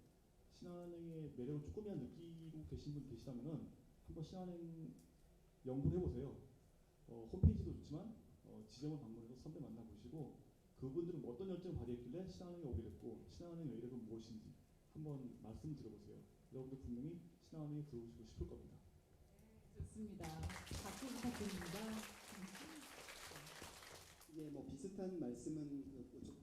신한은행의 매력을 조금이라도 느끼고 계신 분 계시다면은 한번 신한은행 연구를 해보세요. 홈페이지도 좋지만 지점을 방문해서 선배 만나보시고 그분들은 어떤 열정을 발휘했길래 신한은행에 오게 됐고 신한은행의 매력은 무엇인지 한번 말씀드려보세요. 여러분들 분명히 신한은행에 들어오시고 싶을 겁니다. 좋습니다. 박수 부탁드립니다. 예, 뭐 비슷한 말씀은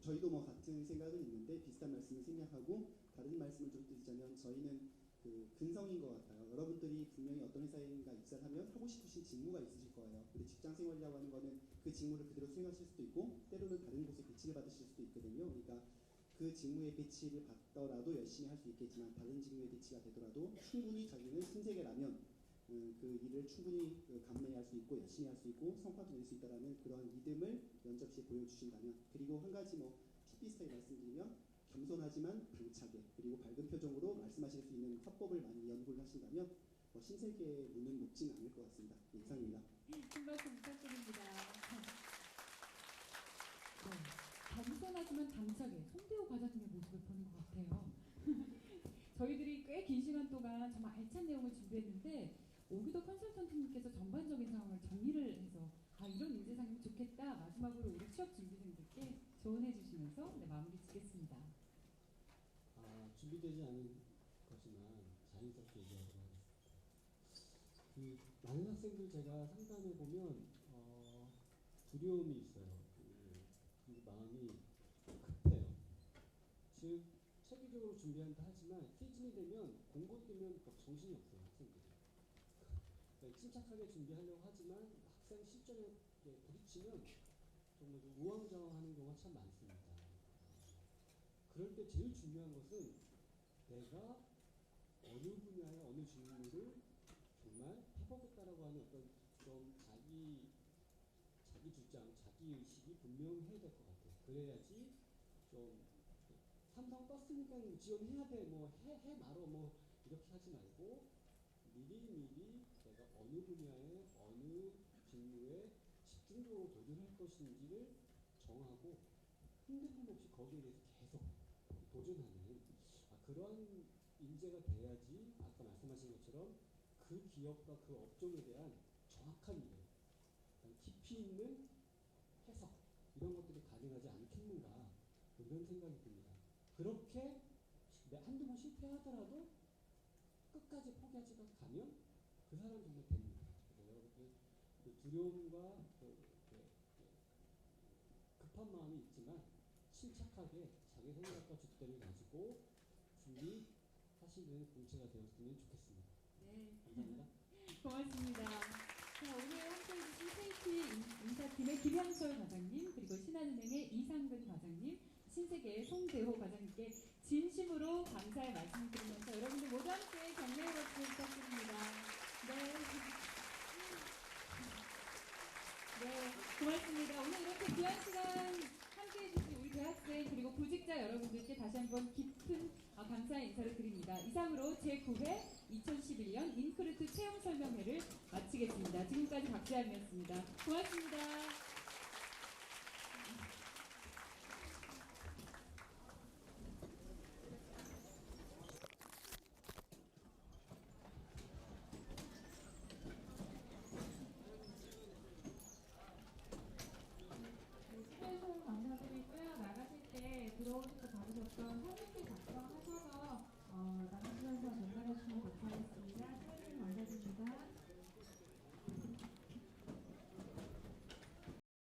저희도 뭐 같은 생각은 있는데 비슷한 말씀을 생략하고 다른 말씀을 좀 드리자면 저희는 그 근성인 것 같아요. 여러분들이 분명히 어떤 회사인가 입사를 하면 하고 싶으신 직무가 있으실 거예요. 근데 직장 생활이라고 하는 거는 그 직무를 그대로 수행하실 수도 있고 때로는 다른 곳에 배치를 받으실 수도 있거든요. 그러니까 그 직무에 배치를 받더라도 열심히 할 수 있겠지만 다른 직무에 배치가 되더라도 충분히 자기는 신세계라면 그 일을 충분히 감내할 수 있고 열심히 할 수 있고 성과도 낼 수 있다라는 그런 믿음을 면접 시에 보여주신다면 그리고 한 가지 뭐 비슷하게 말씀드리면 겸손하지만 당차게 그리고 밝은 표정으로 말씀하실 수 있는 화법을 많이 연구를 하신다면 신세계의 문은 높진 않을 것 같습니다. 네, 이상입니다. 큰 말씀 부탁드립니다. 네, 겸손하지만 당차게 송대호 과장님의 모습을 보는 것 같아요. 저희들이 꽤 긴 시간 동안 정말 알찬 내용을 준비했는데 오기도 컨설턴트님께서 전반적인 상황을 정리를 해서 이런 인재상이면 좋겠다. 마지막으로 우리 취업 준비생들께 조언해 주시면서 마무리 짓겠습니다. 준비되지 않은 거지만 자연스럽게 얘기하도록 하겠습니다. 그 많은 학생들 제가 상담해 보면 두려움이 있어요. 그 마음이 급해요. 즉 체계적으로 준비한다 하지만 시즌이 되면 공고 때면 정신이 없어요 학생들이. 그러니까 침착하게 준비하려고 하지만 막상 실전에 부딪히면 정말 우왕좌왕하는 경우가 참 많습니다. 그럴 때 제일 중요한 것은 내가 어느 분야의 어느 직무를 정말 해보겠다라고 하는 어떤 좀 자기 주장, 자기 의식이 분명해야 될 것 같아요. 그래야지 좀 삼성 떴으니까 지원해야 돼, 뭐 해 말어 뭐 이렇게 하지 말고 미리 내가 어느 분야의 어느 직무에 집중적으로 도전할 것인지를 정하고 흔들림 없이 거기에 대해서 계속 도전하는 그러한 인재가 돼야지 아까 말씀하신 것처럼 그 기업과 그 업종에 대한 정확한 이해, 깊이 있는 해석 이런 것들이 가능하지 않겠는가 이런 생각이 듭니다. 그렇게 한두 번 실패하더라도 끝까지 포기하지 가면 그 사람 정말 됩니다. 그래서 그 두려움과 급한 마음이 있지만 침착하게 자기 생각과 주대를 가지고 준비하시는 공채가 되었으면 좋겠습니다. 네. 감사합니다. 고맙습니다. 자, 오늘 함께해주신 KT 인사팀의 김영철 과장님 그리고 신한은행의 이상근 과장님 신세계의 송대호 과장님께 진심으로 감사의 말씀을 드리면서 여러분들 모두 함께 격려의 박수 부탁드립니다. 네, 고맙습니다. 오늘 이렇게 귀한 시간 함께해주신 우리 대학생 그리고 구직자 여러분들께 다시 한번 깊은 감사의 인사를 드립니다. 이상으로 제9회 2011년 인크루트 채용 설명회를 마치겠습니다. 지금까지 박재환이었습니다. 고맙습니다. 어려우니까 받으셨던 설명회